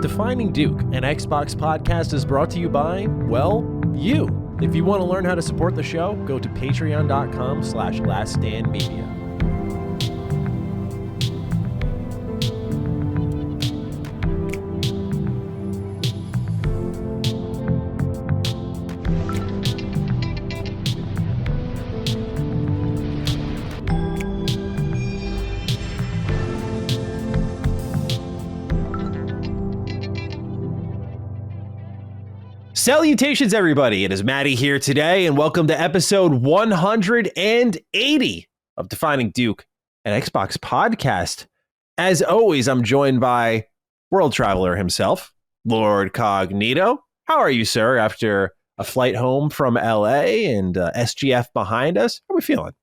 Defining Duke, an Xbox podcast, is brought to you by, well, you. If you want to learn how to support the show, go to patreon.com/laststandmedia. Salutations, everybody. It is Maddie here today, and welcome to episode 180 of Defining Duke, an Xbox podcast. As always, I'm joined by world traveler himself, Lord Cognito. How are you, sir, after a flight home from LA and SGF behind us? How are we feeling?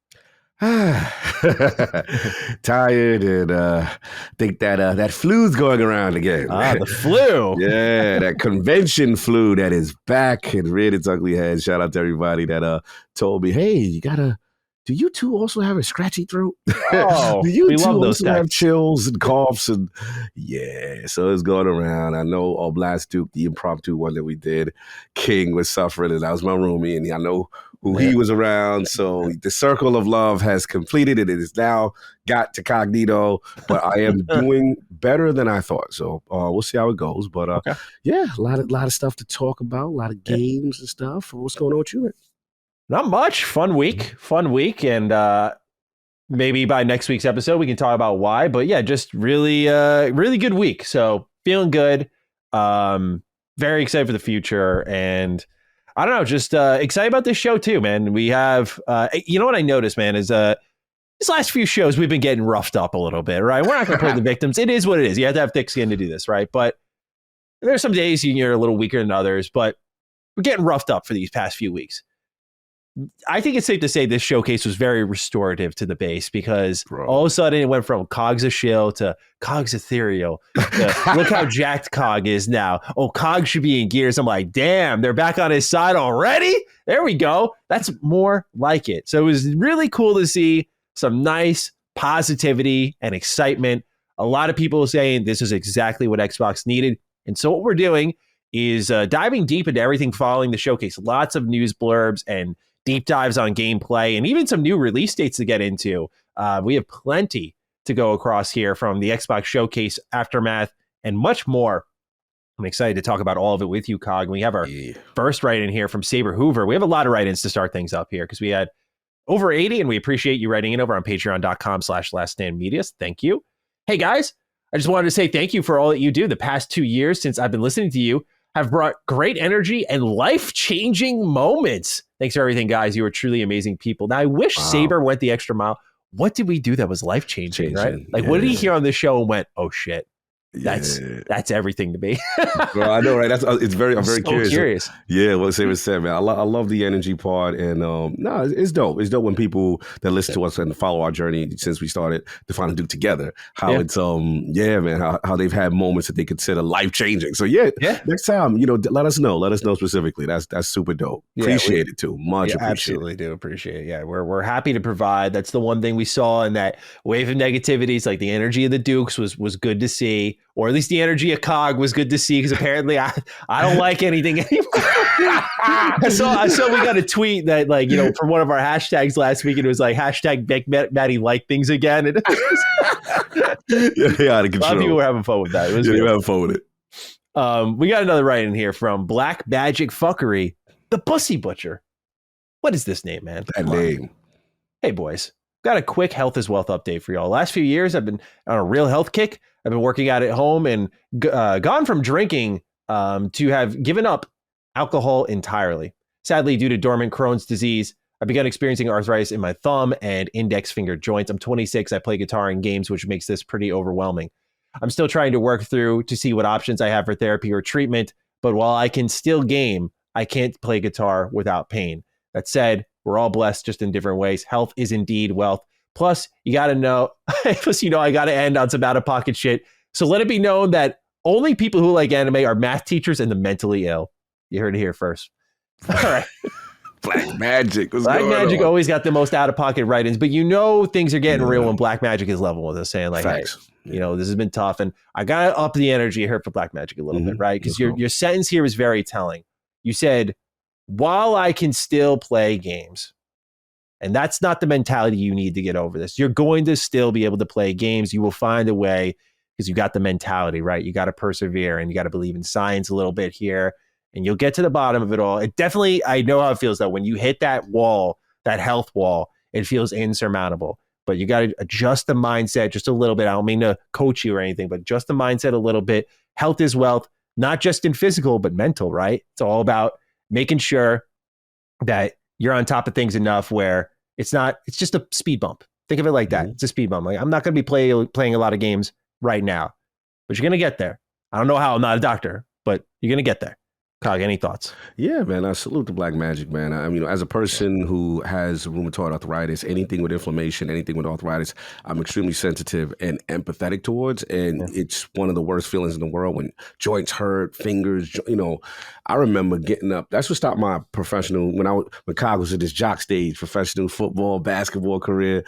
Tired and think that flu's going around again. The flu. Yeah, that convention flu that is back and reared its ugly head. Shout out to everybody that told me, hey, do you two also have a scratchy throat? Oh, do you we two love those also guys. have chills and coughs? And yeah, so it's going around. I know last Duke, the impromptu one that we did, King was suffering, and that was my roomie, and I know who he was around. So the circle of love has completed, and it is now got to Cognito, but I am doing better than I thought. So we'll see how it goes. But Okay. Yeah, a lot of stuff to talk about, a lot of games and stuff. What's going on with you? Not much. Fun week. And maybe by next week's episode, we can talk about why. But yeah, just really good week. So feeling good. Very excited for the future. And I don't know, just excited about this show too, man. We have, you know what I noticed, man, is these last few shows, we've been getting roughed up a little bit, right? We're not going to play the victims. It is what it is. You have to have thick skin to do this, right? But there's some days you're a little weaker than others, but we're getting roughed up for these past few weeks. I think it's safe to say this showcase was very restorative to the base because all of a sudden it went from Cog's a shill to Cog's ethereal. Look how jacked Cog is now. Oh, Cog should be in gears. I'm like, damn, they're back on his side already? There we go. That's more like it. So it was really cool to see some nice positivity and excitement. A lot of people saying this is exactly what Xbox needed. And so what we're doing is diving deep into everything following the showcase. Lots of news blurbs and deep dives on gameplay and even some new release dates to get into. We have plenty to go across here from the Xbox Showcase, Aftermath, and much more. I'm excited to talk about all of it with you, Cog. We have our first write-in here from Saber Hoover. We have a lot of write-ins to start things up here because we had over 80, and we appreciate you writing in over on patreon.com/laststandmedia. Thank you. Hey, guys, I just wanted to say thank you for all that you do. The past 2 years since I've been listening to you have brought great energy and life-changing moments. Thanks for everything, guys. You are truly amazing people. Now, I wish Saber went the extra mile. What did we do that was life-changing, right? Like, what did he hear on this show and went, oh, shit, that's everything to me. Well, I know, right? I'm very so curious. Yeah, what Saber said, man. I love the energy part, and no, it's dope. It's dope when people that listen to us and follow our journey since we started Defining Duke together. How it's man, how they've had moments that they consider life changing. So next time, let us know. Let us know specifically. That's super dope. Appreciate it too. Much appreciate. Absolutely do appreciate it. Yeah, we're happy to provide. That's the one thing we saw in that wave of negativity. It's like the energy of the Dukes was good to see. Or at least the energy of Cog was good to see because apparently I don't like anything anymore. I saw we got a tweet that from one of our hashtags last week. And it was like hashtag make Maddie like things again. And out of control. A lot of people were having fun with that. You were having fun with it. We got another write in here from Black Magic Fuckery, the Pussy Butcher. What is this name, man? That name. Hey, boys. Got a quick health is wealth update for y'all. Last few years, I've been on a real health kick. I've been working out at home and gone from drinking to have given up alcohol entirely. Sadly, due to dormant Crohn's disease, I began experiencing arthritis in my thumb and index finger joints. I'm 26. I play guitar in games, which makes this pretty overwhelming. I'm still trying to work through to see what options I have for therapy or treatment. But while I can still game, I can't play guitar without pain. That said, we're all blessed just in different ways. Health is indeed wealth. Plus, you got to know, I got to end on some out-of-pocket shit. So let it be known that only people who like anime are math teachers and the mentally ill. You heard it here first. All right. Black Magic. What's Black going Magic on? always got the most out of pocket write-ins, but things are getting real when Black Magic is level with us, saying like, Facts. hey, this has been tough, and I gotta up the energy here for Black Magic a little bit, right? Because your sentence here is very telling. You said, while I can still play games, and that's not the mentality you need to get over this. You're going to still be able to play games. You will find a way because you got the mentality, right? You got to persevere and you got to believe in science a little bit here, and you'll get to the bottom of it all. It definitely, I know how it feels though. When you hit that wall, that health wall, it feels insurmountable. But you got to adjust the mindset just a little bit. I don't mean to coach you or anything, but just the mindset a little bit. Health is wealth, not just in physical, but mental, right? It's all about making sure that you're on top of things enough where it's just a speed bump. Think of it like that. It's a speed bump. Like, I'm not going to be playing a lot of games right now, but you're going to get there. I don't know how. I'm not a doctor, but you're going to get there. Cog, any thoughts? Yeah, man. I salute the Black Magic, man. I mean, as a person who has rheumatoid arthritis, anything with inflammation, anything with arthritis, I'm extremely sensitive and empathetic towards. And it's one of the worst feelings in the world when joints hurt, fingers. I remember getting up. That's what stopped my professional when Cog was at this jock stage, professional football, basketball career.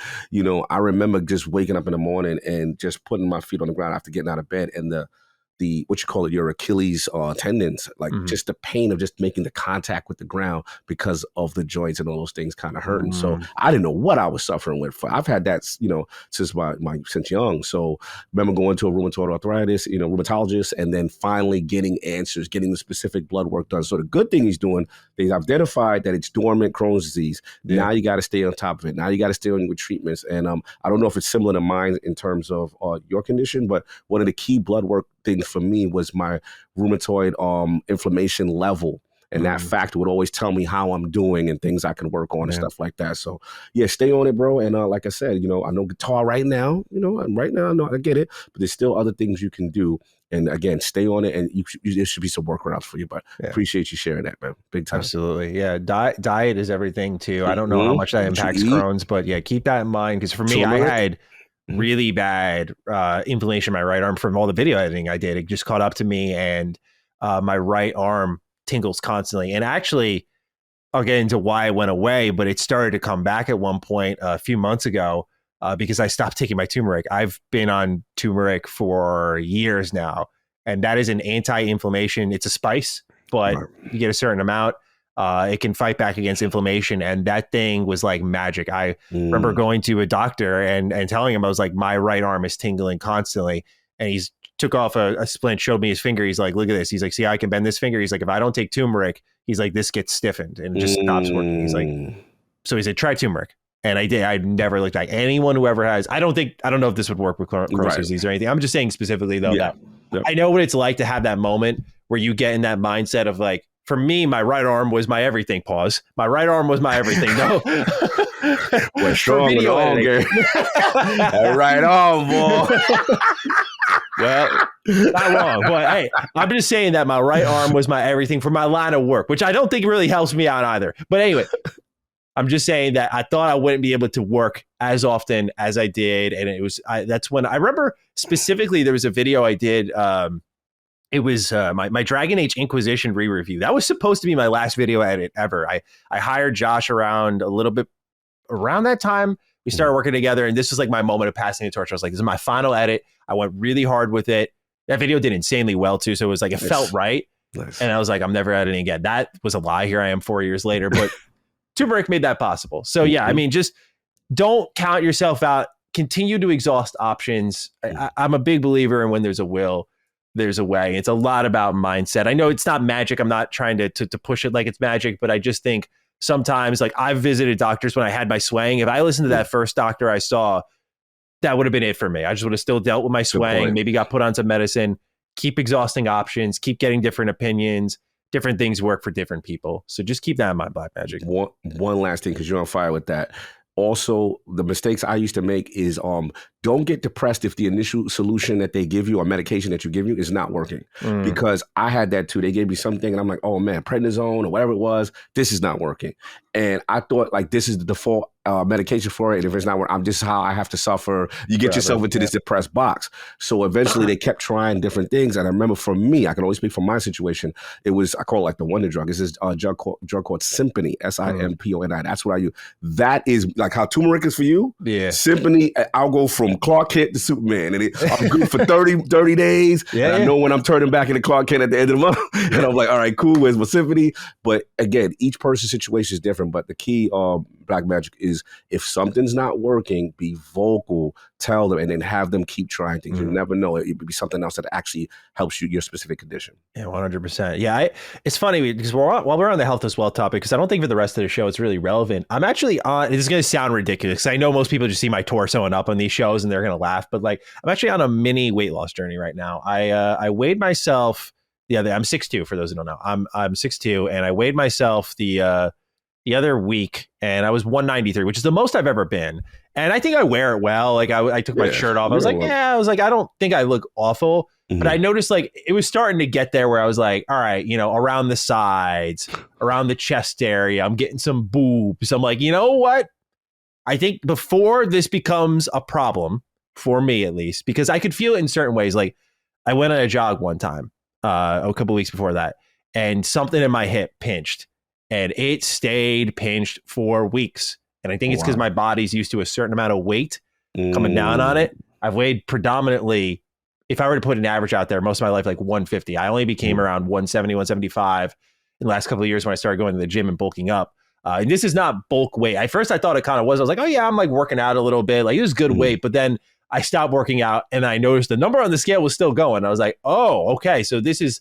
I remember just waking up in the morning and just putting my feet on the ground after getting out of bed, and the what you call it, your Achilles tendons, like just the pain of just making the contact with the ground because of the joints and all those things kind of hurting. So I didn't know what I was suffering with. I've had that, since young. So remember going to a rheumatoid arthritis, rheumatologist, and then finally getting answers, getting the specific blood work done. So the good thing he's doing, they've identified that it's dormant Crohn's disease. Yeah. Now you got to stay on top of it. Now you got to stay on with treatments. And I don't know if it's similar to mine in terms of your condition, but one of the key blood work things for me was my rheumatoid inflammation level. And that factor would always tell me how I'm doing and things I can work on and stuff like that. So yeah, stay on it, bro. And like I said, I know guitar right now, right now, I get it, but there's still other things you can do. And again, stay on it, and there should be some workarounds for you. But appreciate you sharing that, man. Big time. Absolutely, yeah. Diet is everything too. I don't know how much that impacts Crohn's, but yeah, keep that in mind. Because for me, I had really bad inflammation in my right arm from all the video editing I did. It just caught up to me, and my right arm tingles constantly. And actually, I'll get into why it went away, but it started to come back at one point a few months ago because I stopped taking my turmeric. I've been on turmeric for years now, and that is an anti-inflammation. It's a spice, but you get a certain amount. It can fight back against inflammation, and that thing was like magic. I remember going to a doctor and telling him, I was like, my right arm is tingling constantly, and he's took off a splint, showed me his finger. He's like, look at this. He's like, see how I can bend this finger? He's like, if I don't take turmeric, he's like, this gets stiffened and it just stops working. He's like, so he said, try turmeric. And I did. I never looked back. Anyone who ever has, I don't know if this would work with Crohn's disease or anything. I'm just saying specifically though, that I know what it's like to have that moment where you get in that mindset of like, for me, my right arm was my everything. Pause. My right arm was my everything. No. We're strong and longer. That right arm, boy. Well, not wrong, but hey, I'm just saying that my right arm was my everything for my line of work, which I don't think really helps me out either. But anyway, I'm just saying that I thought I wouldn't be able to work as often as I did. And it was, that's when I remember specifically there was a video I did. It was my Dragon Age Inquisition re-review. That was supposed to be my last video edit ever. I hired Josh around a little bit around that time. We started working together, and this was like my moment of passing the torch. I was like, this is my final edit. I went really hard with it. That video did insanely well too. So it was like, it felt right. Nice. And I was like, I'm never editing again. That was a lie. Here I am 4 years later, but turmeric made that possible. So yeah, I mean, just don't count yourself out. Continue to exhaust options. I'm a big believer in when there's a will, there's a way. It's a lot about mindset. I know it's not magic. I'm not trying to push it like it's magic, but I just think sometimes, like, I've visited doctors when I had my swaying. If I listened to that first doctor I saw, that would have been it for me. I just would have still dealt with my swaying, maybe got put on some medicine, keep exhausting options, keep getting different opinions. Different things work for different people. So just keep that in mind, Black Magic. One last thing, because you're on fire with that. Also, the mistakes I used to make is don't get depressed if the initial solution that they give you or medication that you give you is not working. Because I had that too. They gave me something and I'm like, oh man, prednisone or whatever it was, this is not working. And I thought like this is the default medication for it. And if it's not working, this is how I have to suffer. You get yourself into this depressed box. So eventually they kept trying different things. And I remember for me, I can always speak from my situation. It was, I call it like the wonder drug. It's this drug called Symphony, Simponi. That's what I use. That is like how turmeric is for you. Yeah. Symphony, I'll go from Clark Kent to Superman. And I'm good for 30 days. Yeah, I know when I'm turning back into Clark Kent at the end of the month. And I'm like, all right, cool, where's my Symphony? But again, each person's situation is different. But the key, Black Magic, is if something's not working, be vocal, tell them, and then have them keep trying things. You never know. It could be something else that actually helps you, your specific condition. Yeah, 100%. Yeah, it's funny because while we're on the health as well topic, because I don't think for the rest of the show it's really relevant. I'm actually on, this is going to sound ridiculous because I know most people just see my torso and up on these shows and they're going to laugh, but like I'm actually on a mini weight loss journey right now. I weighed myself I'm 6'2", for those who don't know. I'm 6'2", and I weighed myself the other week, and I was 193, which is the most I've ever been. And I think I wear it well. Like I took my shirt off. I was like, I don't think I look awful, but I noticed like it was starting to get there where I was like, all right, around the sides, around the chest area, I'm getting some boobs. I'm like, you know what? I think before this becomes a problem for me, at least, because I could feel it in certain ways. Like I went on a jog one time, a couple weeks before that, and something in my hip pinched. And it stayed pinched for weeks. And I think it's because my body's used to a certain amount of weight coming down on it. I've weighed predominantly, if I were to put an average out there, most of my life, like 150. I only became around 170, 175 in the last couple of years when I started going to the gym and bulking up. And this is not bulk weight. At first I thought it kind of was. I was like, oh yeah, I'm like working out a little bit. Like it was good weight. But then I stopped working out and I noticed the number on the scale was still going. I was like, oh, okay. So this is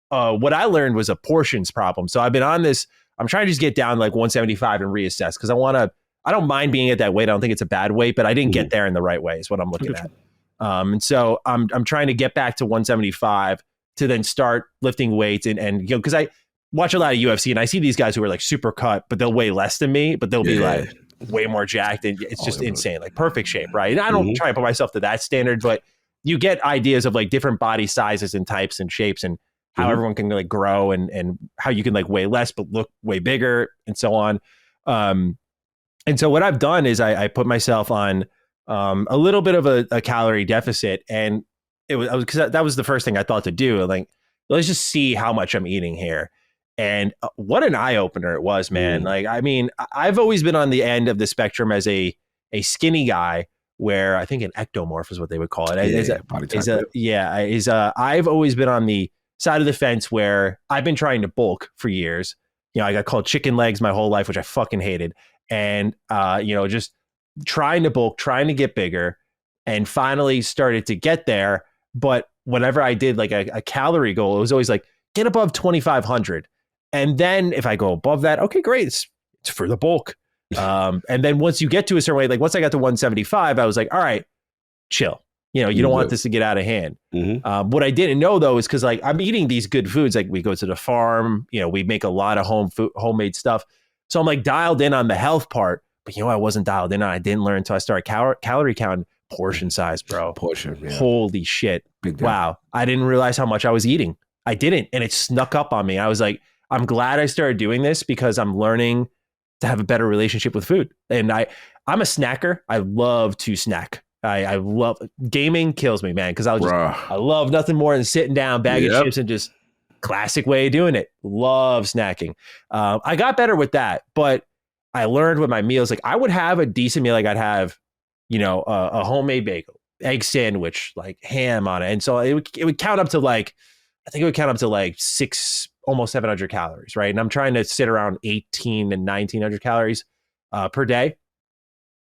what I learned was a portions problem. So I've been on this. I'm trying to just get down like 175 and reassess because I don't mind being at that weight. I don't think it's a bad weight, but I didn't get there in the right way is what I'm looking at. And so I'm trying to get back to 175 to then start lifting weights and because I watch a lot of UFC and I see these guys who are like super cut, but they'll weigh less than me, but they'll be like way more jacked and it's just insane, like perfect shape, right? And I don't try to put myself to that standard, but you get ideas of like different body sizes and types and shapes and how everyone can like grow and how you can like weigh less but look way bigger and so on. And so what I've done is I put myself on a little bit of a calorie deficit, and it was because that was the first thing I thought to do. Like, let's just see how much I'm eating here. And what an eye opener it was, man. Like, I mean, I've always been on the end of the spectrum as a skinny guy, where I think an ectomorph is what they would call it. I've always been on the side of the fence where I've been trying to bulk for years. I got called chicken legs my whole life, which I fucking hated. And, just trying to bulk, trying to get bigger, and finally started to get there. But whenever I did like a calorie goal, it was always like, get above 2,500. And then if I go above that, okay, great. It's for the bulk. And then once you get to a certain way, like once I got to 175, I was like, all right, chill. You don't want this to get out of hand. What I didn't know though is because like I'm eating these good foods. Like we go to the farm, we make a lot of homemade stuff. So I'm like dialed in on the health part, but I wasn't dialed in on. I didn't learn until I started calorie counting. Portion size, bro. Yeah. Holy shit! Wow, I didn't realize how much I was eating. I didn't, and it snuck up on me. I was like, I'm glad I started doing this because I'm learning to have a better relationship with food. And I'm a snacker. I love to snack. I love gaming. Kills me, man, because I love nothing more than sitting down, bag of chips, and just classic way of doing it. Love snacking. I got better with that, but I learned with my meals. Like I would have a decent meal. Like I'd have, a homemade bagel, egg sandwich, like ham on it, and so it would count up to like, I think it would count up to like almost 700 calories, right? And I'm trying to sit around 18 and 1900 calories per day,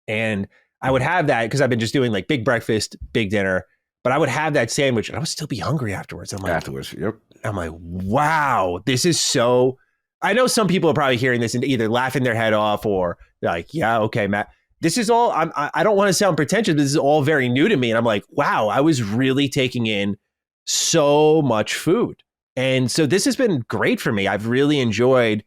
and I would have that because I've been just doing like big breakfast, big dinner, but I would have that sandwich and I would still be hungry afterwards. I'm like, wow, this is so. I know some people are probably hearing this and either laughing their head off or like, yeah, okay, Matt. This is all. I don't want to sound pretentious, but this is all very new to me, and I'm like, wow, I was really taking in so much food, and so this has been great for me. I've really enjoyed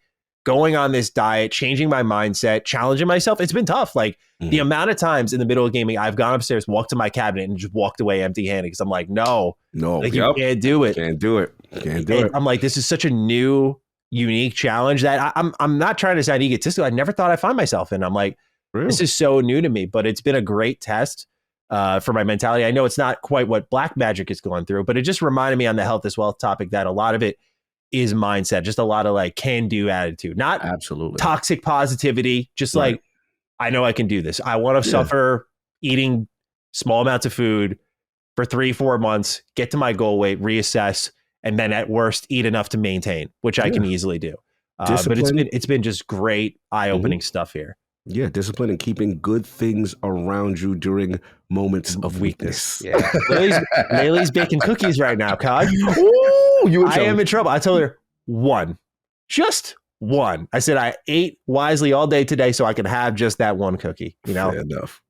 going on this diet, changing my mindset, challenging myself. It's been tough. Like the amount of times in the middle of gaming, I've gone upstairs, walked to my cabinet and just walked away empty handed because I'm like, no, like you can't do it. Can't do it. I'm like, this is such a new, unique challenge that I'm not trying to sound egotistical. I never thought I'd find myself in. I'm like, this is so new to me, but it's been a great test for my mentality. I know it's not quite what Black Magic is going through, but it just reminded me on the health is wealth topic that a lot of it is mindset, just a lot of like can-do attitude, not absolutely toxic positivity, just like, I know I can do this. I want to suffer eating small amounts of food for 3-4 months, get to my goal weight, reassess, and then at worst eat enough to maintain, which I can easily do. But it's been just great eye-opening stuff here. Yeah, discipline and keeping good things around you during moments of weakness. Yeah. Laylee's baking cookies right now, Cog. Ooh, I am in trouble. I told her just one. I said I ate wisely all day today so I could have just that one cookie. You know, fair enough.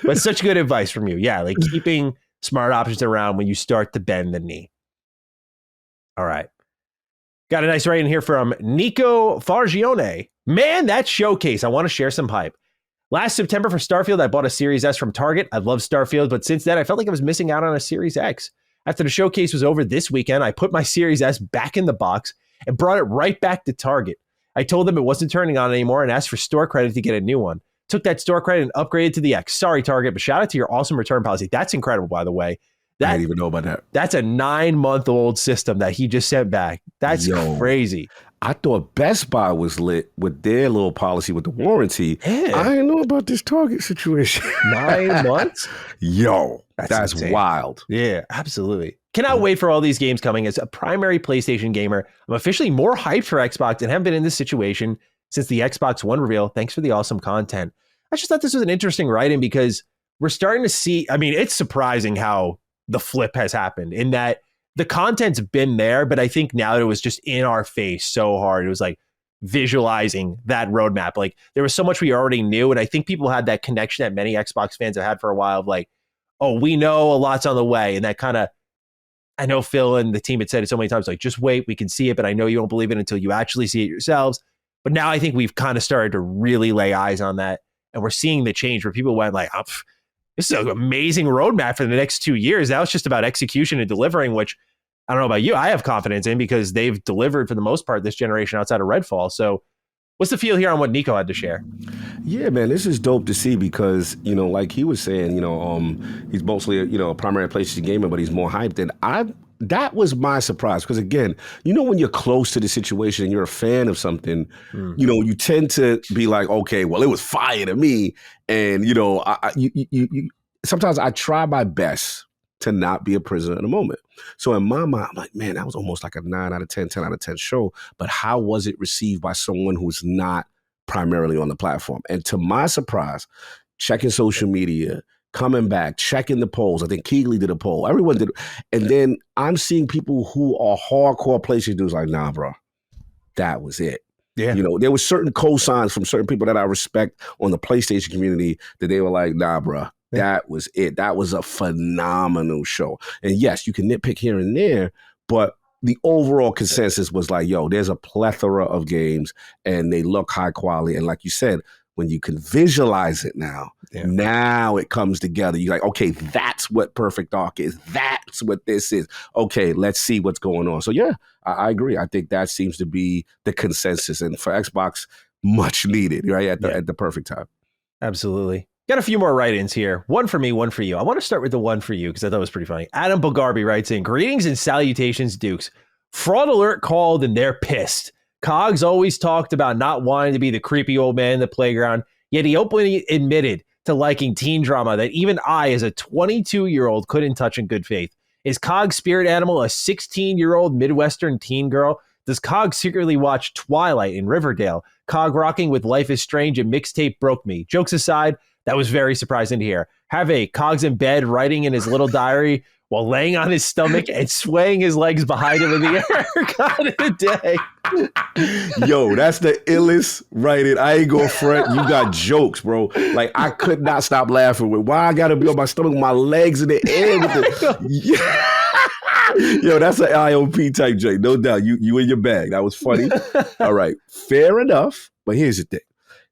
But such good advice from you. Yeah, like keeping smart options around when you start to bend the knee. All right. Got a nice rating here from Nico Fargione. Man, that showcase. I want to share some hype. Last September for Starfield, I bought a Series S from Target. I love Starfield, but since then, I felt like I was missing out on a Series X. After the showcase was over this weekend, I put my Series S back in the box and brought it right back to Target. I told them it wasn't turning on anymore and asked for store credit to get a new one. Took that store credit and upgraded to the X. Sorry, Target, but shout out to your awesome return policy. That's incredible, by the way. I didn't even know about that. That's a 9-month-old system that he just sent back. That's crazy. I thought Best Buy was lit with their little policy with the warranty. Yeah. I didn't know about this Target situation. 9 months? Yo, that's wild. Yeah, absolutely. Cannot wait for all these games coming. As a primary PlayStation gamer, I'm officially more hyped for Xbox and haven't been in this situation since the Xbox One reveal. Thanks for the awesome content. I just thought this was an interesting write-in because we're starting to see, I mean, it's surprising how the flip has happened in that the content's been there, but I think now that it was just in our face so hard, it was like visualizing that roadmap. Like there was so much we already knew. And I think people had that connection that many Xbox fans have had for a while of like, oh, we know a lot's on the way. And that kind of, I know Phil and the team had said it so many times, like, just wait, we can see it, but I know you won't believe it until you actually see it yourselves. But now I think we've kind of started to really lay eyes on that. And we're seeing the change where people went like, oh, this is an amazing roadmap for the next 2 years. Now it's just about execution and delivering, which I don't know about you, I have confidence in because they've delivered for the most part this generation outside of Redfall. So what's the feel here on what Nico had to share? Yeah, man, this is dope to see because, you know, like he was saying, you know, he's mostly, a primary PlayStation gamer, but he's more hyped. And that was my surprise because, again, you know, when you're close to the situation and you're a fan of something, you know, you tend to be like, okay, well, it was fire to me. And, you know, sometimes I try my best to not be a prisoner in the moment. So in my mind, I'm like, man, that was almost like a 9 out of 10, 10 out of 10 show. But how was it received by someone who's not primarily on the platform? And to my surprise, checking social media, coming back, checking the polls. I think Keegley did a poll. Everyone did. And then I'm seeing people who are hardcore PlayStation dudes like, nah, bro, that was it. Yeah. You know, there were certain cosigns from certain people that I respect on the PlayStation community that they were like, nah, bro, that was it. That was a phenomenal show. And yes, you can nitpick here and there, but the overall consensus was like, yo, there's a plethora of games and they look high quality. And like you said, when you can visualize it now, now it comes together. You're like, okay, that's what Perfect Dark is. That's what this is. Okay, let's see what's going on. So yeah, I agree. I think that seems to be the consensus. And for Xbox, much needed, right? At the perfect time. Absolutely. Got a few more write-ins here. One for me, one for you. I want to start with the one for you because I thought it was pretty funny. Adam Bogarbi writes in, greetings and salutations, Dukes. Fraud alert called and they're pissed. Cogs always talked about not wanting to be the creepy old man in the playground, yet he openly admitted to liking teen drama that even I, as a 22-year-old, couldn't touch in good faith. Is Cog's spirit animal a 16-year-old Midwestern teen girl? Does Cog secretly watch Twilight in Riverdale? Cog rocking with Life is Strange and Mixtape broke me. Jokes aside, that was very surprising to hear. Have a Cogs in bed writing in his little diary while laying on his stomach and swaying his legs behind him in the air. God of the day. Yo, that's the illest writing. I ain't gonna front. You got jokes, bro. Like, I could not stop laughing with why I gotta be on my stomach with my legs in the air. With the... Yo, that's an IOP type joke, no doubt. You in your bag. That was funny. All right, fair enough. But here's the thing.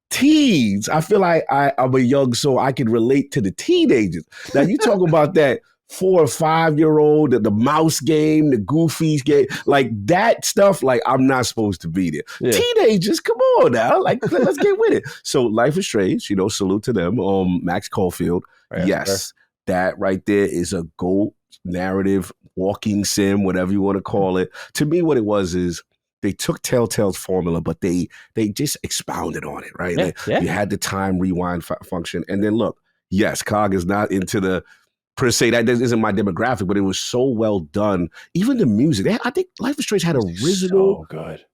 Teens, I feel like I'm a young soul. I can relate to the teenagers. Now you talk about that 4 or 5 year old, the mouse game, the Goofy's game, like that stuff. Like I'm not supposed to be there. Yeah. Teenagers, come on now, like let's get with it. So Life is Strange, salute to them. Max Caulfield, yes, that right there is a GOAT narrative, walking sim, whatever you want to call it. To me, what it was is they took Telltale's formula, but they just expounded on it, right? You had the time rewind function. And then look, yes, COG is not into the, per se, that isn't my demographic, but it was so well done. Even the music, I think Life is Strange had original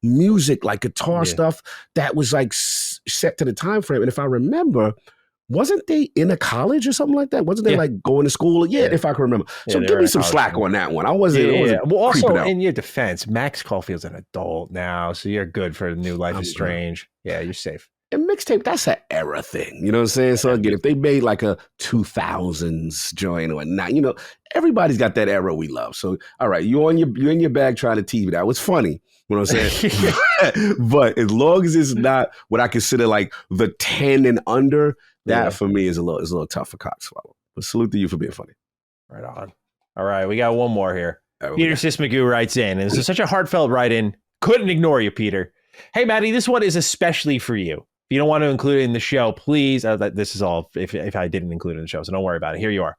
music, like guitar stuff that was like set to the time frame. And if I remember, wasn't they in a college or something like that? Wasn't they like going to school? Yeah, if I can remember. So give me some slack on that one. I wasn't Well, also in your defense, Max Caulfield's an adult now, so you're good for the new Life is Strange. Yeah, you're safe. And mixtape, that's an era thing. You know what I'm saying? So again, if they made like a 2000s joint or not, everybody's got that era we love. So all right, you're in your bag trying to tease me. That was funny. You know what I'm saying? But as long as it's not what I consider like the 10 and under, that for me is a little tough for cock swallow. But salute to you for being funny. Right on. All right, we got one more here. Peter Sismagoo writes in, and this is such a heartfelt write-in. Couldn't ignore you, Peter. Hey, Maddie, this one is especially for you. If you don't want to include it in the show, please. This is all if I didn't include it in the show, so don't worry about it. Here you are.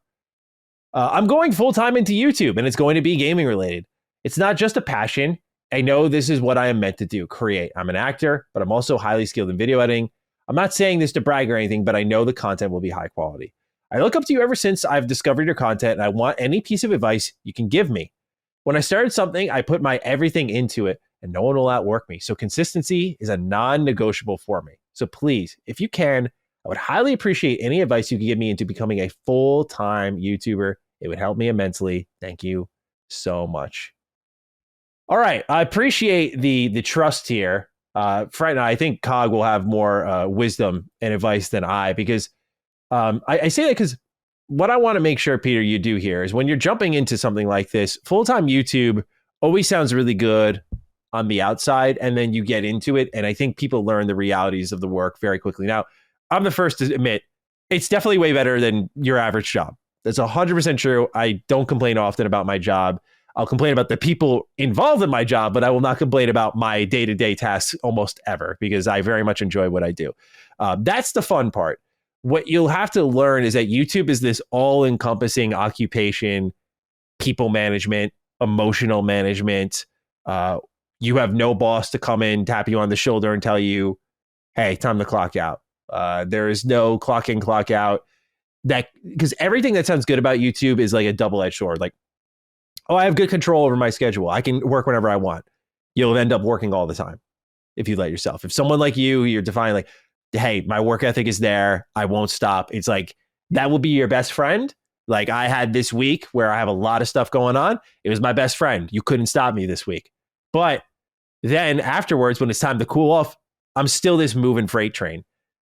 I'm going full-time into YouTube, and it's going to be gaming related. It's not just a passion. I know this is what I am meant to do, create. I'm an actor, but I'm also highly skilled in video editing. I'm not saying this to brag or anything, but I know the content will be high quality. I look up to you ever since I've discovered your content, and I want any piece of advice you can give me. When I started something, I put my everything into it, and no one will outwork me. So consistency is a non-negotiable for me. So please, if you can, I would highly appreciate any advice you can give me into becoming a full-time YouTuber. It would help me immensely. Thank you so much. All right. I appreciate the trust here. Right now, I think COG will have more wisdom and advice than I, because I say that because what I want to make sure, Peter, you do here is when you're jumping into something like this, full-time YouTube always sounds really good on the outside, and then you get into it, and I think people learn the realities of the work very quickly. Now, I'm the first to admit, it's definitely way better than your average job. That's 100% true. I don't complain often about my job. I'll complain about the people involved in my job, but I will not complain about my day-to-day tasks almost ever, because I very much enjoy what I do. That's the fun part. What you'll have to learn is that YouTube is this all-encompassing occupation, people management, emotional management. You have no boss to come in, tap you on the shoulder and tell you, hey, time to clock out. There is no clock in, clock out. Because everything that sounds good about YouTube is like a double-edged sword. Like, oh, I have good control over my schedule. I can work whenever I want. You'll end up working all the time if you let yourself. If someone like you're defining like, hey, my work ethic is there, I won't stop. It's like, that will be your best friend. Like I had this week where I have a lot of stuff going on. It was my best friend. You couldn't stop me this week. But then afterwards, when it's time to cool off, I'm still this moving freight train.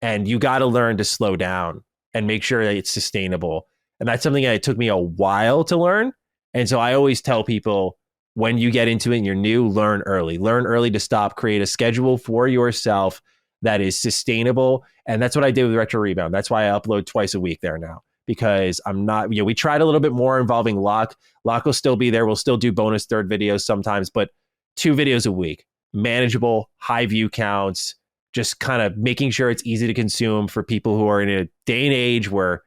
And you got to learn to slow down and make sure that it's sustainable. And that's something that it took me a while to learn. And so I always tell people, when you get into it and you're new, learn early. Learn early to stop, create a schedule for yourself that is sustainable. And that's what I did with Retro Rebound. That's why I upload twice a week there now, because I'm not, we tried a little bit more involving Locke. Locke will still be there. We'll still do bonus third videos sometimes, but 2 videos a week, manageable, high view counts, just kind of making sure it's easy to consume for people who are in a day and age where,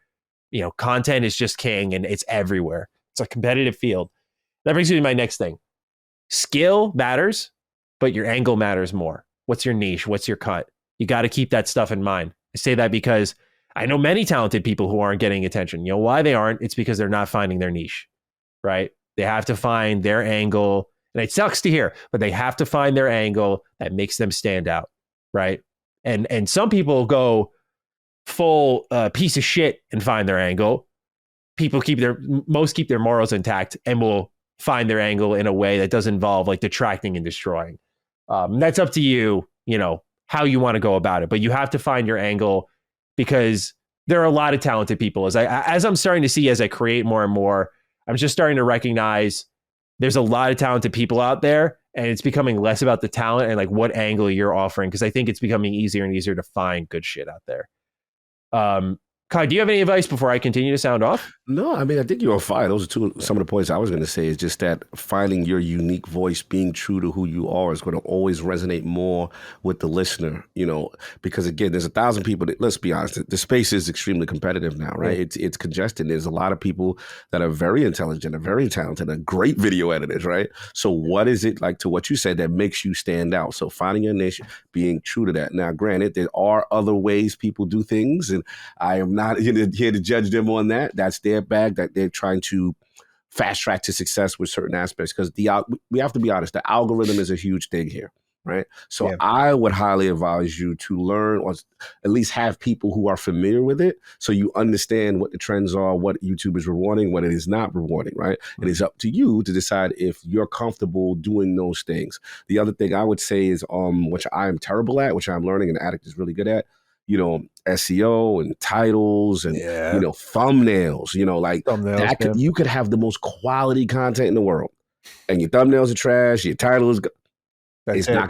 content is just king and it's everywhere. It's a competitive field. That brings me to my next thing. Skill matters, but your angle matters more. What's your niche? What's your cut? You got to keep that stuff in mind. I say that because I know many talented people who aren't getting attention. You know why they aren't? It's because they're not finding their niche, right? They have to find their angle, and it sucks to hear, but they have to find their angle that makes them stand out, right? And some people go full piece of shit and find their angle. People keep their morals intact and will find their angle in a way that doesn't involve like detracting and destroying. That's up to you, how you want to go about it. But you have to find your angle, because there are a lot of talented people. As I'm starting to see, as I create more and more, I'm just starting to recognize there's a lot of talented people out there, and it's becoming less about the talent and like what angle you're offering, because I think it's becoming easier and easier to find good shit out there. Kai, do you have any advice before I continue to sound off? No, I mean, I think you're on fire. Those are some of the points I was going to say is just that finding your unique voice, being true to who you are is going to always resonate more with the listener, because again, there's 1,000 people that, let's be honest, the space is extremely competitive now, right? It's congested. There's a lot of people that are very intelligent and very talented and great video editors, right? So what is it like to what you said that makes you stand out? So finding your niche, being true to that. Now, granted, there are other ways people do things, and I am not here to judge them on that. That's their bag that they're trying to fast track to success with certain aspects, because we have to be honest, the algorithm is a huge thing here, right? So I would highly advise you to learn, or at least have people who are familiar with it, so you understand what the trends are, what YouTube is rewarding, what it is not rewarding, right? It is up to you to decide if you're comfortable doing those things. The other thing I would say is, which I am terrible at, which I'm learning and the Addict is really good at, SEO and titles and thumbnails, thumbnails, you could have the most quality content in the world and your thumbnails are trash, your title is it's not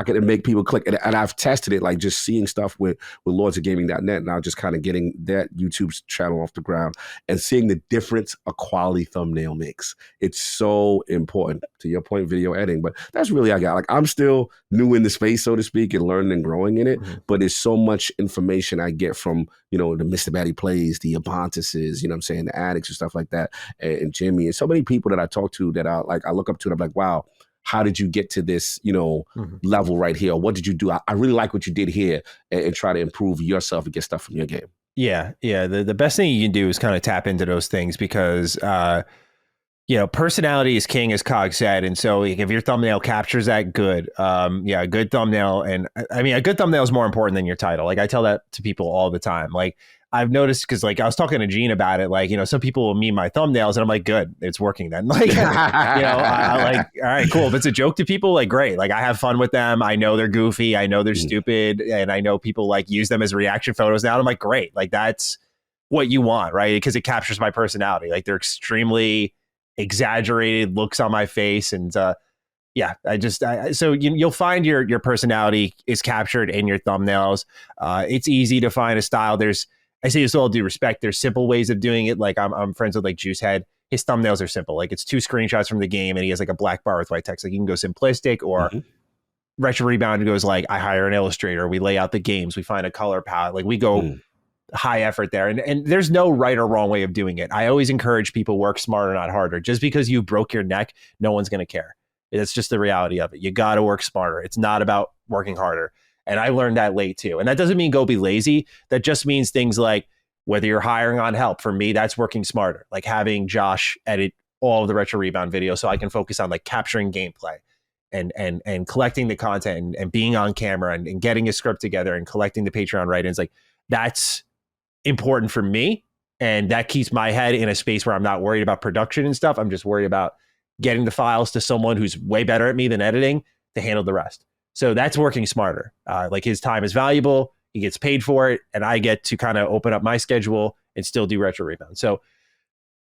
gonna make people click. And I've tested it, like just seeing stuff with lordsofgaming.net now, just kind of getting that YouTube channel off the ground and seeing the difference a quality thumbnail makes. It's so important. To your point, video editing, but that's really I got. Like, I'm still new in the space, so to speak, and learning and growing in it. But there's so much information I get from, the Mr. Batty Plays, the Abontises, the Addicts and stuff like that, and Jimmy, and so many people that I talk to that I look up to, and I'm like, wow, how did you get to this, level right here? Or what did you do? I really like what you did here, and try to improve yourself and get stuff from your game. Yeah. The best thing you can do is kind of tap into those things, because, personality is king, as Cog said. And so if your thumbnail captures that, good. A good thumbnail. And I mean, a good thumbnail is more important than your title. Like, I tell that to people all the time. Like, I've noticed, because like I was talking to Gene about it, like, some people will meme my thumbnails and I'm like, good, it's working then. Like, I like, all right, cool. If it's a joke to people, like, great. Like, I have fun with them. I know they're goofy. I know they're stupid. And I know people like use them as reaction photos now. And I'm like, great. Like, that's what you want, right? Because it captures my personality. Like, they're extremely exaggerated looks on my face. And so you'll find your personality is captured in your thumbnails. It's easy to find a style. I say this with all due respect, there's simple ways of doing it. Like, I'm friends with like Juicehead. His thumbnails are simple. Like, it's 2 screenshots from the game and he has like a black bar with white text. Like, you can go simplistic, or Retro Rebound goes like, I hire an illustrator, we lay out the games, we find a color palette. Like, we go high effort there. And there's no right or wrong way of doing it. I always encourage people, work smarter, not harder. Just because you broke your neck, no one's going to care. It's just the reality of it. You got to work smarter. It's not about working harder. And I learned that late too. And that doesn't mean go be lazy. That just means things like, whether you're hiring on help, for me, that's working smarter. Like having Josh edit all of the Retro Rebound videos so I can focus on like capturing gameplay and collecting the content and being on camera and getting a script together and collecting the Patreon write-ins. Like, that's important for me. And that keeps my head in a space where I'm not worried about production and stuff. I'm just worried about getting the files to someone who's way better at me than editing to handle the rest. So that's working smarter. Like, his time is valuable. He gets paid for it. And I get to kind of open up my schedule and still do Retro Rebound. So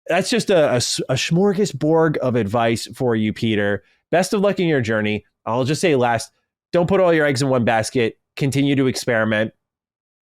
that's just a smorgasbord of advice for you, Peter. Best of luck in your journey. I'll just say last, don't put all your eggs in one basket. Continue to experiment,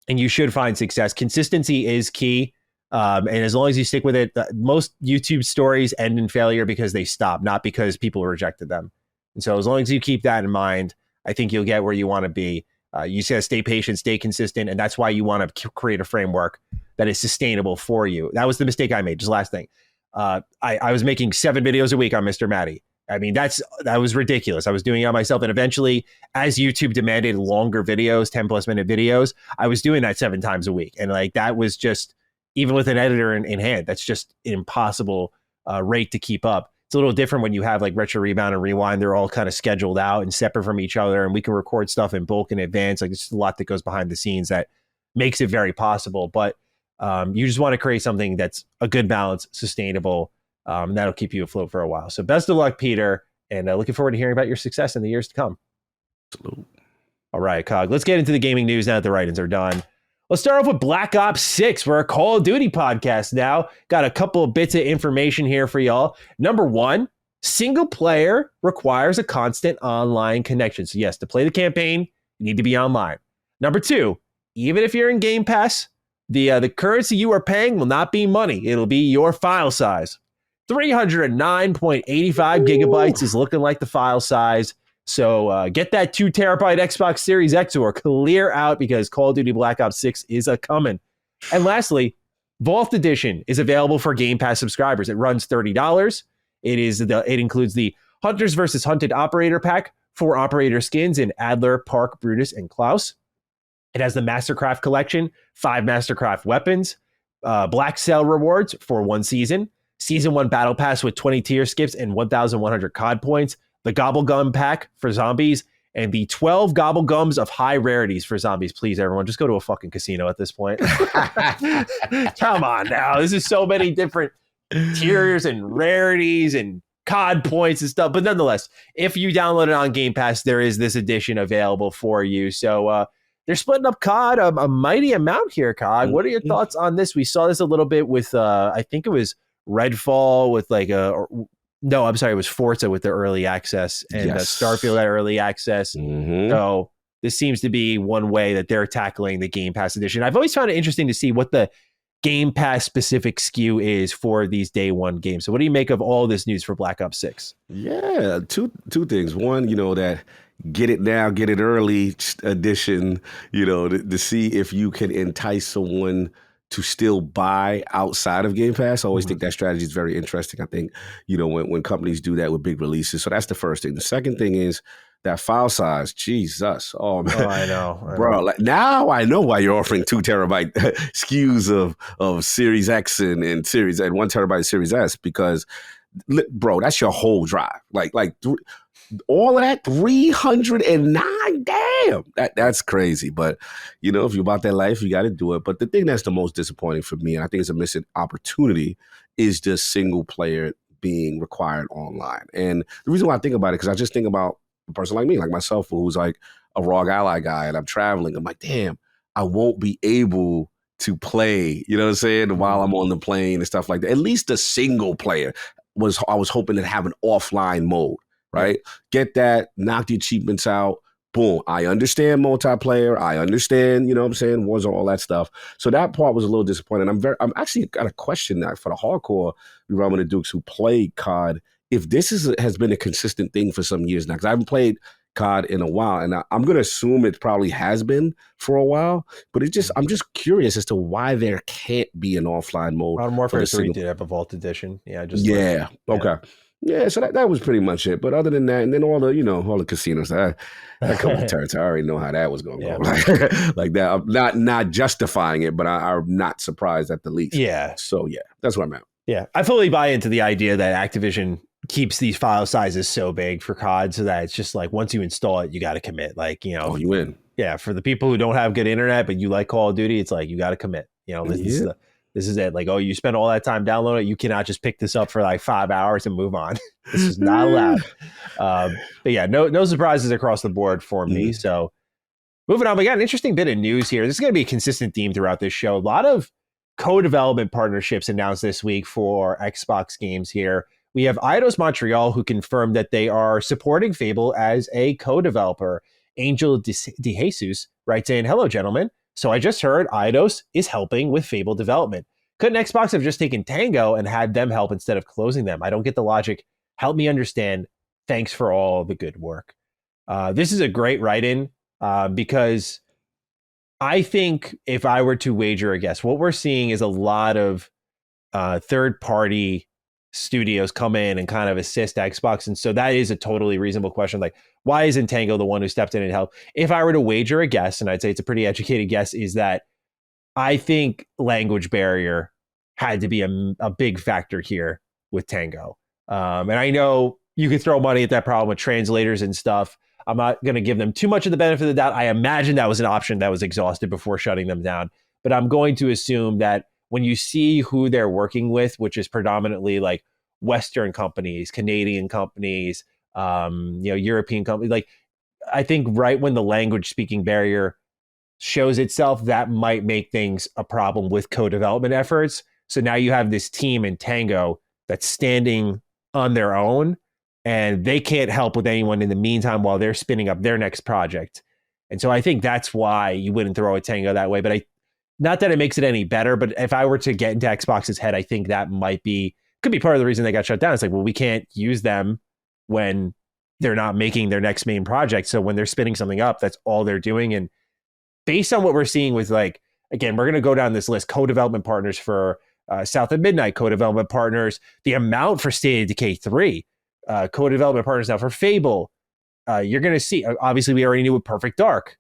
and you should find success. Consistency is key. And as long as you stick with it, most YouTube stories end in failure because they stop, not because people rejected them. And so as long as you keep that in mind, I think you'll get where you want to be. You said stay patient, stay consistent, and that's why you want to create a framework that is sustainable for you. That was the mistake I made. Just last thing. I was making 7 videos a week on Mr. Matty. I mean, that was ridiculous. I was doing it on myself. And eventually, as YouTube demanded longer videos, 10+ minute videos, I was doing that 7 times a week. And like, that was just, even with an editor in hand, that's just an impossible rate to keep up. It's a little different when you have like Retro Rebound and Rewind. They're all kind of scheduled out and separate from each other, and we can record stuff in bulk in advance. Like, it's a lot that goes behind the scenes that makes it very possible. But you just want to create something that's a good balance, sustainable, and that'll keep you afloat for a while. So best of luck, Peter, and looking forward to hearing about your success in the years to come. Absolutely. All right, Cog, let's get into the gaming news now that the write-ins are done. Let's start off with Black Ops 6. We're a Call of Duty podcast now. Got a couple of bits of information here for y'all. Number one, Single player requires a constant online connection. So yes, to play the campaign, you need to be online. Number 2, even if you're in Game Pass, the currency you are paying will not be money. It'll be your file size. 309.85 gigabytes is looking like the file size. So get that 2 terabyte Xbox Series X or clear out, because Call of Duty Black Ops 6 is a coming. And lastly, Vault Edition is available for Game Pass subscribers. It runs $30. It includes the Hunters vs. Hunted Operator Pack, 4 Operator skins in Adler, Park, Brutus, and Klaus. It has the Mastercraft Collection, 5 Mastercraft weapons, Black Cell rewards for 1 season, Season 1 Battle Pass with 20 tier skips and 1,100 COD points, the Gobble Gum Pack for zombies, and the 12 Gobble Gums of high rarities for zombies. Please, everyone, just go to a fucking casino at this point. Come on now. This is so many different tiers and rarities and COD points and stuff. But nonetheless, if you download it on Game Pass, there is this edition available for you. So they're splitting up COD a mighty amount here, COD. What are your thoughts on this? We saw this a little bit with, I think it was Redfall with like no, I'm sorry, it was Forza with the early access, and Starfield had early access. So this seems to be one way that they're tackling the Game Pass edition. I've always found it interesting to see what the Game Pass specific SKU is for these day one games. So what do you make of all this news for Black Ops 6? Yeah, two things. One, that get it now, get it early edition, to see if you can entice someone to still buy outside of Game Pass. I always think that strategy is very interesting. I think, when companies do that with big releases. So that's the first thing. The second thing is that file size. Jesus. Oh, man. I know. Bro, like, now I know why you're offering 2 terabyte SKUs of Series X and 1 terabyte Series S, because, bro, that's your whole drive. Like all of that, 309, damn, that's crazy. But if you're about that life, you got to do it. But the thing that's the most disappointing for me, and I think it's a missing opportunity, is just single player being required online. And the reason why I think about it, because I just think about a person like me, like myself, who's like a Rogue Ally guy, and I'm traveling. I'm like, damn, I won't be able to play, you know what I'm saying, while I'm on the plane and stuff like that. At least the single player I was hoping to have an offline mode. Right? Get that, knock the achievements out. Boom. I understand multiplayer. I understand, Warzone, all that stuff. So that part was a little disappointing. I'm actually got a question now for the hardcore Roman and Dukes who play COD. If this has been a consistent thing for some years now, because I haven't played COD in a while, and I'm going to assume it probably has been for a while, but I'm just curious as to why there can't be an offline mode. Modern Warfare 3 did have a Vault Edition. Yeah. Okay. Yeah, so that was pretty much it. But other than that, and then all the casinos, that come with territory. I already know how that was going to go. Like that. I'm not justifying it, but I'm not surprised at the least. Yeah. So yeah, that's where I'm at. Yeah, I fully buy into the idea that Activision keeps these file sizes so big for COD so that it's just like once you install it, you got to commit. Like, you win. Yeah, for the people who don't have good internet, but you like Call of Duty, it's like you got to commit. This is it. Like, oh, you spend all that time downloading it. You cannot just pick this up for like 5 hours and move on. This is not allowed. But yeah, no surprises across the board for me. So moving on, we got an interesting bit of news here. This is going to be a consistent theme throughout this show. A lot of co-development partnerships announced this week for Xbox games here. We have Eidos Montreal, who confirmed that they are supporting Fable as a co-developer. Angel De Jesus writes in, "Hello, gentlemen. So I just heard Eidos is helping with Fable development. Couldn't Xbox have just taken Tango and had them help instead of closing them? I don't get the logic. Help me understand. Thanks for all the good work." This is a great write-in because I think if I were to wager a guess, what we're seeing is a lot of third-party studios come in and kind of assist Xbox. And so that is a totally reasonable question. Like, why isn't Tango the one who stepped in and helped? If I were to wager a guess, and I'd say it's a pretty educated guess, is that I think language barrier had to be a big factor here with Tango. And I know you could throw money at that problem with translators and stuff. I'm not going to give them too much of the benefit of the doubt. I imagine that was an option that was exhausted before shutting them down. But I'm going to assume that when you see who they're working with, which is predominantly like Western companies, Canadian companies, European companies, like I think right when the language speaking barrier shows itself, that might make things a problem with co-development efforts. So now you have this team in Tango that's standing on their own. and they can't help with anyone in the meantime while they're spinning up their next project. And so I think that's why you wouldn't throw a Tango that way. But not that it makes it any better, but if I were to get into Xbox's head, I think that could be part of the reason they got shut down. It's like, well, we can't use them when they're not making their next main project. So when they're spinning something up, that's all they're doing. And based on what we're seeing with, like, again, we're going to go down this list, co-development partners for South of Midnight, co-development partners, the amount for State of Decay 3, co-development partners now for Fable. You're going to see, obviously we already knew with Perfect Dark,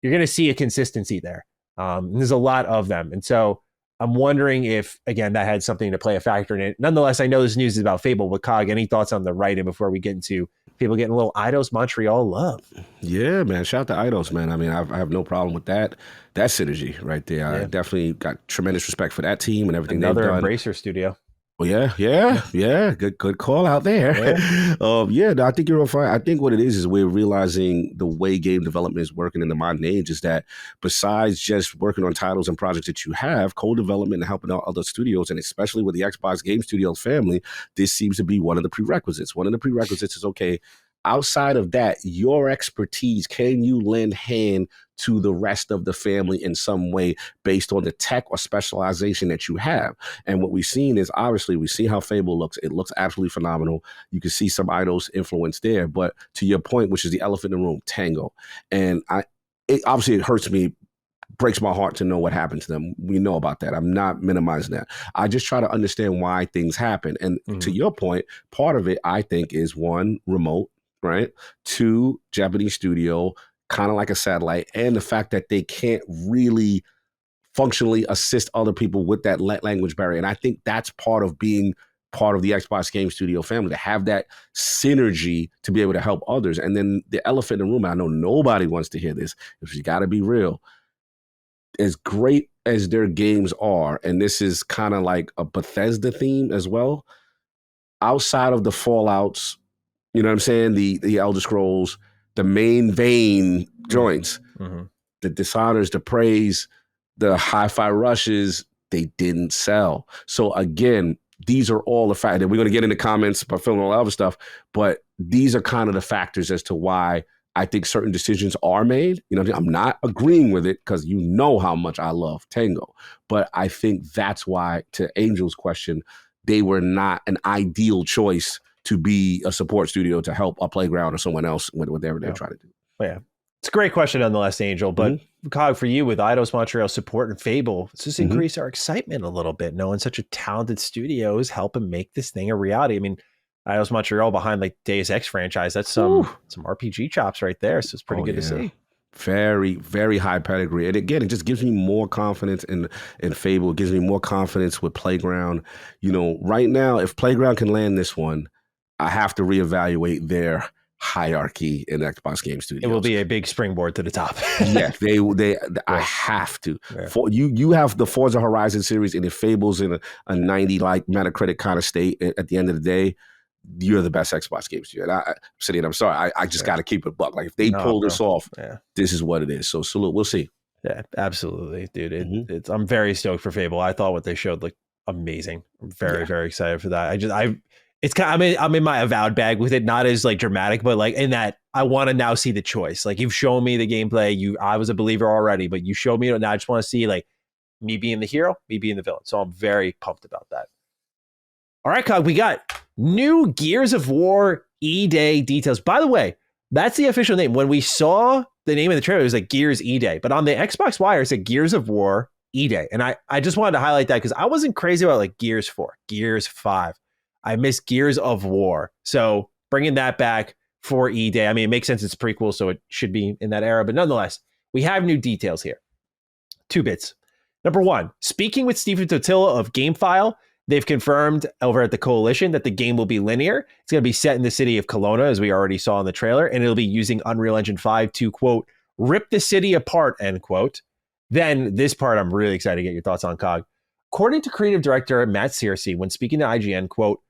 you're going to see a consistency there. There's a lot of them. And so I'm wondering if, again, that had something to play a factor in it. Nonetheless, I know this news is about Fable, but Cog, any thoughts on the writing before we get into people getting a little Eidos Montreal love? Yeah, man. Shout out to Eidos, man. I mean, I have no problem with that. That synergy right there. Yeah. I definitely got tremendous respect for that team and everything they've done. Another Embracer studio. Well, yeah. Good call out there. Yeah. No, I think you're on fire. I think what it is we're realizing the way game development is working in the modern age is that besides just working on titles and projects that you have, co-development and helping out other studios, and especially with the Xbox Game Studios family, this seems to be one of the prerequisites. One of the prerequisites is, okay, outside of that, your expertise, can you lend hand to the rest of the family in some way based on the tech or specialization that you have? And what we've seen is, obviously, we see how Fable looks. It looks absolutely phenomenal. You can see some Eidos influence there. But to your point, which is the elephant in the room, Tango. And obviously it hurts me, breaks my heart to know what happened to them. We know about that. I'm not minimizing that. I just try to understand why things happen. And to your point, part of it, I think, is one, remote, right? Two, Japanese studio, kind of like a satellite, and the fact that they can't really functionally assist other people with that language barrier. And I think that's part of being part of the Xbox Game Studio family, to have that synergy to be able to help others. And then the elephant in the room, I know nobody wants to hear this, if you got to be real, as great as their games are, and this is kind of like a Bethesda theme as well, outside of the Fallouts, you know what I'm saying, the Elder Scrolls, the main vein joints, the Dishonors, the Praise, the Hi-Fi Rushes, they didn't sell. So again, these are all the factors. We're going to get into comments about film and all that other stuff, but these are kind of the factors as to why I think certain decisions are made. You know, I'm not agreeing with it because you know how much I love Tango, but I think that's why, to Angel's question, they were not an ideal choice to be a support studio to help a Playground or someone else with whatever they're trying to do. Yeah. It's a great question nonetheless, Angel, but Cog, for you with Eidos Montreal support and Fable, let's just increase our excitement a little bit, knowing such a talented studio is helping make this thing a reality. I mean, Eidos Montreal behind like Deus Ex franchise, that's some RPG chops right there, so it's pretty good to see. Very, very high pedigree. And again, it just gives me more confidence in Fable. It gives me more confidence with Playground. You know, right now, if Playground can land this one, I have to reevaluate their hierarchy in Xbox Game Studios. It will be a big springboard to the top. I have to. Yeah. You have the Forza Horizon series, and if Fable's in a 90 like Metacritic kind of state, at the end of the day, you're the best Xbox game studio. And I'm sorry, I just got to keep it a buck. Like, if they pull this off, this is what it is. So salute. We'll see. Yeah, absolutely, dude. I'm very stoked for Fable. I thought what they showed looked amazing. I'm very, very excited for that. It's kind of, I'm in my Avowed bag with it, not as like dramatic, but like in that I want to now see the choice. Like, you've shown me the gameplay. I was a believer already, but you showed me it. Now I just want to see like me being the hero, me being the villain. So I'm very pumped about that. All right, Cog, we got new Gears of War E-Day details. By the way, that's the official name. When we saw the name of the trailer, it was like Gears E-Day, but on the Xbox Wire, it said Gears of War E-Day. And I just wanted to highlight that because I wasn't crazy about like Gears 4, Gears 5. I miss Gears of War. So bringing that back for E-Day. I mean, it makes sense. It's prequel, so it should be in that era. But nonetheless, we have new details here. 2 bits. Number 1, speaking with Stephen Totilo of GameFile, they've confirmed over at the Coalition that the game will be linear. It's going to be set in the city of Kelowna, as we already saw in the trailer, and it'll be using Unreal Engine 5 to, quote, rip the city apart, end quote. Then this part I'm really excited to get your thoughts on, Cog. According to creative director Matt Searcy, when speaking to IGN, quote,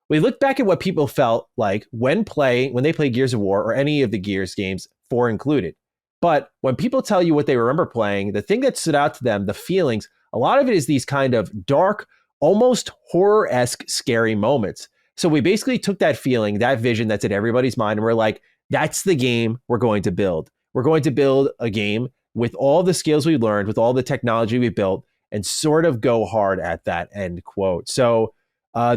we look back at what people felt like when they play Gears of War or any of the Gears games, 4 included. But when people tell you what they remember playing, the thing that stood out to them, the feelings, a lot of it is these kind of dark, almost horror-esque scary moments. So we basically took that feeling, that vision that's in everybody's mind, and we're like, that's the game we're going to build. We're going to build a game with all the skills we've learned, with all the technology we built, and sort of go hard at that, end quote. So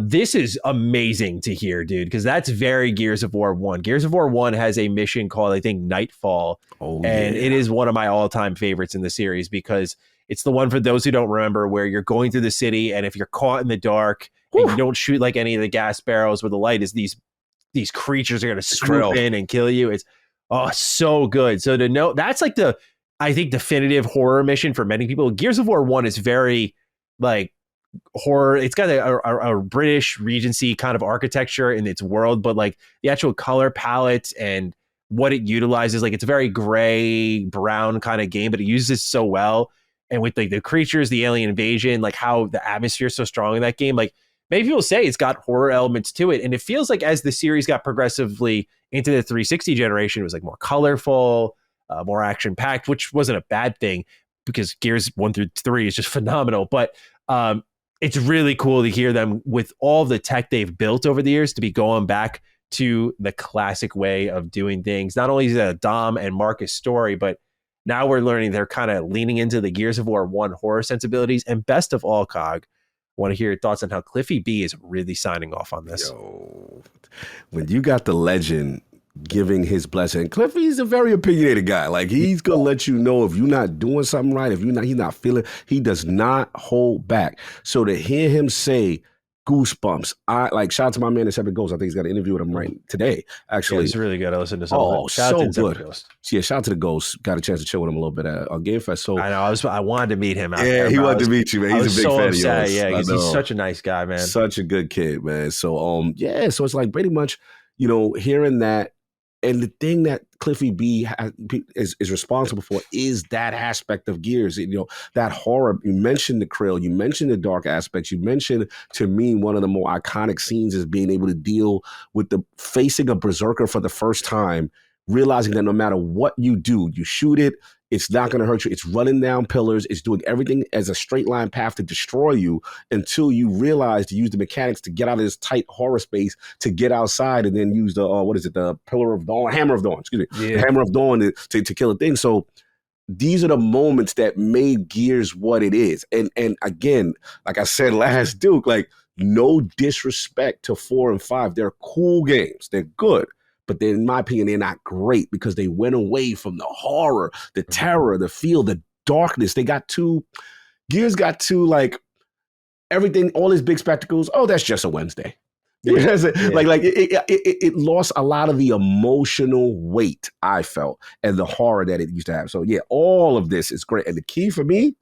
this is amazing to hear, dude, because that's very Gears of War 1. Gears of War 1 has a mission called, I think, Nightfall. And it is one of my all-time favorites in the series because it's the one, for those who don't remember, where you're going through the city, and if you're caught in the dark and you don't shoot like any of the gas barrels where the light is, these creatures are going to swoop in and kill you. It's so good. So to know, that's like the, I think, definitive horror mission for many people. Gears of War 1 is very like horror. It's got a British Regency kind of architecture in its world, but like the actual color palette and what it utilizes, like it's a very gray brown kind of game, but it uses it so well. And with like the creatures, the alien invasion, like how the atmosphere is so strong in that game, like many people say it's got horror elements to it. And it feels like as the series got progressively into the 360 generation, it was like more colorful, more action packed, which wasn't a bad thing because Gears 1 through 3 is just phenomenal. But it's really cool to hear them, with all the tech they've built over the years, to be going back to the classic way of doing things. Not only is it a Dom and Marcus story, but now we're learning they're kind of leaning into the Gears of War 1 horror sensibilities. And best of all, Cog, I want to hear your thoughts on how Cliffy B is really signing off on this. Yo, when you got the legend giving his blessing, Cliffy's a very opinionated guy. Like, he's gonna let you know if you're not doing something right, if he's not feeling. He does not hold back. So to hear him say goosebumps, I like, shout out to my man Incepted Ghost. I think he's got an interview with him right today. Actually, yeah, it's really good. I listened to some. Oh, shout so out to good. Ghost. Yeah, shout out to the Ghost. Got a chance to chill with him a little bit on Game Fest. So I know I wanted to meet him. Out yeah, there, he wanted to meet you, man. He's a big fan of yours. Yeah, because he's such a nice guy, man. Such a good kid, man. So yeah, so it's like pretty much, hearing that. And the thing that Cliffy B is responsible for is that aspect of Gears. That horror. You mentioned the Krill. You mentioned the dark aspects. You mentioned, to me, one of the more iconic scenes is being able to deal with the facing a berserker for the first time, realizing that no matter what you do, you shoot it, it's not going to hurt you. It's running down pillars. It's doing everything as a straight line path to destroy you until you realize to use the mechanics to get out of this tight horror space, to get outside, and then use the, the Hammer of Dawn, the Hammer of Dawn to kill a thing. So these are the moments that made Gears what it is. And again, like I said last, Duke, like, no disrespect to 4 and 5. They're cool games. They're good. But in my opinion, they're not great because they went away from the horror, the terror, the feel, the darkness. Gears got too, like, everything, all these big spectacles. Oh, that's just a Wednesday. Yeah. Like it lost a lot of the emotional weight, I felt, and the horror that it used to have. So yeah, all of this is great. And the key for me,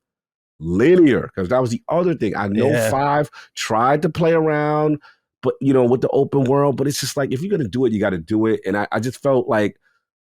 linear, because that was the other thing. I know 5 tried to play around, but with the open world, but it's just like, if you're gonna do it, you got to do it. And I just felt like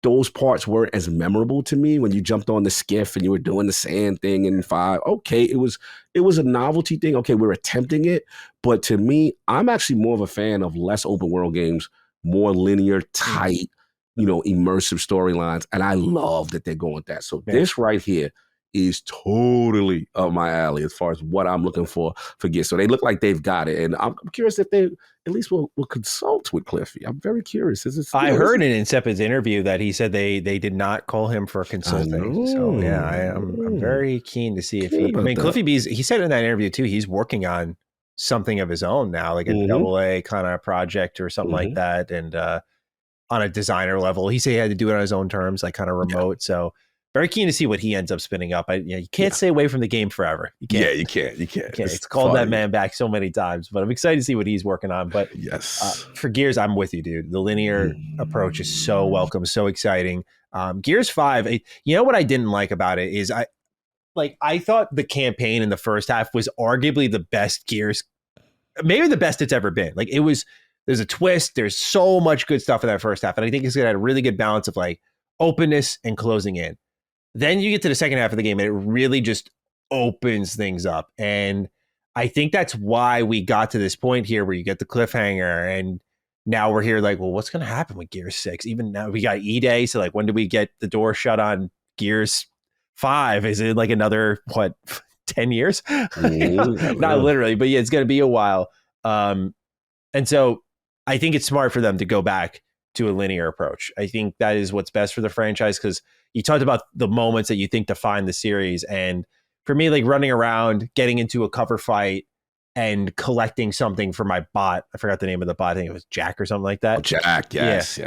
those parts weren't as memorable to me when you jumped on the skiff and you were doing the sand thing in 5. Okay, it was a novelty thing. Okay, we're attempting it, but to me, I'm actually more of a fan of less open world games, more linear, tight, immersive storylines, and I love that they're going with that. So this right here is totally up my alley as far as what I'm looking for Gears. So they look like they've got it. And I'm curious if they at least will consult with Cliffy. I'm very curious. I heard in Incepted's interview that he said they did not call him for consulting. So yeah, I'm very keen to see if Cliffy B's, he said in that interview too, he's working on something of his own now, like a AA kind of project or something like that. And on a designer level, he said he had to do it on his own terms, like kind of remote. So very keen to see what he ends up spinning up. You can't stay away from the game forever. You can't. Yeah, you can't. It's called that man back so many times, but I'm excited to see what he's working on. But yes, for Gears, I'm with you, dude. The linear approach is so welcome, so exciting. Gears 5, what I didn't like about it is I thought the campaign in the first half was arguably the best Gears, maybe the best it's ever been. Like, there's a twist. There's so much good stuff in that first half, and I think it's got a really good balance of like openness and closing in. Then you get to the second half of the game and it really just opens things up. And I think that's why we got to this point here where you get the cliffhanger, and now we're here like, well, what's going to happen with Gears 6? Even now we got E-Day. So like, when do we get the door shut on Gears 5? Is it like another, 10 years? Not literally, but yeah, it's going to be a while. And so I think it's smart for them to go back to a linear approach. I think that is what's best for the franchise, because you talked about the moments that you think define the series. And for me, like running around, getting into a cover fight and collecting something for my bot. I forgot the name of the bot. I think it was Jack or something like that. Oh, Jack, yes.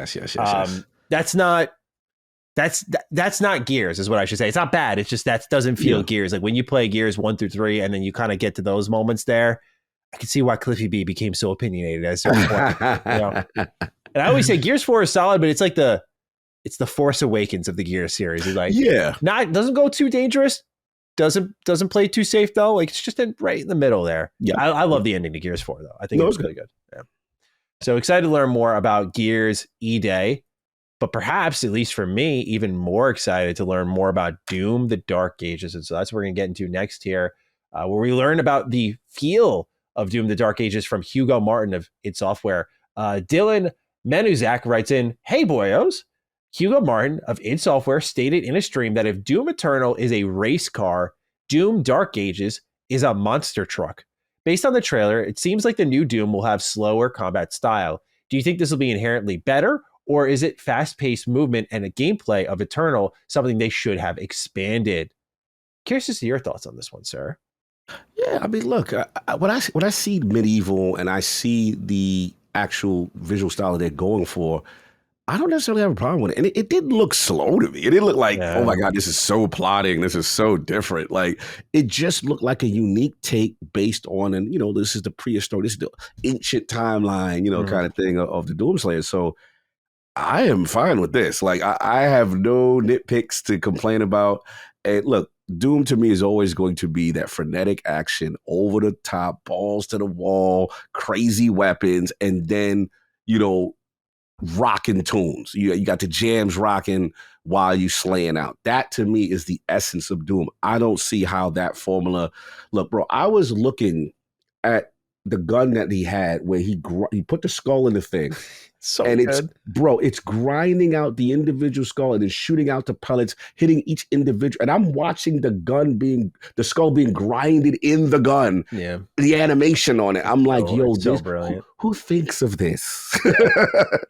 That's not Gears, is what I should say. It's not bad. It's just that doesn't feel Gears. Like when you play Gears 1 through 3 and then you kind of get to those moments there, I can see why Cliffy B became so opinionated at a certain point. And I always say Gears 4 is solid, but it's like it's the Force Awakens of the Gears series. It's like, doesn't go too dangerous, doesn't play too safe though. Like it's just right in the middle there. Yeah, I love the ending to Gears 4 though. I think it's really good. Yeah. So excited to learn more about Gears E-Day, but perhaps, at least for me, even more excited to learn more about Doom: The Dark Ages. And so that's what we're going to get into next here, where we learn about the feel of Doom: The Dark Ages from Hugo Martin of id Software. Dylan Menuzak writes in, "Hey boyos, Hugo Martin of id Software stated in a stream that if Doom Eternal is a race car, Doom: Dark Ages is a monster truck. Based on the trailer, it seems like the new Doom will have slower combat style. Do you think this will be inherently better, or is it fast-paced movement and a gameplay of Eternal something they should have expanded?" Curious to see your thoughts on this one, sir. Yeah, I mean, look, when I see Medieval and I see the actual visual style that they're going for, I don't necessarily have a problem with it. And it didn't look slow to me. It didn't look like, oh my God, this is so plotting. This is so different. Like, it just looked like a unique take based on, and, this is the prehistoric, this is the ancient timeline, kind of thing of the Doomslayer. So I am fine with this. Like, I have no nitpicks to complain about. And look, Doom to me is always going to be that frenetic action, over the top, balls to the wall, crazy weapons, and then, rocking tunes. You got the jams rocking while you slaying out. That to me is the essence of Doom. I don't see how that formula. Look, bro, I was looking at the gun that he had where he put the skull in the thing. So and good. It's grinding out the individual skull and then shooting out the pellets, hitting each individual. And I'm watching the skull being grinded in the gun. Yeah. The animation on it. I'm like, who thinks of this?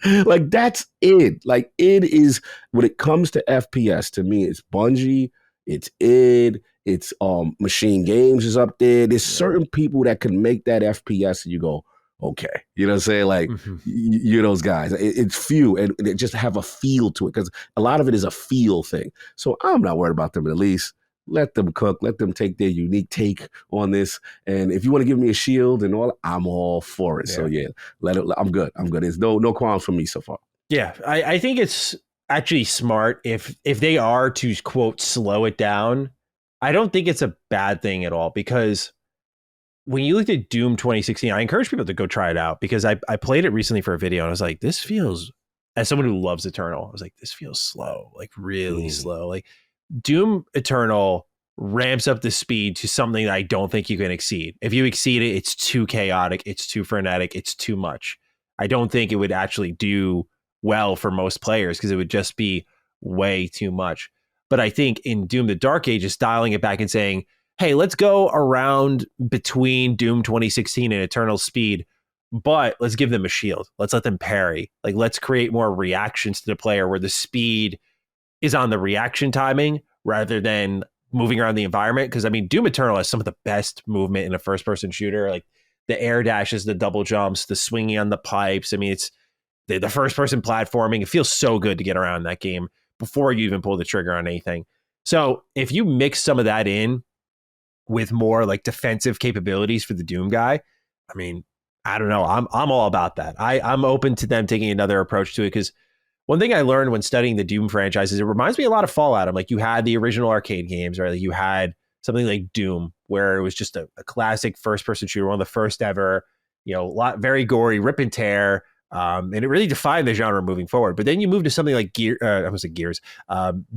Like, that's id. Like, id is, when it comes to FPS, to me, it's Bungie, it's id, it's Machine Games is up there. There's certain people that can make that FPS and you go, okay. You know what I'm saying? Like, you're those guys. It's few, and they just have a feel to it, because a lot of it is a feel thing. So I'm not worried about them, at least. Let them cook. Let them take their unique take on this. And if you want to give me a shield and all, I'm all for it. Yeah. So yeah, I'm good. There's no qualms for me so far. Yeah, I think it's actually smart if they are to, quote, slow it down. I don't think it's a bad thing at all, because when you looked at Doom 2016, I encourage people to go try it out, because I played it recently for a video and I was like, this feels, as someone who loves Eternal, I was like, this feels slow, like really slow. Like, Doom Eternal ramps up the speed to something that I don't think you can exceed. If you exceed it, it's too chaotic, it's too frenetic, it's too much. I don't think it would actually do well for most players, because it would just be way too much. But I think in Doom: The Dark Ages, dialing it back and saying, hey, let's go around between Doom 2016 and Eternal speed, but let's give them a shield. Let's let them parry. Like, let's create more reactions to the player where the speed is on the reaction timing rather than moving around the environment. Because, I mean, Doom Eternal has some of the best movement in a first-person shooter, like the air dashes, the double jumps, the swinging on the pipes. I mean, it's the first-person platforming. It feels so good to get around that game before you even pull the trigger on anything. So if you mix some of that in with more like defensive capabilities for the Doom guy, I mean, I don't know. I'm all about that. I'm open to them taking another approach to it, because one thing I learned when studying the Doom franchise is it reminds me a lot of Fallout. I'm like, you had the original arcade games, right? Like, you had something like Doom, where it was just a classic first-person shooter, one of the first ever, very gory, rip and tear, and it really defined the genre moving forward. But then you move to something like Gears,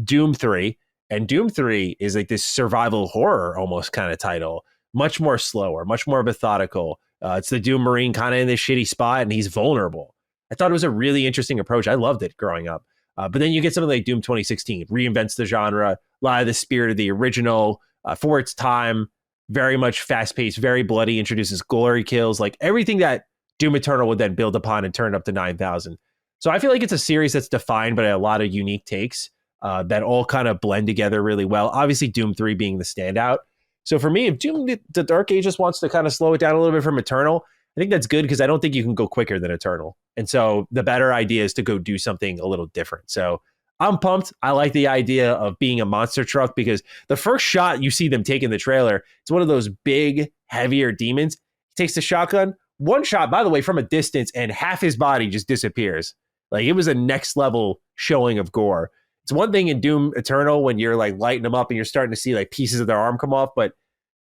Doom 3. And Doom 3 is like this survival horror almost kind of title, much more slower, much more methodical. It's the Doom Marine kind of in this shitty spot, and he's vulnerable. I thought it was a really interesting approach. I loved it growing up. But then you get something like Doom 2016, reinvents the genre, a lot of the spirit of the original for its time, very much fast-paced, very bloody, introduces glory kills, like everything that Doom Eternal would then build upon and turn up to 9,000. So I feel like it's a series that's defined by a lot of unique takes that all kind of blend together really well. Obviously, Doom 3 being the standout. So for me, if Doom the Dark Ages wants to kind of slow it down a little bit from Eternal, I think that's good because I don't think you can go quicker than Eternal. And so the better idea is to go do something a little different. So I'm pumped. I like the idea of being a monster truck because the first shot you see them take in the trailer, it's one of those big, heavier demons. He takes the shotgun, one shot, by the way, from a distance, and half his body just disappears. Like, it was a next level showing of gore. It's one thing in Doom Eternal when you're like lighting them up and you're starting to see like pieces of their arm come off, but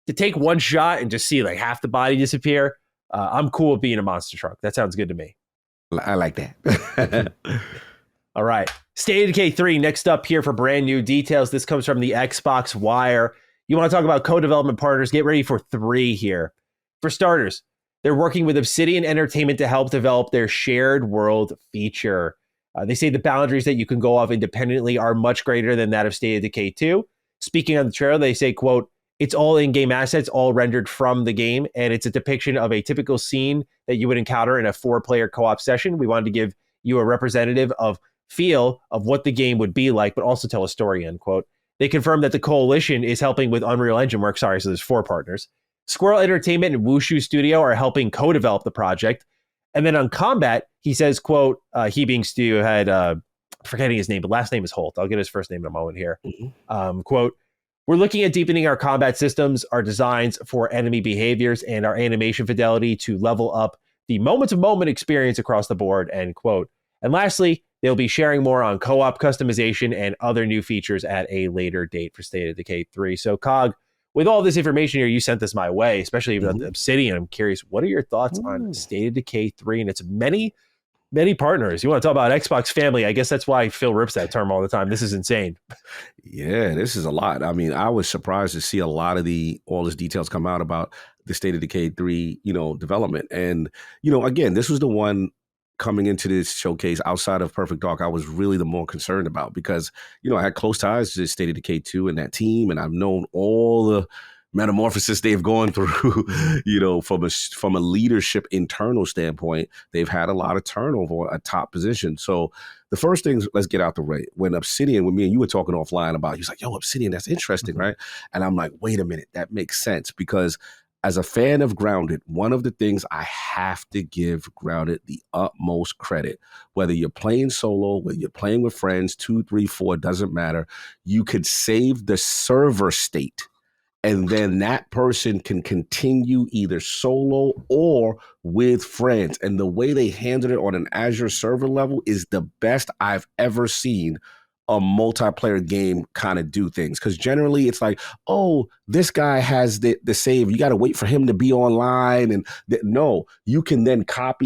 to take one shot and just see like half the body disappear, I'm cool with being a monster truck. That sounds good to me. I like that. All right. State of Decay 3 next up here for brand new details. This comes from the Xbox Wire. You want to talk about co-development partners? Get ready for 3 here. For starters, they're working with Obsidian Entertainment to help develop their shared world feature. They say the boundaries that you can go off independently are much greater than that of State of Decay 2. Speaking on the trailer, they say, quote, "It's all in-game assets, all rendered from the game, and it's a depiction of a typical scene that you would encounter in a 4-player co-op session. We wanted to give you a representative of feel of what the game would be like, but also tell a story," end quote. They confirmed that the Coalition is helping with Unreal Engine work. Sorry, so there's 4 partners. Squirrel Entertainment and Wushu Studio are helping co-develop the project. And then on combat, he says, quote, he being studio head, forgetting his name, but last name is Holt. I'll get his first name in a moment here. Quote, "We're looking at deepening our combat systems, our designs for enemy behaviors, and our animation fidelity to level up the moment-to-moment experience across the board," end quote. And lastly, they'll be sharing more on co-op customization and other new features at a later date for State of Decay 3. So, Cog, with all this information here, you sent this my way, especially about the Obsidian. I'm curious, what are your thoughts on State of Decay 3 and its many, many partners? You want to talk about Xbox family? I guess that's why Phil rips that term all the time. This is insane. Yeah, this is a lot. I mean, I was surprised to see a lot of all these details come out about the State of Decay 3, development. And, again, this was the one coming into this showcase outside of Perfect Dark, I was really the more concerned about because, I had close ties to State of Decay 2 and that team, and I've known all the metamorphosis they've gone through, from a leadership internal standpoint. They've had a lot of turnover at top position. So the first thing, let's get out the way. When Obsidian, when me and you were talking offline about, he was like, "Yo, Obsidian, that's interesting, right?" And I'm like, wait a minute, that makes sense because as a fan of Grounded, one of the things I have to give Grounded the utmost credit, whether you're playing solo, whether you're playing with friends, 2, 3, 4, doesn't matter. You could save the server state and then that person can continue either solo or with friends. And the way they handled it on an Azure server level is the best I've ever seen a multiplayer game kind of do things. Because generally it's like, oh, this guy has the save. You got to wait for him to be online. And no, you can then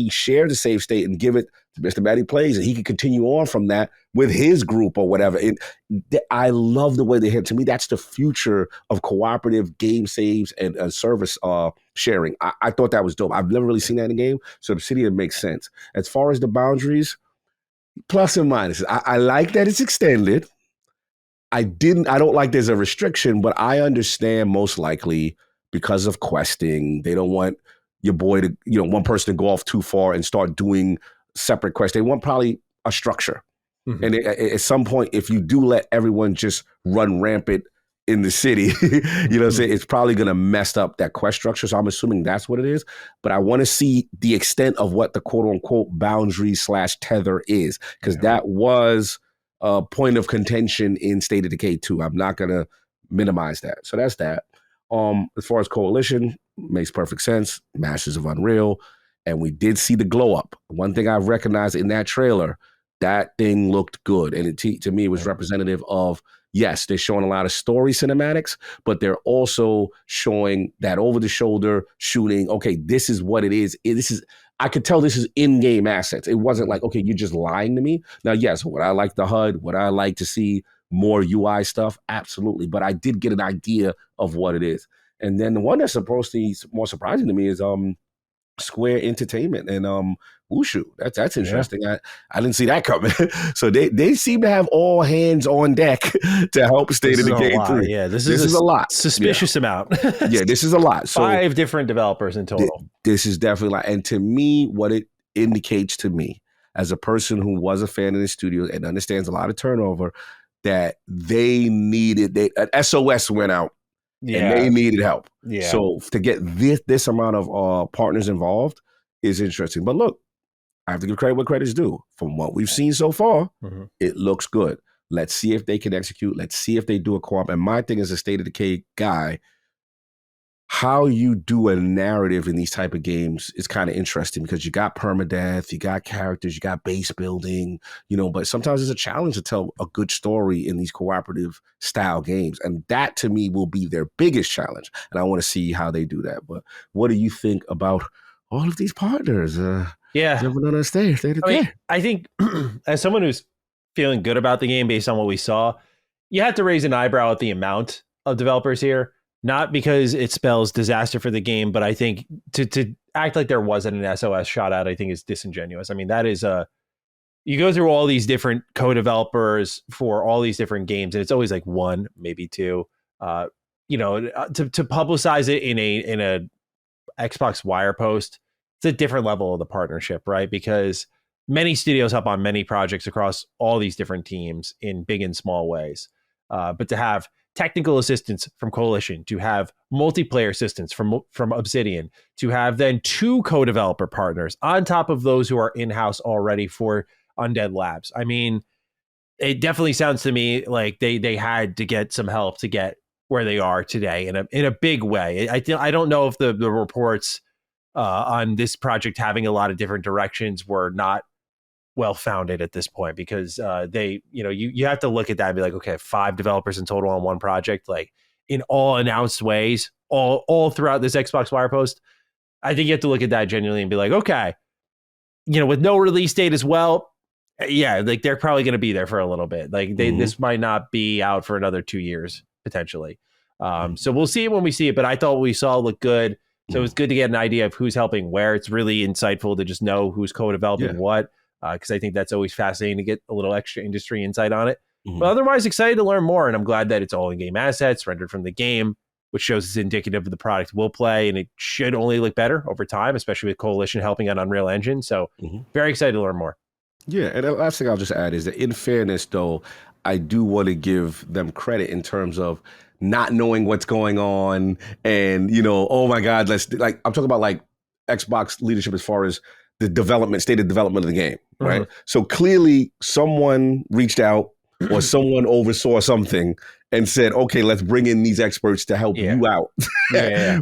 share the save state and give it to Mr. Matty Plays, and he can continue on from that with his group or whatever. And I love the way they hit. To me, that's the future of cooperative game saves and service sharing. I thought that was dope. I've never really seen that in a game. So Obsidian makes sense. As far as the boundaries, plus and minuses. I like that it's extended. I don't like there's a restriction, but I understand most likely because of questing, they don't want your boy to, one person to go off too far and start doing separate quests. They want probably a structure. Mm-hmm. And at some point, if you do let everyone just run rampant in the city, what I'm saying? It's probably going to mess up that quest structure. So I'm assuming that's what it is. But I want to see the extent of what the quote unquote boundary / tether is, because that was a point of contention in State of Decay 2. I'm not going to minimize that. So that's that. As far as Coalition, makes perfect sense. Masters of Unreal. And we did see the glow up. One thing I recognized in that trailer, that thing looked good. And to me, it was representative of, yes, they're showing a lot of story cinematics, but they're also showing that over-the-shoulder shooting. Okay, this is what it is. I could tell this is in-game assets. It wasn't like, okay, you're just lying to me. Now, yes, would I like the HUD? Would I like to see more UI stuff? Absolutely. But I did get an idea of what it is. And then the one that's supposed to be more surprising to me is Square Entertainment and Wushu. That's interesting. Yeah. I didn't see that coming. So they seem to have all hands on deck to help State of Decay 3. Yeah, this is a lot. Suspicious amount. Yeah, this is a lot. So 5 different developers in total. This is definitely like, and to me, what it indicates to me as a person who was a fan of the studio and understands a lot of turnover, that they needed, SOS went out and they needed help. Yeah. So to get this amount of partners involved is interesting. But look, I have to give credit where credit's due. From what we've seen so far, it looks good. Let's see if they can execute. Let's see if they do a co-op. And my thing as a State of Decay guy, how you do a narrative in these type of games is kind of interesting because you got permadeath, you got characters, you got base building, but sometimes it's a challenge to tell a good story in these cooperative style games. And that to me will be their biggest challenge. And I want to see how they do that. But what do you think about all of these partners? Jumping on a stage. I think as someone who's feeling good about the game based on what we saw, you have to raise an eyebrow at the amount of developers here. Not because it spells disaster for the game, but I think to act like there wasn't an SOS shot out, I think is disingenuous. I mean, that is you go through all these different co-developers for all these different games, and it's always like one, maybe two. To publicize it in a Xbox wire post, it's a different level of the partnership, right? Because many studios help on many projects across all these different teams in big and small ways. But to have technical assistance from Coalition, to have multiplayer assistance from Obsidian, to have then 2 co-developer partners on top of those who are in-house already for Undead Labs. I mean, it definitely sounds to me like they had to get some help to get where they are today in a big way. I don't know if the reports on this project having a lot of different directions were not well-founded at this point, because you have to look at that and be like, okay, 5 developers in total on one project, like in all announced ways, all throughout this Xbox wire post. I think you have to look at that genuinely and be like, okay, with no release date as well, yeah, like they're probably going to be there for a little bit. Like this might not be out for another 2 years potentially. So we'll see it when we see it, but I thought what we saw looked good. So it's good to get an idea of who's helping where. It's really insightful to just know who's co-developing what. Because I think that's always fascinating to get a little extra industry insight on it. But otherwise, excited to learn more. And I'm glad that it's all in-game assets rendered from the game, which shows it's indicative of the product we'll play. And it should only look better over time, especially with Coalition helping on Unreal Engine. So very excited to learn more. Yeah. And the last thing I'll just add is that in fairness, though, I do want to give them credit in terms of not knowing what's going on. And, oh my God, I'm talking about like Xbox leadership as far as the state of development of the game, right? So clearly someone reached out or someone oversaw something and said, okay, let's bring in these experts to help you out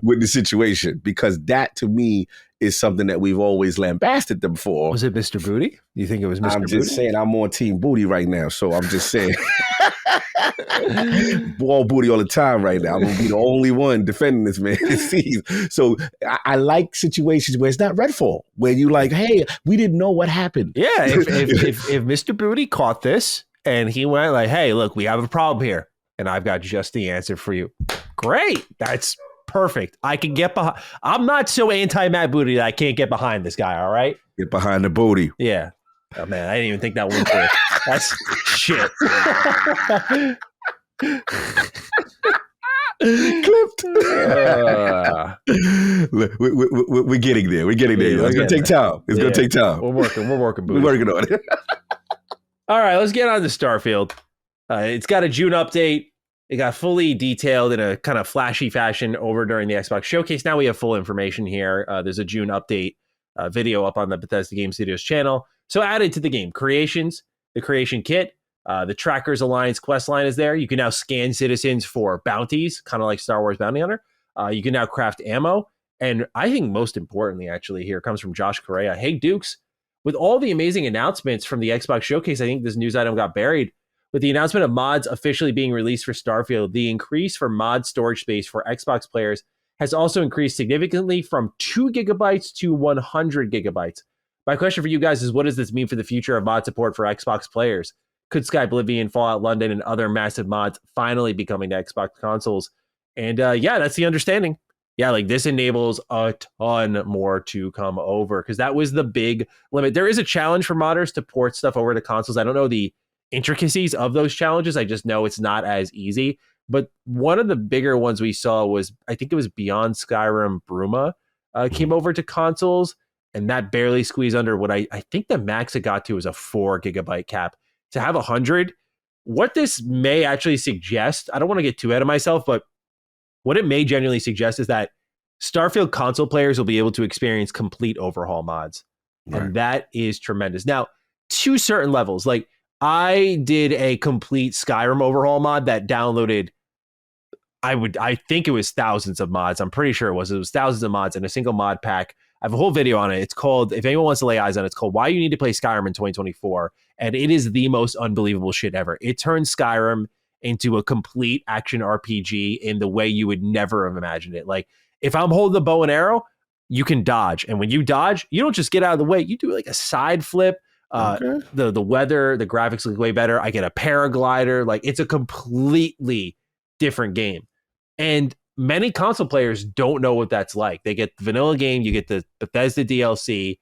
with the situation. Because that to me is something that we've always lambasted them for. Was it Mr. Booty? You think it was Mr. Booty? I'm just saying I'm on Team Booty right now. So I'm just saying. Ball booty all the time right now. I'm going to be the only one defending this man. So I like situations where it's not Redfall, where you like, hey, we didn't know what happened. Yeah, if Mr. Booty caught this and he went like, hey, look, we have a problem here, and I've got just the answer for you. Great. That's perfect. I can get behind. I'm not so anti-Matt Booty that I can't get behind this guy, all right? Get behind the booty. Yeah. Oh, man, I didn't even think that one through. That's shit. Clipped. We're getting there. It's gonna take time. We're working. Booty. We're working on it. All right, let's get on to Starfield. It's got a June update. It got fully detailed in a kind of flashy fashion over during the Xbox showcase. Now we have full information here. There's a June update video up on the Bethesda Game Studios channel. So added to the game creations, the creation kit, the Trackers Alliance quest line is there. You can now scan citizens for bounties, kind of like Star Wars Bounty Hunter. You can now craft ammo. And I think most importantly, actually, here comes from Josh Correa. Hey, Dukes, with all the amazing announcements from the Xbox showcase, I think this news item got buried. With the announcement of mods officially being released for Starfield, the increase for mod storage space for Xbox players has also increased significantly from 2 gigabytes to 100 gigabytes. My question for you guys is, what does this mean for the future of mod support for Xbox players? Could Sky Oblivion, Fallout London, and other massive mods finally be coming to Xbox consoles? And that's the understanding. Yeah, like this enables a ton more to come over, because that was the big limit. There is a challenge for modders to port stuff over to consoles. I don't know the intricacies of those challenges. I just know it's not as easy. But one of the bigger ones we saw was, I think it was Beyond Skyrim Bruma. came over to consoles, and that barely squeezed under what I think the max it got to was a 4 gigabyte cap. To have 100, what this may actually suggest, I don't want to get too ahead of myself, but what it may genuinely suggest is that Starfield console players will be able to experience complete overhaul mods. Right. And that is tremendous. Now, to certain levels, like I did a complete Skyrim overhaul mod that downloaded, I think it was thousands of mods. I'm pretty sure it was thousands of mods in a single mod pack. I have a whole video on it. It's called, if anyone wants to lay eyes on it, it's called Why You Need to Play Skyrim in 2024. And it is the most unbelievable shit ever. It turns Skyrim into a complete action RPG in the way you would never have imagined it. Like, if I'm holding the bow and arrow, you can dodge. And when you dodge, you don't just get out of the way. You do like a side flip. The weather, the graphics look way better. I get a paraglider. Like, it's a completely different game. And many console players don't know what that's like. They get the vanilla game, you get the Bethesda DLC,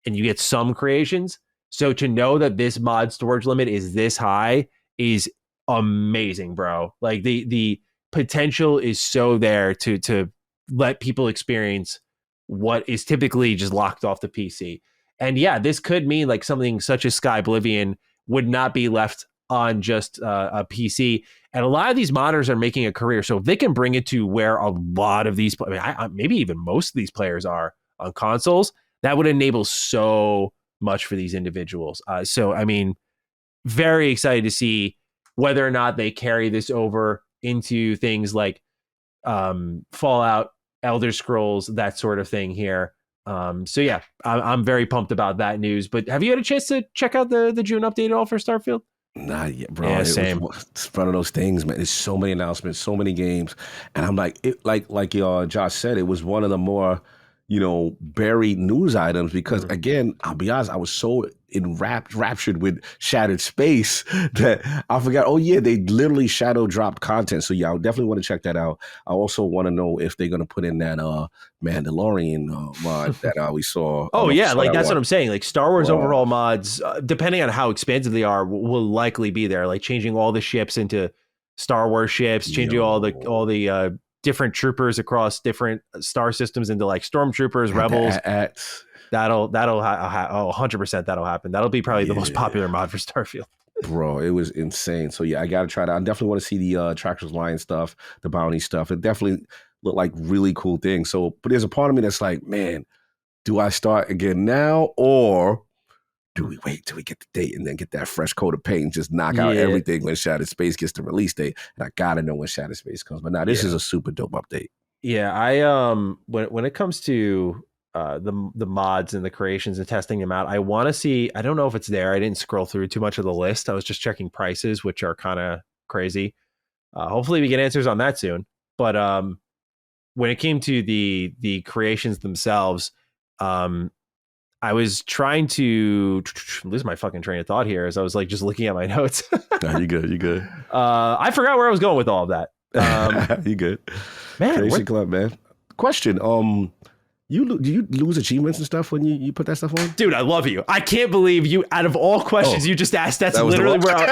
and you get some creations. So to know that this mod storage limit is this high is amazing, bro. Like the potential is so there to let people experience what is typically just locked off the PC. And yeah, this could mean like something such as Sky Oblivion would not be left on just a PC. And a lot of these modders are making a career. So if they can bring it to where a lot of these, maybe even most of these players are on consoles, that would enable so much for these individuals. So, I mean, very excited to see whether or not they carry this over into things like Fallout, Elder Scrolls, that sort of thing here. So yeah, I'm very pumped about that news. But have you had a chance to check out the June update at all for Starfield? Not yet, bro. Yeah, same. It's one of those things, man. There's so many announcements, so many games, and I'm like, Josh said, it was one of the more, buried news items because, again, I'll be honest, I was so enraptured with Shattered Space that I forgot. Oh yeah, they literally shadow dropped content. So yeah, I definitely want to check that out. I also want to know if they're gonna put in that Mandalorian mod that we saw. Oh yeah, like that's what I'm saying. Like Star Wars overhaul mods, depending on how expansive they are, will likely be there. Like changing all the ships into Star Wars ships, changing all the different troopers across different star systems into like stormtroopers, rebels. That'll 100% that'll happen. That'll be probably the most popular mod for Starfield. Bro, it was insane. So yeah, I gotta try that. I definitely want to see the Tractor's Lion stuff, the bounty stuff. It definitely looked like really cool things. So, but there's a part of me that's like, man, do I start again now, or do we wait till we get the date and then get that fresh coat of paint and just knock out everything when Shattered Space gets the release date? And I gotta know when Shattered Space comes. But now this is a super dope update. Yeah, I when it comes to the mods and the creations and testing them out, I want to see. I don't know if it's there. I didn't scroll through too much of the list. I was just checking prices, which are kind of crazy. Hopefully, we get answers on that soon. But when it came to the creations themselves, I was trying to lose my fucking train of thought here as I was like just looking at my notes. No, you good. You good. I forgot where I was going with all of that. You good, man? Club, man. Question. Do you lose achievements and stuff when you put that stuff on? Dude, I love you. I can't believe you. Out of all questions you just asked, that's literally where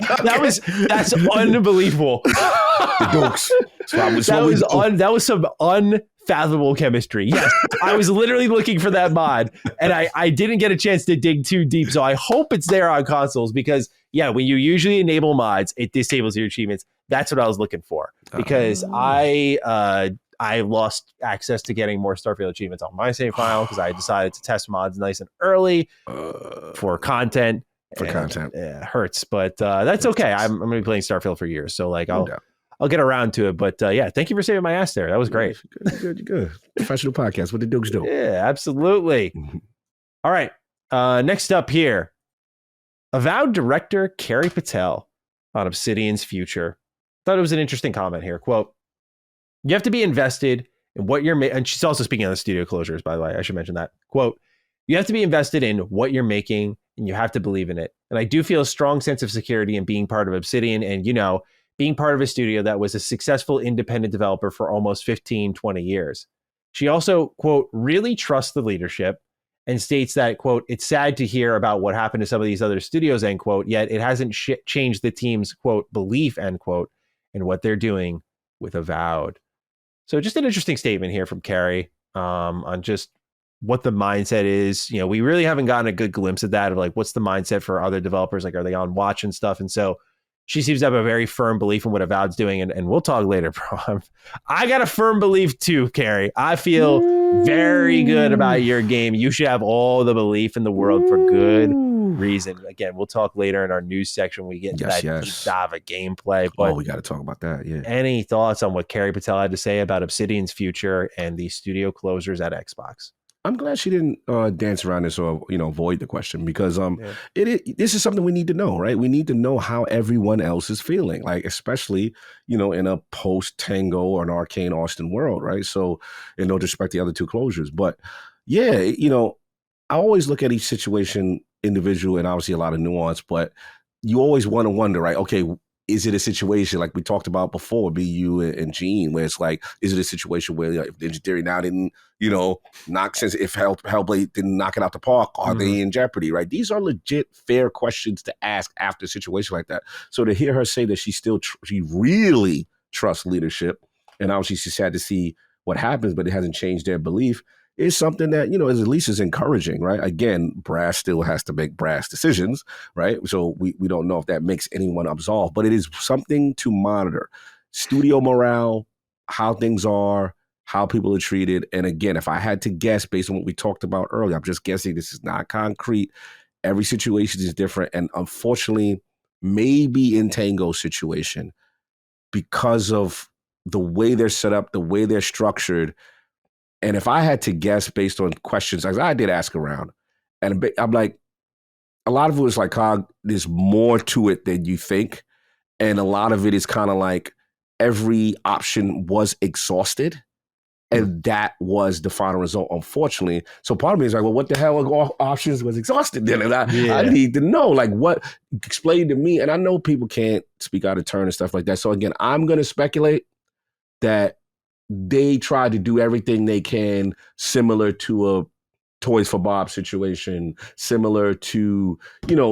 that's unbelievable. The dokes. That was some unfathomable chemistry. Yes, I was literally looking for that mod, and I didn't get a chance to dig too deep. So I hope it's there on consoles because when you usually enable mods, it disables your achievements. That's what I was looking for because I lost access to getting more Starfield achievements on my save file because I decided to test mods nice and early for content. Content. Yeah, it hurts, but that's okay. I'm going to be playing Starfield for years, so like I'll get around to it. But thank you for saving my ass there. That was great. You're good. Professional podcast. What the Dukes do? Yeah, absolutely. All right. Next up here, Avowed director Carrie Patel on Obsidian's future. Thought it was an interesting comment here. Quote, "You have to be invested in what you're making." And she's also speaking on the studio closures, by the way. I should mention that. Quote, "You have to be invested in what you're making and you have to believe in it. And I do feel a strong sense of security in being part of Obsidian and, being part of a studio that was a successful independent developer for almost 15, 20 years. She also, quote, really trusts the leadership and states that, quote, it's sad to hear about what happened to some of these other studios, end quote, yet it hasn't changed the team's, quote, belief, end quote, in what they're doing with Avowed." So just an interesting statement here from Carrie on just what the mindset is. You know, we really haven't gotten a good glimpse of that, of like, what's the mindset for other developers? Like, are they on watch and stuff? And so she seems to have a very firm belief in what Avowed's doing. And we'll talk later, bro. I got a firm belief too, Carrie. I feel very good about your game. You should have all the belief in the world for good reason. Again, we'll talk later in our news section when we get into that deep dive of gameplay. But we got to talk about that. Yeah. Any thoughts on what Carrie Patel had to say about Obsidian's future and the studio closures at Xbox? I'm glad she didn't dance around this or avoid the question, because this is something we need to know, right? We need to know how everyone else is feeling, like especially in a post Tango or an Arcane Austin world, right? So, in no disrespect to the other two closures, but yeah, I always look at each situation individual and obviously a lot of nuance, but you always want to wonder, right? Okay, is it a situation like we talked about before, BU and Gene, where it's like, is it a situation where if Ninja Theory now didn't, knock, since if Hellblade didn't knock it out the park, are they in jeopardy, right? These are legit, fair questions to ask after a situation like that. So to hear her say that she really trusts leadership, and obviously she's sad to see what happens, but it hasn't changed their belief, is something that, is at least is encouraging, right? Again, brass still has to make brass decisions, right? So we don't know if that makes anyone absolve, but it is something to monitor. Studio morale, how things are, how people are treated. And again, if I had to guess based on what we talked about earlier, I'm just guessing, this is not concrete. Every situation is different. And unfortunately, maybe in Tango's situation, because of the way they're set up, the way they're structured, and if I had to guess based on questions, as I did ask around, and I'm like, a lot of it was like, there's more to it than you think. And a lot of it is kind of like every option was exhausted. And that was the final result, unfortunately. So part of me is like, well, what the hell all options was exhausted then? And I need to know, like, what, explain to me. And I know people can't speak out of turn and stuff like that. So again, I'm going to speculate that they try to do everything they can, similar to a Toys for Bob situation, similar to,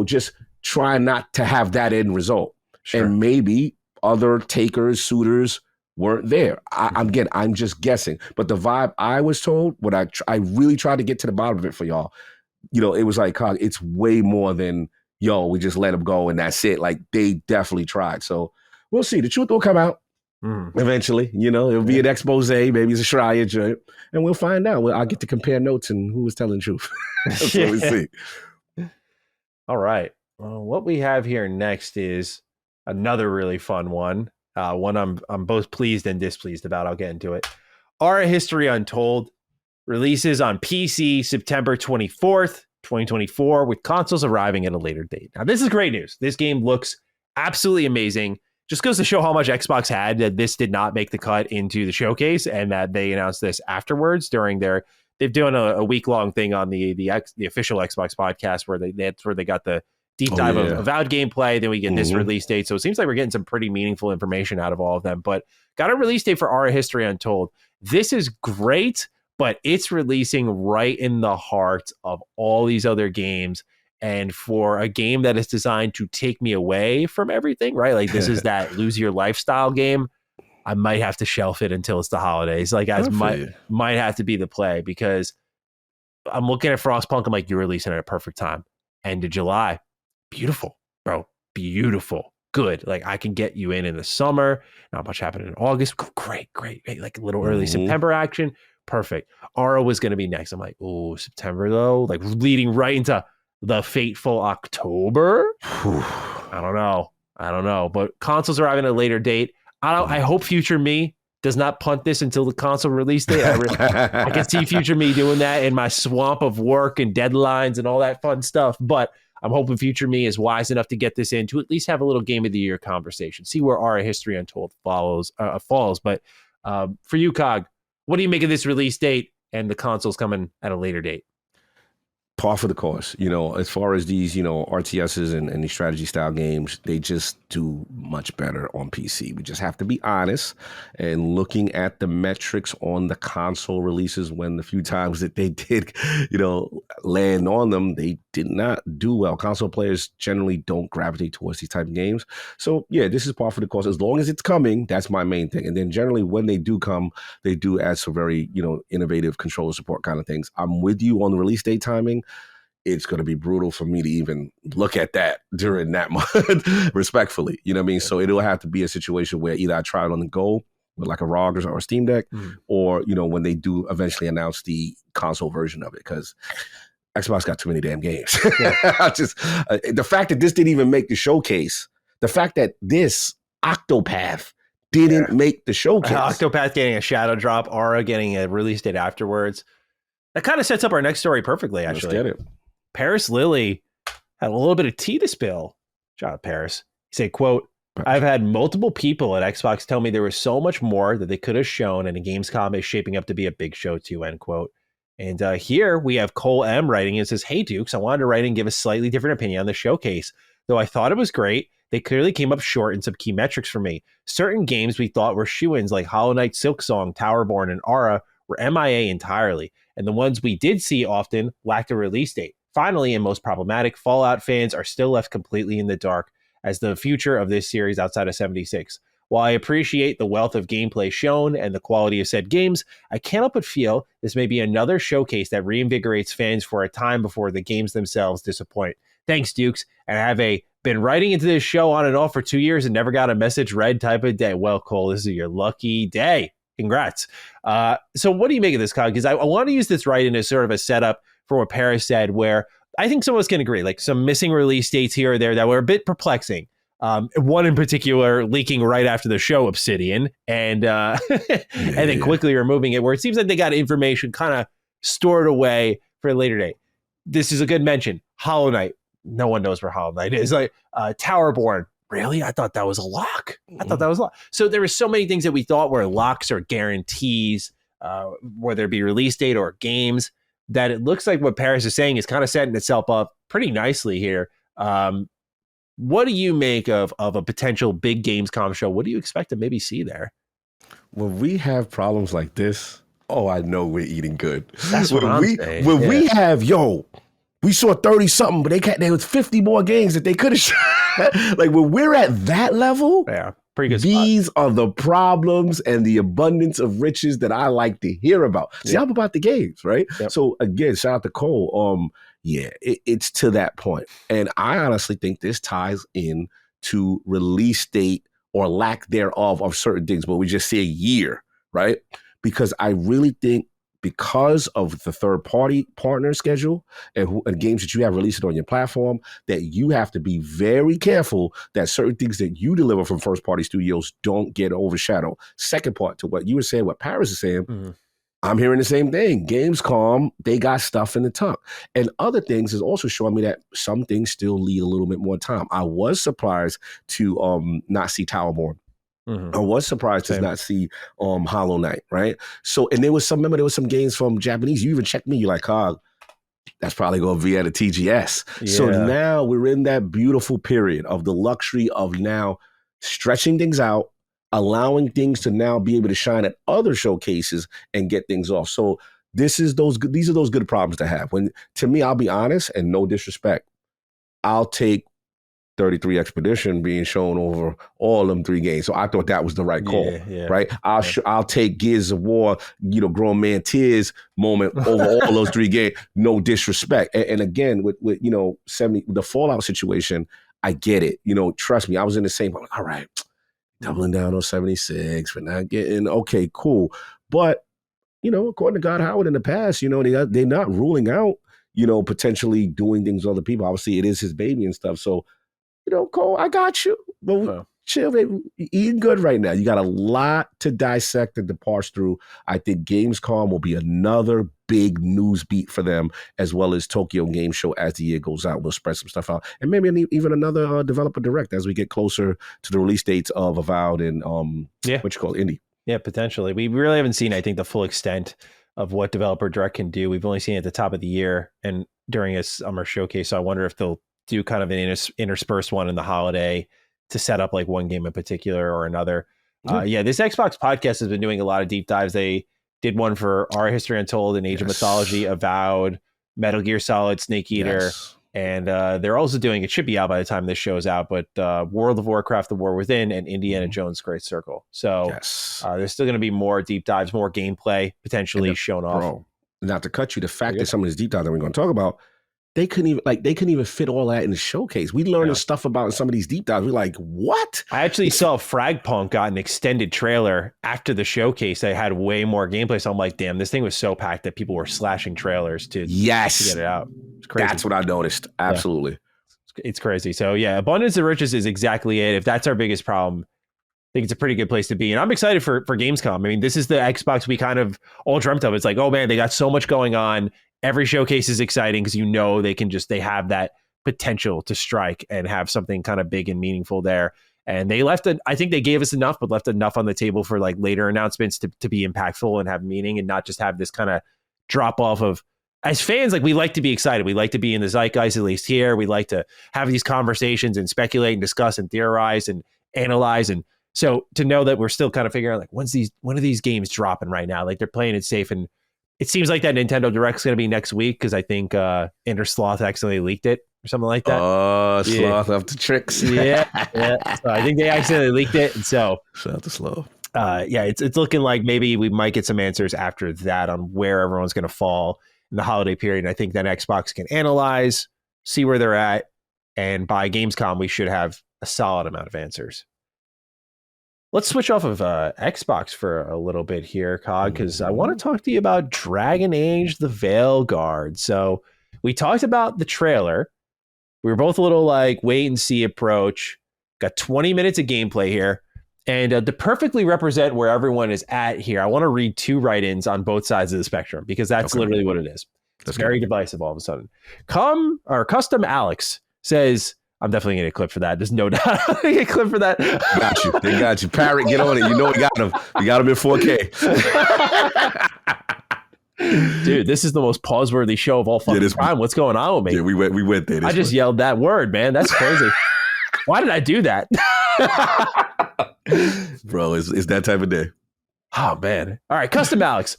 just try not to have that end result. Sure. And maybe other takers, suitors weren't there. I'm just guessing. But the vibe I was told, what I really tried to get to the bottom of it for y'all, it was like, it's way more than, we just let them go and that's it. Like, they definitely tried. So we'll see. The truth will come out. Eventually, it'll be an expose, maybe it's a Shreya joint, and we'll find out. I'll get to compare notes and who was telling the truth. That's what we see. All right. Well, what we have here next is another really fun one. One I'm both pleased and displeased about. I'll get into it. Ara History Untold releases on PC September 24th, 2024, with consoles arriving at a later date. Now, this is great news. This game looks absolutely amazing. Just goes to show how much Xbox had that this did not make the cut into the showcase, and that they announced this afterwards during they've done a week-long thing on the official Xbox podcast where that's where they got the deep dive of Avowed gameplay. Then we get this release date. So it seems like we're getting some pretty meaningful information out of all of them, but got a release date for Ara History Untold. This is great, but it's releasing right in the heart of all these other games. And for a game that is designed to take me away from everything, right? Like, this is that lose your lifestyle game. I might have to shelf it until it's the holidays. Like, as might have to be the play, because I'm looking at Frostpunk. I'm like, you're releasing it at a perfect time. End of July. Beautiful, bro. Beautiful. Good. Like, I can get you in the summer. Not much happened in August. Great. Like a little early September action. Perfect. Ara was going to be next. I'm like, oh, September though? Like, leading right into the fateful October. I don't know, but consoles arriving at a later date. I hope future me does not punt this until the console release date. I can see future me doing that in my swamp of work and deadlines and all that fun stuff. But I'm hoping future me is wise enough to get this in to at least have a little game of the year conversation. See where Ara History Untold falls. But for you, Cog, what do you make of this release date and the consoles coming at a later date? par for the course. As far as these, RTSs and these strategy style games, they just do much better on PC. We just have to be honest. And looking at the metrics on the console releases, when the few times that they did, land on them, they did not do well. Console players generally don't gravitate towards these type of games. So yeah, this is par for the course. As long as it's coming, that's my main thing. And then generally when they do come, they do add some very, innovative controller support kind of things. I'm with you on the release date timing. It's going to be brutal for me to even look at that during that month, respectfully. You know what I mean? So it'll have to be a situation where either I try it on the go with like a ROG or a Steam Deck, or, when they do eventually announce the console version of it, because Xbox got too many damn games. Yeah. The fact that this didn't even make the showcase, the fact that this Octopath didn't make the showcase. Octopath getting a shadow drop, Ara getting a release date afterwards. That kind of sets up our next story perfectly, actually. Let's get it. Paris Lilly had a little bit of tea to spill. Shout out Paris. He said, quote, I've had multiple people at Xbox tell me there was so much more that they could have shown, and Gamescom is shaping up to be a big show too, end quote. And here we have Cole M writing. It says, hey, Dukes, I wanted to write and give a slightly different opinion on the showcase. Though I thought it was great, they clearly came up short in some key metrics for me. Certain games we thought were shoo-ins like Hollow Knight, Silksong, Towerborn, and Ara were MIA entirely. And the ones we did see often lacked a release date. Finally, and most problematic, Fallout fans are still left completely in the dark as the future of this series outside of 76. While I appreciate the wealth of gameplay shown and the quality of said games, I can't help but feel this may be another showcase that reinvigorates fans for a time before the games themselves disappoint. Thanks, Dukes. And I have been writing into this show on and off for 2 years and never got a message read type of day. Well, Cole, this is your lucky day. Congrats. So what do you make of this, Kyle? Because I want to use this write-in as sort of a setup for what Paris said, where I think some of us can agree, like some missing release dates here or there that were a bit perplexing. One in particular leaking right after the show, Obsidian, and then quickly removing it, where it seems like they got information kind of stored away for a later date. This is a good mention. Hollow Knight. No one knows where Hollow Knight is. Like Towerborn. Really? I thought that was a lock. So there were so many things that we thought were locks or guarantees, whether it be release date or games, that it looks like what Paris is saying is kind of setting itself up pretty nicely here. What do you make of a potential big Gamescom show? What do you expect to maybe see there? When we have problems like this, I know we're eating good. That's what I'm saying. When we have, we saw 30 something, but there was 50 more games that they could have. Like when we're at that level, pretty good. These are the problems and the abundance of riches that I like to hear about. See, I'm about the games, right? Yep. So again, shout out to Cole. It's to that point. And I honestly think this ties in to release date or lack thereof of certain things, but we just say a year, right? Because I really think because of the third-party partner schedule and games that you have released on your platform, that you have to be very careful that certain things that you deliver from first-party studios don't get overshadowed. Second part to what you were saying, what Paris is saying, I'm hearing the same thing. Gamescom, they got stuff in the tuck. And other things is also showing me that some things still need a little bit more time. I was surprised to not see Towerborn. I was surprised to not see Hollow Knight, right? So, and there was some games from Japanese. You even checked me, you're like, that's probably going to be at a TGS. Yeah. So now we're in that beautiful period of the luxury of now stretching things out, allowing things to now be able to shine at other showcases and get things off. So these are those good problems to have. When, to me, I'll be honest and no disrespect, I'll take 33 Expedition being shown over all them 3 games. So I thought that was the right call, right? I'll take Gears of War, grown man tears moment over all those 3 games. No disrespect. And again, with 70, the Fallout situation, I get it. Trust me, I was in the same, I'm like, all right, doubling down on 76 for not getting, okay, cool. But, according to God Howard in the past, they're not ruling out, potentially doing things with other people. Obviously, it is his baby and stuff. So, Cole, I got you. But chill, baby. You're eating good right now. You got a lot to dissect and to parse through. I think Gamescom will be another big news beat for them, as well as Tokyo Game Show as the year goes out. We'll spread some stuff out. And maybe even another developer direct as we get closer to the release dates of Avowed and Indy. Yeah, potentially. We really haven't seen, I think, the full extent of what Developer Direct can do. We've only seen it at the top of the year and during a summer showcase. So I wonder if they'll do kind of an interspersed one in the holiday to set up like one game in particular or another. This Xbox podcast has been doing a lot of deep dives. They did one for Ara History Untold and Age of Mythology, Avowed, Metal Gear Solid, Snake Eater. And they're also doing, it should be out by the time this show's out, but World of Warcraft, The War Within, and Indiana Jones Great Circle. So there's still going to be more deep dives, more gameplay potentially shown off. Bro, not to cut you, the fact that some of these deep dives that we're going to talk about, they couldn't even fit all that in the showcase. We learned stuff about some of these deep dives. We're like, what? I actually saw Fragpunk got an extended trailer after the showcase that had way more gameplay. So I'm like, damn, this thing was so packed that people were slashing trailers to get it out. It's crazy. That's what I noticed. Absolutely. Yeah. It's crazy. So yeah, abundance of riches is exactly it. If that's our biggest problem, I think it's a pretty good place to be. And I'm excited for Gamescom. I mean, this is the Xbox we kind of all dreamt of. It's like, oh man, they got so much going on. Every showcase is exciting because they have that potential to strike and have something kind of big and meaningful there. And they I think they gave us enough, but left enough on the table for like later announcements to be impactful and have meaning and not just have this kind of drop off of, as fans, like we like to be excited. We like to be in the zeitgeist, at least here. We like to have these conversations and speculate and discuss and theorize and analyze. And so to know that we're still kind of figuring out like, when are these games dropping right now? Like they're playing it safe. And it seems like that Nintendo Direct's going to be next week because I think Inner Sloth accidentally leaked it or something like that. Oh, Sloth up to tricks. Yeah. So I think they accidentally leaked it. And so shout out to Sloth. It's looking like maybe we might get some answers after that on where everyone's going to fall in the holiday period. And I think then Xbox can analyze, see where they're at. And by Gamescom, we should have a solid amount of answers. Let's switch off of Xbox for a little bit here, Cog, because I want to talk to you about Dragon Age, the Veilguard. So we talked about the trailer. We were both a little like wait and see approach. Got 20 minutes of gameplay here. And to perfectly represent where everyone is at here, I want to read two write-ins on both sides of the spectrum because that's literally what it is. It's very divisive all of a sudden. Custom Alex says, I'm definitely going to get a clip for that. There's no doubt I'm going to get a clip for that. Got you. They got you. Parrot, get on it. You know we got him. We got him in 4K. Dude, this is the most pause-worthy show of all fucking time. What's going on with me? Yeah, we went there. I just yelled that word, man. That's crazy. Why did I do that? Bro, it's that type of day. Oh, man. All right, Custom Alex.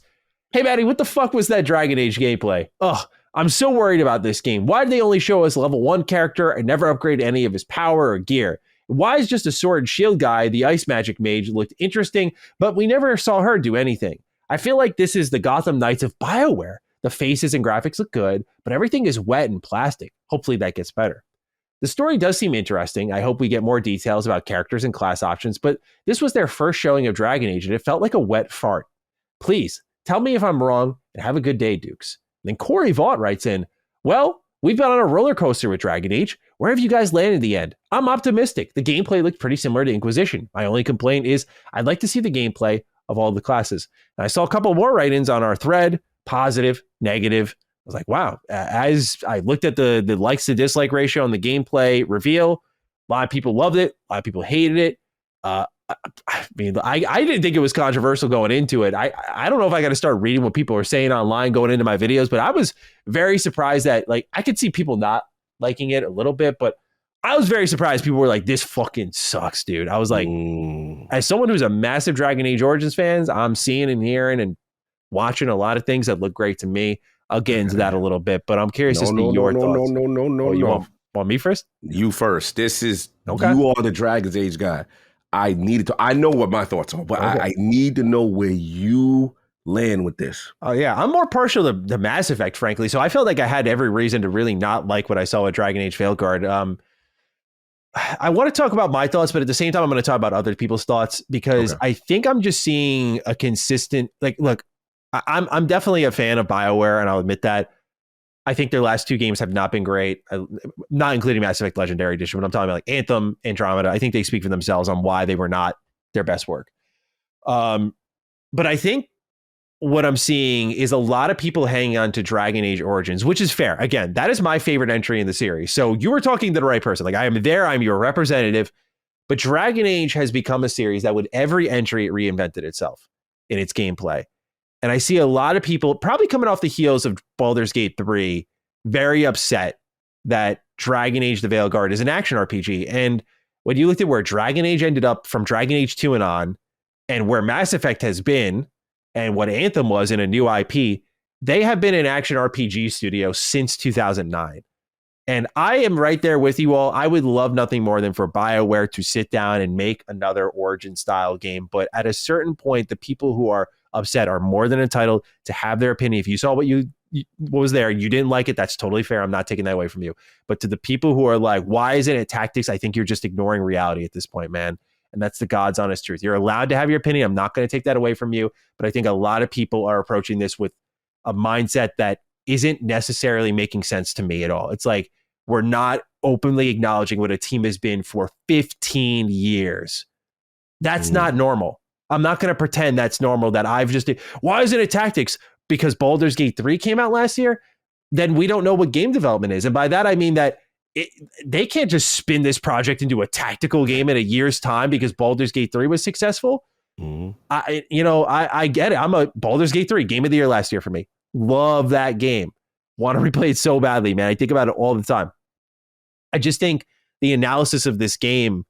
Hey, Maddie, what the fuck was that Dragon Age gameplay? Ugh. I'm so worried about this game. Why did they only show us level 1 character and never upgrade any of his power or gear? Why is just a sword and shield guy, the ice magic mage, looked interesting, but we never saw her do anything? I feel like this is the Gotham Knights of BioWare. The faces and graphics look good, but everything is wet and plastic. Hopefully that gets better. The story does seem interesting. I hope we get more details about characters and class options, but this was their first showing of Dragon Age, and it felt like a wet fart. Please, tell me if I'm wrong, and have a good day, Dukes. Then Corey Vaught writes in, well, we've been on a roller coaster with Dragon Age. Where have you guys landed in the end? I'm optimistic. The gameplay looked pretty similar to Inquisition. My only complaint is I'd like to see the gameplay of all the classes. And I saw a couple more write-ins on our thread, positive, negative. I was like, wow. As I looked at the likes to dislike ratio on the gameplay reveal, a lot of people loved it. A lot of people hated it. I mean, I didn't think it was controversial going into it. I don't know if I got to start reading what people are saying online going into my videos, but I was very surprised that like I could see people not liking it a little bit, but I was very surprised people were like, this fucking sucks, dude. I was like, as someone who's a massive Dragon Age Origins fans, I'm seeing and hearing and watching a lot of things that look great to me. I'll get into that a little bit, but I'm curious to see your thoughts. No. Want me first? You first. This is, you are the Dragon's Age guy. I know what my thoughts are, but I need to know where you land with this. Oh, yeah. I'm more partial to Mass Effect, frankly. So I felt like I had every reason to really not like what I saw with Dragon Age Veilguard. I want to talk about my thoughts, but at the same time, I'm going to talk about other people's thoughts because I think I'm just seeing a consistent, like, look, I'm definitely a fan of BioWare, and I'll admit that. I think their last two games have not been great, not including Mass Effect Legendary Edition, but I'm talking about like Anthem, Andromeda. I think they speak for themselves on why they were not their best work. But I think what I'm seeing is a lot of people hanging on to Dragon Age Origins, which is fair. Again, that is my favorite entry in the series. So you were talking to the right person. Like I am there, I'm your representative. But Dragon Age has become a series that with every entry, it reinvented itself in its gameplay. And I see a lot of people probably coming off the heels of Baldur's Gate 3, very upset that Dragon Age the Veilguard is an action RPG. And when you looked at where Dragon Age ended up from Dragon Age 2 and on, and where Mass Effect has been, and what Anthem was in a new IP, they have been an action RPG studio since 2009. And I am right there with you all. I would love nothing more than for BioWare to sit down and make another Origin style game. But at a certain point, the people who are upset are more than entitled to have their opinion. If you saw what was there, you didn't like it, that's totally fair. I'm not taking that away from you. But to the people who are like, why isn't it tactics? I think you're just ignoring reality at this point, man. And that's the God's honest truth. You're allowed to have your opinion. I'm not going to take that away from you. But I think a lot of people are approaching this with a mindset that isn't necessarily making sense to me at all. It's like, we're not openly acknowledging what a team has been for 15 years. That's not normal. I'm not going to pretend that's normal, that I've just... Why isn't it tactics? Because Baldur's Gate 3 came out last year? Then we don't know what game development is. And by that, I mean that they can't just spin this project into a tactical game in a year's time because Baldur's Gate 3 was successful. I get it. I'm a Baldur's Gate 3 game of the year last year for me. Love that game. Want to replay it so badly, man. I think about it all the time. I just think the analysis of this game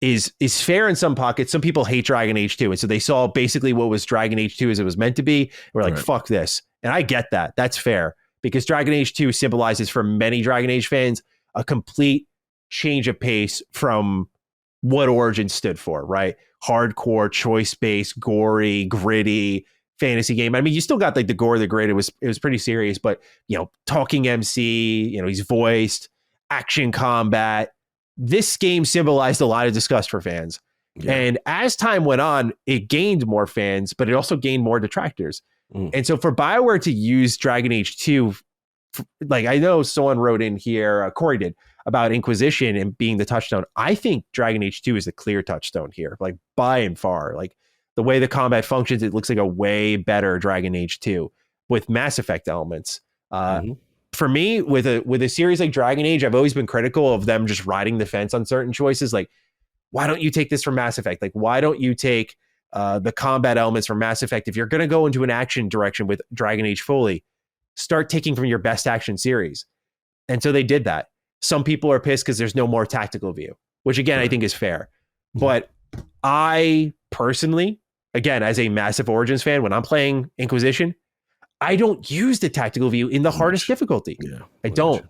is fair in some pockets. Some people hate Dragon Age 2. And so they saw basically what was Dragon Age 2 as it was meant to be. We're like, fuck this. And I get that. That's fair. Because Dragon Age 2 symbolizes for many Dragon Age fans a complete change of pace from what Origin stood for, right? Hardcore, choice-based, gory, gritty fantasy game. I mean, you still got like the gore, the grit. It was pretty serious, but talking MC, he's voiced, action combat. This game symbolized a lot of disgust for fans. Yeah. And as time went on, it gained more fans, but it also gained more detractors. And so for BioWare to use Dragon Age 2, like I know someone wrote in here, Corey did, about Inquisition and being the touchstone. I think Dragon Age 2 is the clear touchstone here, like by and far. Like the way the combat functions, it looks like a way better Dragon Age 2 with Mass Effect elements. For me, with a series like Dragon Age, I've always been critical of them just riding the fence on certain choices. Like, why don't you take this from Mass Effect? Like, why don't you take the combat elements from Mass Effect? If you're going to go into an action direction with Dragon Age fully, start taking from your best action series. And so they did that. Some people are pissed because there's no more tactical view, which again, I think is fair. But I personally, again, as a massive Origins fan, when I'm playing Inquisition, I don't use the tactical view in the hardest difficulty. I don't.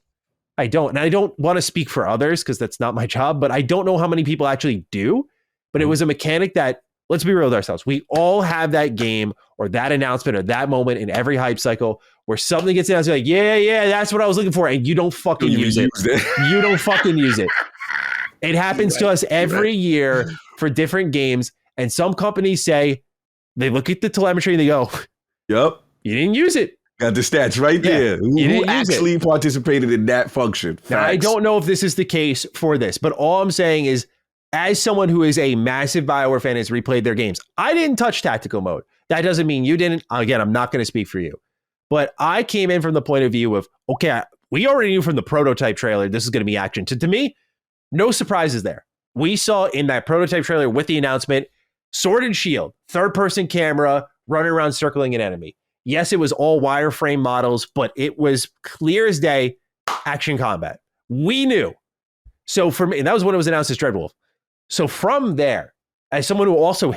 And I don't want to speak for others because that's not my job, but I don't know how many people actually do. But it was a mechanic that, let's be real with ourselves, we all have that game or that announcement or that moment in every hype cycle where something gets announced, like, yeah, that's what I was looking for. And you don't fucking use it. You don't fucking use it. It happens to us every year for different games. And some companies say, they look at the telemetry and they go, yep, you didn't use it. Got the stats right there. Who actually participated in that function? Now, I don't know if this is the case for this, but all I'm saying is, as someone who is a massive BioWare fan has replayed their games, I didn't touch tactical mode. That doesn't mean you didn't. Again, I'm not going to speak for you. But I came in from the point of view of, okay, we already knew from the prototype trailer this is going to be action. To me, no surprises there. We saw in that prototype trailer with the announcement, sword and shield, third-person camera, running around circling an enemy. Yes, it was all wireframe models, but it was clear as day action combat. We knew. So for me, and that was when it was announced as Dreadwolf. So from there, as someone who also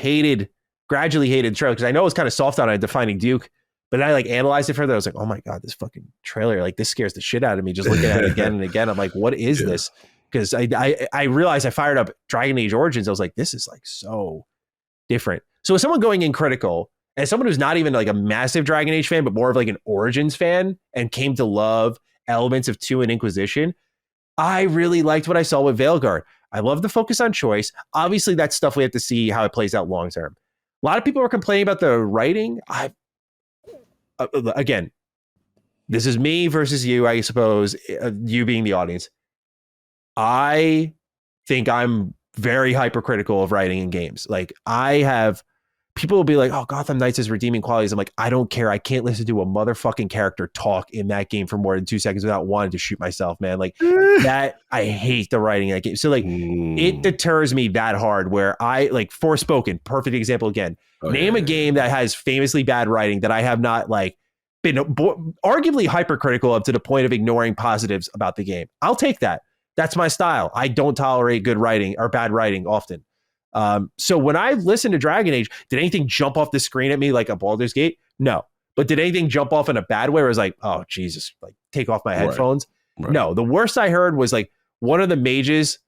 gradually hated the trailer, because I know it was kind of soft on it, Defining Duke, but I like analyzed it further. I was like, oh my God, this fucking trailer, like this scares the shit out of me just looking at it again and again. I'm like, what is this? Because I realized I fired up Dragon Age Origins. I was like, this is like so different. So as someone going in critical, as someone who's not even like a massive Dragon Age fan, but more of like an Origins fan and came to love elements of 2 and Inquisition, I really liked what I saw with Veilguard. I love the focus on choice. Obviously, that's stuff we have to see how it plays out long term. A lot of people are complaining about the writing. Again, this is me versus you, I suppose, you being the audience. I think I'm very hypercritical of writing in games. Like, I have people will be like, oh, Gotham Knights has redeeming qualities. I'm like, I don't care. I can't listen to a motherfucking character talk in that game for more than 2 seconds without wanting to shoot myself, man. Like that, I hate the writing in that game. So like it deters me that hard where I like Forspoken, perfect example again. Name a game that has famously bad writing that I have not like been arguably hypercritical of to the point of ignoring positives about the game. I'll take that. That's my style. I don't tolerate good writing or bad writing often. So when I listened to Dragon Age, did anything jump off the screen at me like a Baldur's Gate? No. But did anything jump off in a bad way where I was like, oh, Jesus, like take off my headphones? Right. No. The worst I heard was like one of the mages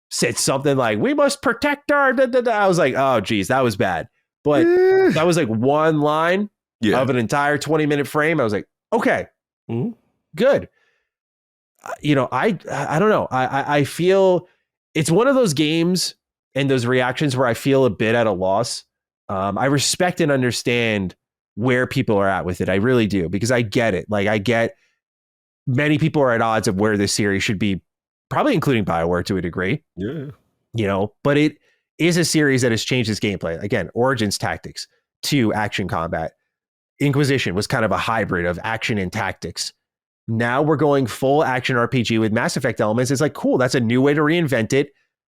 said something like, we must protect our... I was like, oh, geez, that was bad. But that was like one line of an entire 20-minute frame. I was like, okay, good. You know, I don't know. I feel it's one of those games and those reactions where I feel a bit at a loss. I respect and understand where people are at with it. I really do, because I get it. Like I get many people are at odds of where this series should be, probably including BioWare to a degree. Yeah. You know, but it is a series that has changed its gameplay. Again, Origins tactics to action combat. Inquisition was kind of a hybrid of action and tactics. Now we're going full action RPG with Mass Effect elements. It's like, cool, that's a new way to reinvent it.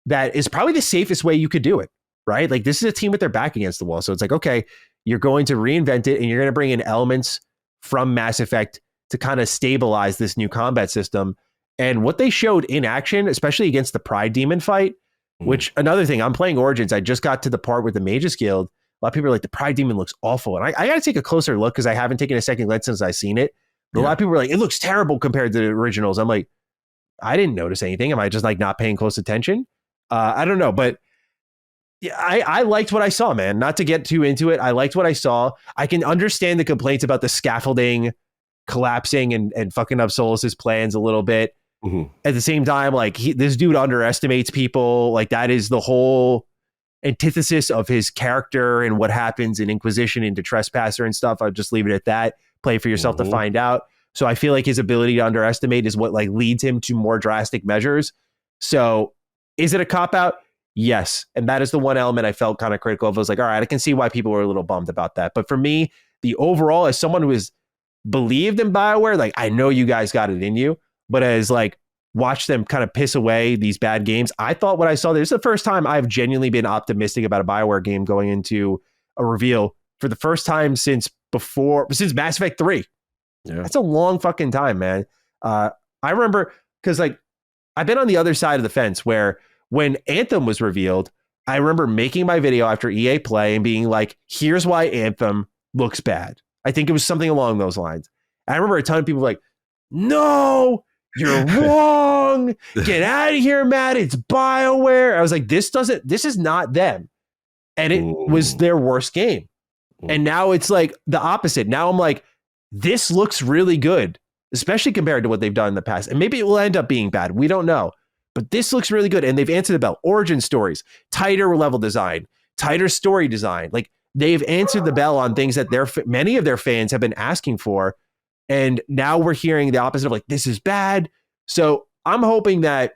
That is probably the safest way you could do it, right? Like this is a team with their back against the wall. So it's like, okay, you're going to reinvent it and you're going to bring in elements from Mass Effect to kind of stabilize this new combat system. And what they showed in action, especially against the Pride Demon fight, which another thing, I'm playing Origins. I just got to the part with the Mages Guild. A lot of people are like, the Pride Demon looks awful. And I got to take a closer look because I haven't taken a second glance since I've seen it. But a lot of people were like, it looks terrible compared to the originals. I'm like, I didn't notice anything. Am I just like not paying close attention? I don't know, but yeah, I liked what I saw, man. Not to get too into it. I liked what I saw. I can understand the complaints about the scaffolding collapsing and fucking up Solus's plans a little bit. At the same time, like this dude underestimates people. Like that is the whole antithesis of his character and what happens in Inquisition into Trespasser and stuff. I'll just leave it at that. Play for yourself to find out. So I feel like his ability to underestimate is what like leads him to more drastic measures. So is it a cop-out? Yes. And that is the one element I felt kind of critical of. I was like, all right, I can see why people were a little bummed about that. But for me, the overall, as someone who has believed in BioWare, like I know you guys got it in you, but as like watch them kind of piss away these bad games, I thought what I saw, this is the first time I've genuinely been optimistic about a BioWare game going into a reveal for the first time since Mass Effect 3. Yeah. That's a long fucking time, man. I remember because like I've been on the other side of the fence where when Anthem was revealed, I remember making my video after EA Play and being like, here's why Anthem looks bad. I think it was something along those lines. And I remember a ton of people were like, no, you're wrong. Get out of here, Matt. It's BioWare. I was like, this is not them. And it was their worst game. And now it's like the opposite. Now I'm like, this looks really good, especially compared to what they've done in the past. And maybe it will end up being bad. We don't know. But this looks really good. And they've answered the bell. Origin stories, tighter level design, tighter story design. Like they've answered the bell on things that many of their fans have been asking for. And now we're hearing the opposite of like, this is bad. So I'm hoping that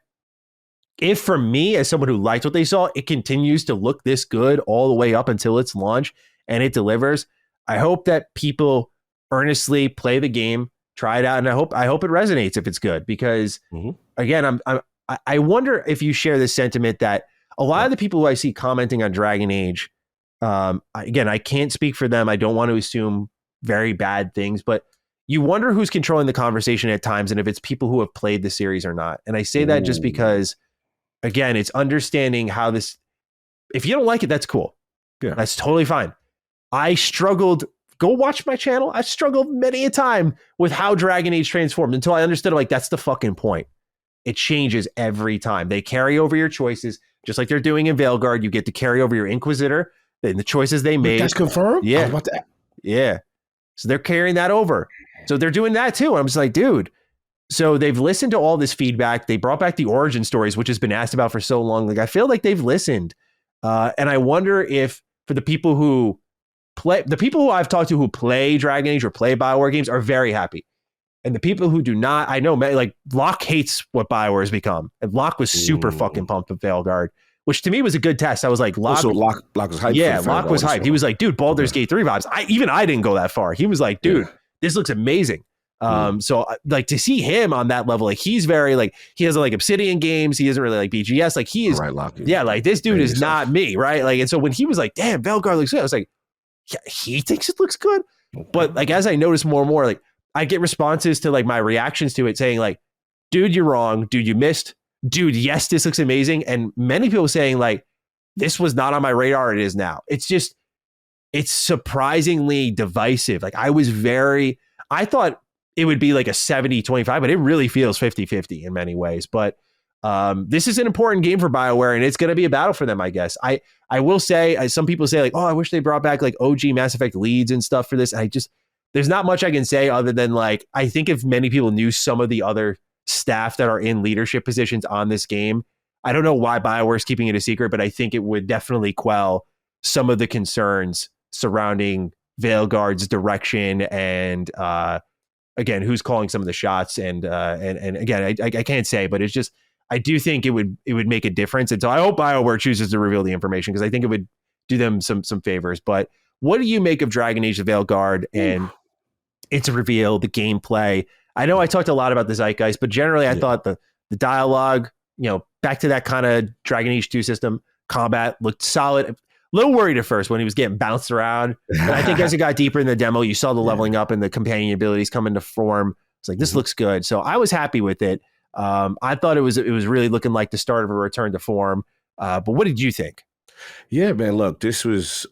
if for me, as someone who liked what they saw, it continues to look this good all the way up until its launch and it delivers. I hope that people earnestly play the game, try it out. And I hope it resonates if it's good, because again, I wonder if you share this sentiment that a lot of the people who I see commenting on Dragon Age, again, I can't speak for them. I don't want to assume very bad things, but you wonder who's controlling the conversation at times and if it's people who have played the series or not. And I say that just because, again, it's understanding how this, if you don't like it, that's cool. Yeah. That's totally fine. I struggled, go watch my channel. I struggled many a time with how Dragon Age transformed until I understood, like, that's the fucking point. It changes every time. They carry over your choices, just like they're doing in Veilguard. You get to carry over your Inquisitor and the choices they made. That's confirmed? Yeah. I was about to... Yeah. So they're carrying that over. So they're doing that too. I'm just like, dude. So they've listened to all this feedback. They brought back the origin stories, which has been asked about for so long. Like, I feel like they've listened. And I wonder if for the people who I've talked to who play Dragon Age or play BioWare games are very happy. And the people who do not, I know, like Locke hates what BioWare has become. And Locke was super fucking pumped with Veilguard. which to me was a good test. I was like, Locke. Also, Locke was hyped. Yeah, Locke was hyped. He was like, dude, Baldur's Gate 3 vibes. I didn't go that far. He was like, dude, this looks amazing. So like to see him on that level, like he's very like, he has like Obsidian games. He doesn't really like BGS. Like he is, right, Locke, like this dude is not me, right? Like, and so when he was like, damn, Veilguard looks good, I was like, yeah, he thinks it looks good. But like, as I notice more and more, like I get responses to like my reactions to it saying like, dude, you're wrong. Dude, you missed. Dude, yes, this looks amazing. And many people saying like, this was not on my radar. It is now. It's just, it's surprisingly divisive. Like I thought it would be like a 70-25, but it really feels 50-50 in many ways. But this is an important game for BioWare, and it's going to be a battle for them, I guess. I will say, some people say like, oh, I wish they brought back like OG Mass Effect leads and stuff for this. There's not much I can say other than like, I think if many people knew some of the other staff that are in leadership positions on this game, I don't know why BioWare is keeping it a secret, but I think it would definitely quell some of the concerns surrounding Veilguard's direction and again, who's calling some of the shots and again, I can't say, but it's just, I do think it would make a difference. And so I hope BioWare chooses to reveal the information because I think it would do them some favors. But what do you make of Dragon Age of Veilguard and its reveal, the gameplay? I know I talked a lot about the zeitgeist, but generally I thought the dialogue, back to that kind of Dragon Age 2 system, combat looked solid. A little worried at first when he was getting bounced around. But I think as it got deeper in the demo, you saw the leveling up and the companion abilities come into form. It's like, this looks good. So I was happy with it. I thought it was really looking like the start of a return to form. But what did you think? Yeah, man, look, this was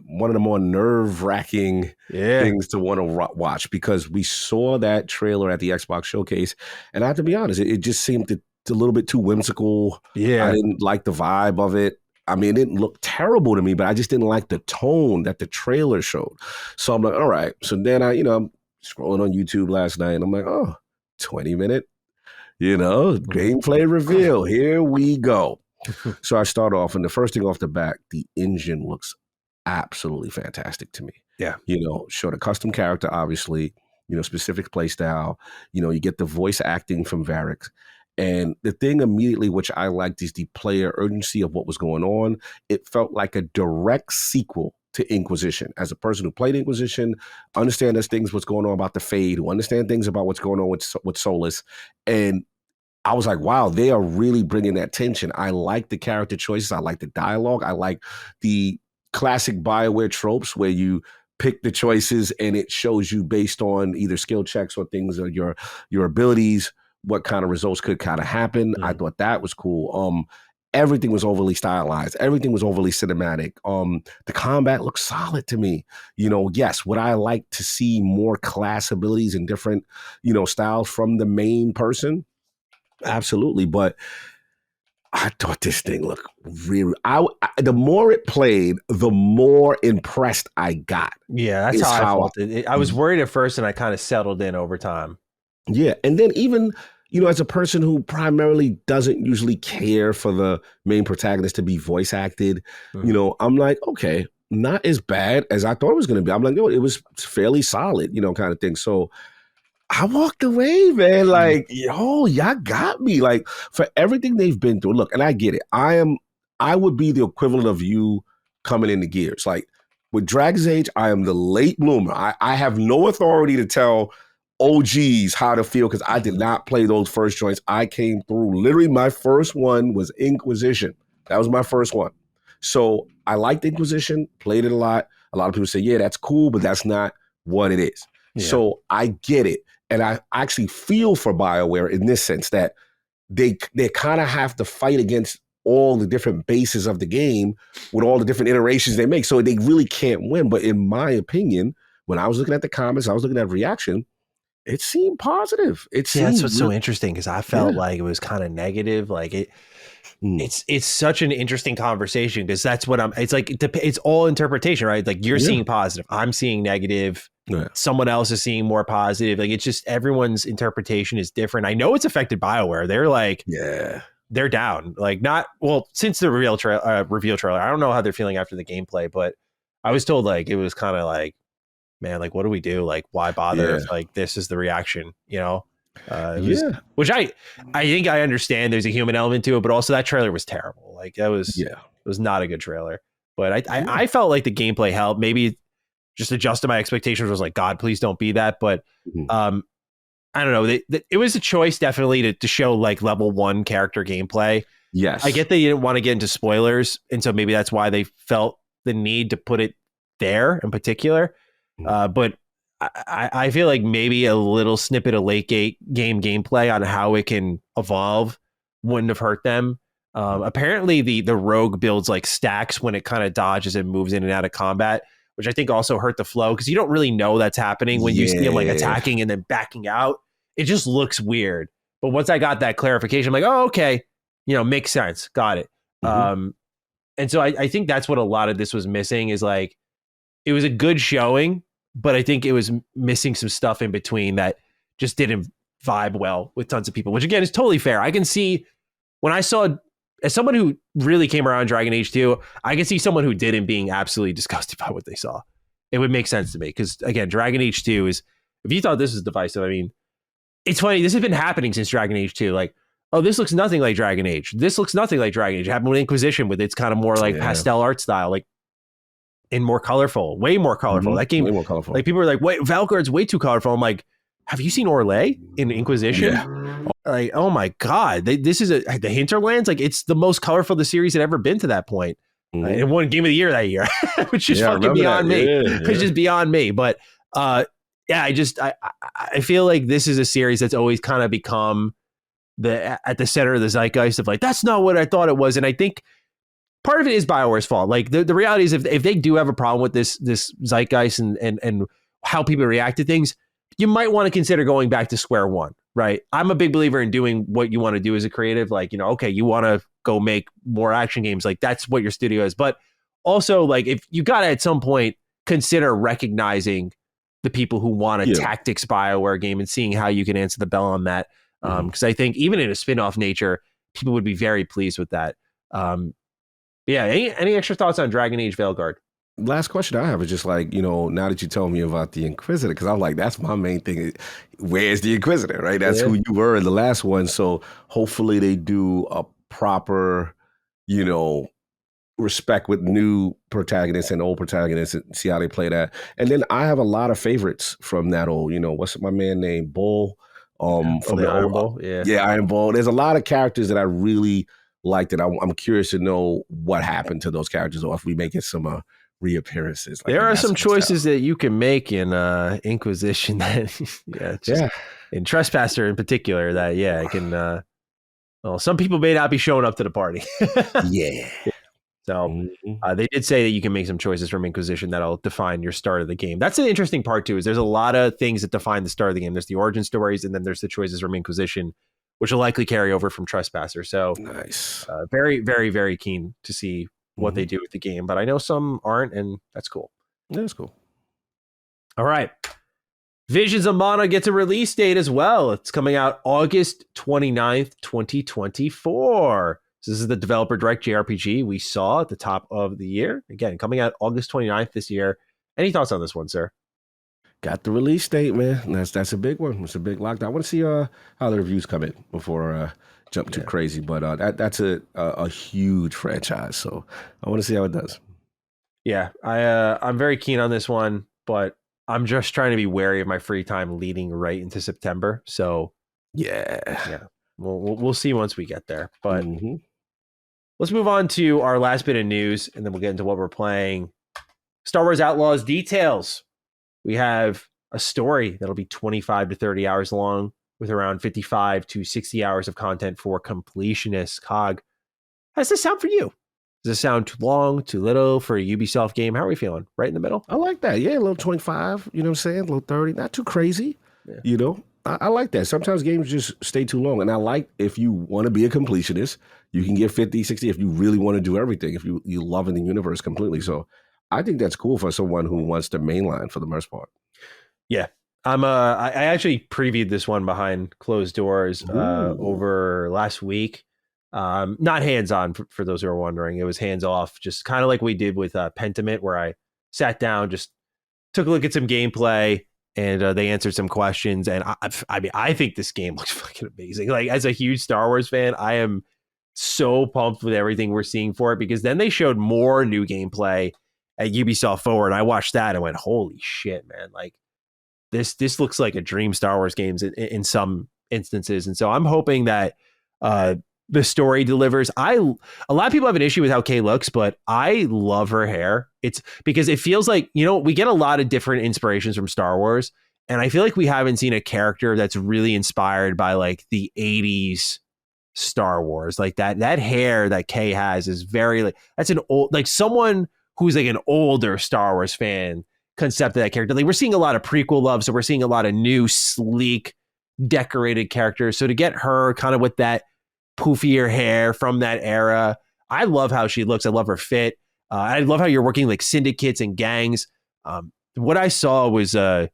one of the more nerve-wracking things to want to watch because we saw that trailer at the Xbox showcase. And I have to be honest, it just seemed a little bit too whimsical. Yeah. I didn't like the vibe of it. I mean, it didn't look terrible to me, but I just didn't like the tone that the trailer showed. So I'm like, all right. So then I'm scrolling on YouTube last night and I'm like, 20-minute, gameplay reveal. Here we go. So I start off and the first thing off the back, the engine looks absolutely fantastic to me. Yeah. Show the custom character, obviously, specific play style. You get the voice acting from Varric. And the thing immediately, which I liked, is the player urgency of what was going on. It felt like a direct sequel to Inquisition. As a person who played Inquisition, understand there's things what's going on about the Fade, who understand things about what's going on with Solus. And I was like, wow, they are really bringing that tension. I like the character choices. I like the dialogue. I like the classic BioWare tropes where you pick the choices and it shows you based on either skill checks or things or your abilities, what kind of results could kind of happen. I thought that was cool. Everything was overly stylized. Everything was overly cinematic. The combat looked solid to me. Yes, would I like to see more class abilities and different, styles from the main person? Absolutely. But I thought this thing looked really, the more it played, the more impressed I got. Yeah, that's how I felt it. I was worried at first and I kind of settled in over time. Yeah. And then even, as a person who primarily doesn't usually care for the main protagonist to be voice acted, I'm like, okay, not as bad as I thought it was going to be. I'm like, it was fairly solid, kind of thing. So I walked away, man, like, y'all got me. Like, for everything they've been through. Look, and I get it. I would be the equivalent of you coming into Gears. Like, with Dragon's Age, I am the late bloomer. I have no authority to tell OGs how to feel because I did not play those first joints. I came through. Literally, my first one was Inquisition. That was my first one. So I liked Inquisition, played it a lot. A lot of people say, yeah, that's cool, but that's not what it is. Yeah. So I get it. And I actually feel for BioWare in this sense that they kind of have to fight against all the different bases of the game with all the different iterations they make. So they really can't win. But in my opinion, when I was looking at the comments, I was looking at reaction, it seemed positive. That's what's so interesting because I felt like it was kind of negative. Like it's such an interesting conversation because that's what it's like. It's all interpretation, right? Like you're seeing positive, I'm seeing negative. Yeah. Someone else is seeing more positive. Like it's just everyone's interpretation is different. I know it's affected BioWare. They're like, they're down. Like since the reveal trailer. I don't know how they're feeling after the gameplay, but I was told like it was kind of like, man, like what do we do? Like why bother? If, like this is the reaction, Which I think I understand. There's a human element to it, but also that trailer was terrible. Like that was not a good trailer. But I felt like the gameplay helped. Maybe just adjusted my expectations. Was like, God, please don't be that. But I don't know. It was a choice definitely to show like level 1 character gameplay. Yes, I get they didn't want to get into spoilers, and so maybe that's why they felt the need to put it there in particular. But I feel like maybe a little snippet of late game gameplay on how it can evolve wouldn't have hurt them. Apparently, the rogue builds like stacks when it kind of dodges and moves in and out of combat, which I think also hurt the flow because you don't really know that's happening when you see him like attacking and then backing out. It just looks weird. But once I got that clarification, I'm like, oh, okay, makes sense. Got it. And so I think that's what a lot of this was missing is like, it was a good showing, but I think it was missing some stuff in between that just didn't vibe well with tons of people, which again is totally fair. I can see when I saw, as someone who really came around Dragon Age 2, I can see someone who didn't being absolutely disgusted by what they saw. It would make sense to me because again, Dragon Age 2 is, if you thought this was divisive, I mean, it's funny. This has been happening since Dragon Age 2. Like, oh, this looks nothing like Dragon Age. This looks nothing like Dragon Age. It happened with Inquisition with its kind of more like pastel art style, like and more colorful, way more colorful. That game, way more colorful. Like people were like, wait, Veilguard's way too colorful. I'm like, have you seen Orlais in Inquisition? Yeah. Like, oh my God, this is the Hinterlands. Like it's the most colorful the series had ever been to that point. It won Game of the Year that year, which is fucking beyond me. Which is beyond me. But I feel like this is a series that's always kind of become at the center of the zeitgeist of like, that's not what I thought it was. And I think part of it is BioWare's fault. Like the reality is if they do have a problem with this zeitgeist and how people react to things, you might want to consider going back to square one, right? I'm a big believer in doing what you want to do as a creative. Like, okay, you want to go make more action games. Like that's what your studio is. But also like if you got to at some point consider recognizing the people who want a tactics BioWare game and seeing how you can answer the bell on that. Because I think even in a spin-off nature, people would be very pleased with that. Any extra thoughts on Dragon Age Veilguard? Last question I have is just like, now that you told me about the Inquisitor, because I'm like, that's my main thing. Where's the Inquisitor, right? That's who you were in the last one. So hopefully they do a proper, respect with new protagonists and old protagonists and see how they play that. And then I have a lot of favorites from that old, what's my man named Bull? From the Iron Bull. Yeah, Iron Bull. There's a lot of characters that I really liked, and I'm curious to know what happened to those characters, or if we make it some reappearances. Like there are some choices that you can make in Inquisition that, in Trespasser in particular, that it can. Some people may not be showing up to the party. So they did say that you can make some choices from Inquisition that'll define your start of the game. That's an interesting part too, is there's a lot of things that define the start of the game. There's the origin stories, and then there's the choices from Inquisition, which will likely carry over from Trespasser. So nice. Very, very, very keen to see what they do with the game. But I know some aren't, and that's cool. That's cool. All right. Visions of Mana gets a release date as well. It's coming out August 29th, 2024. So this is the developer direct JRPG we saw at the top of the year. Again, coming out August 29th this year. Any thoughts on this one, sir? Got the release date, man. That's a big one. It's a big lockdown. I want to see how the reviews come in before jump too crazy. But that's a huge franchise, so I want to see how it does. Yeah, I'm very keen on this one, but I'm just trying to be wary of my free time leading right into September. So yeah, we'll see once we get there. But let's move on to our last bit of news, and then we'll get into what we're playing. Star Wars Outlaws details. We have a story that'll be 25 to 30 hours long with around 55 to 60 hours of content for completionists. Cog, how does this sound for you? Does this sound too long, too little for a Ubisoft game? How are we feeling? Right in the middle? I like that. Yeah, a little 25, you know what I'm saying? A little 30, not too crazy, I like that. Sometimes games just stay too long. And I like if you want to be a completionist, you can get 50, 60 if you really want to do everything, if you love in the universe completely. So I think that's cool for someone who wants to mainline for the most part. Yeah. I actually previewed this one behind closed doors over last week. Not hands-on for those who are wondering. It was hands-off, just kind of like we did with Pentiment, where I sat down, just took a look at some gameplay, and they answered some questions. And I mean, I think this game looks fucking amazing. Like, as a huge Star Wars fan, I am so pumped with everything we're seeing for it, because then they showed more new gameplay at Ubisoft Forward. I watched that and went, holy shit, man. Like, this looks like a dream Star Wars games in some instances. And so I'm hoping that the story delivers. A lot of people have an issue with how Kay looks, but I love her hair. It's because it feels like, we get a lot of different inspirations from Star Wars, and I feel like we haven't seen a character that's really inspired by like the 80s Star Wars. Like that hair that Kay has is very like, that's an old, like someone who's like an older Star Wars fan concept of that character. Like, we're seeing a lot of prequel love, so we're seeing a lot of new, sleek, decorated characters. So to get her kind of with that poofier hair from that era, I love how she looks. I love her fit. I love how you're working like syndicates and gangs. What I saw was 3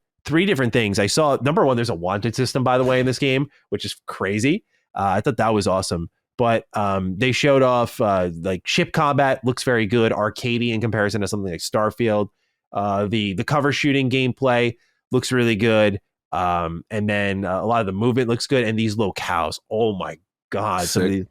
different things. I saw, number one, there's a wanted system, by the way, in this game, which is crazy. I thought that was awesome. But they showed off like ship combat looks very good, arcadey in comparison to something like Starfield. The cover shooting gameplay looks really good. And then a lot of the movement looks good. And these locales, oh my God, some of these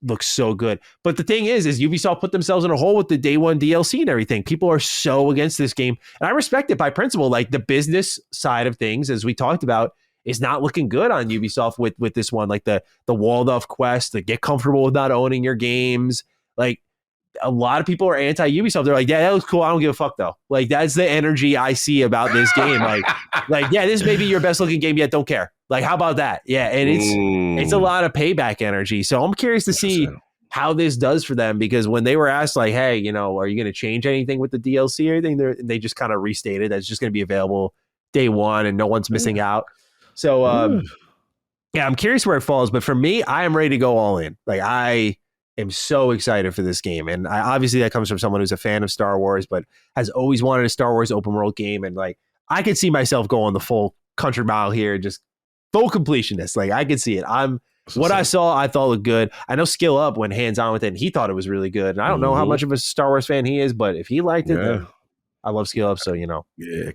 look so good. But the thing is Ubisoft put themselves in a hole with the day one DLC and everything. People are so against this game. And I respect it by principle. Like, the business side of things, as we talked about, is not looking good on Ubisoft with this one. Like the Waldorf quest, the get comfortable with not owning your games. Like, a lot of people are anti-Ubisoft. They're like, yeah, that was cool. I don't give a fuck though. Like, that's the energy I see about this game. Like, yeah, this may be your best looking game yet. Don't care. Like, how about that? Yeah. And it's a lot of payback energy. So I'm curious to see how this does for them, because when they were asked like, hey, are you going to change anything with the DLC or anything? They just kind of restated that it's just going to be available day one and no one's missing out. So, yeah, I'm curious where it falls. But for me, I am ready to go all in. Like, I am so excited for this game. And obviously that comes from someone who's a fan of Star Wars, but has always wanted a Star Wars open world game. And like, I could see myself going the full country mile here, just full completionist. Like, I could see it. I saw, I thought looked good. I know Skill Up went hands on with it and he thought it was really good. And I don't know how much of a Star Wars fan he is, but if he liked it, then I love Skill Up. So, Yeah,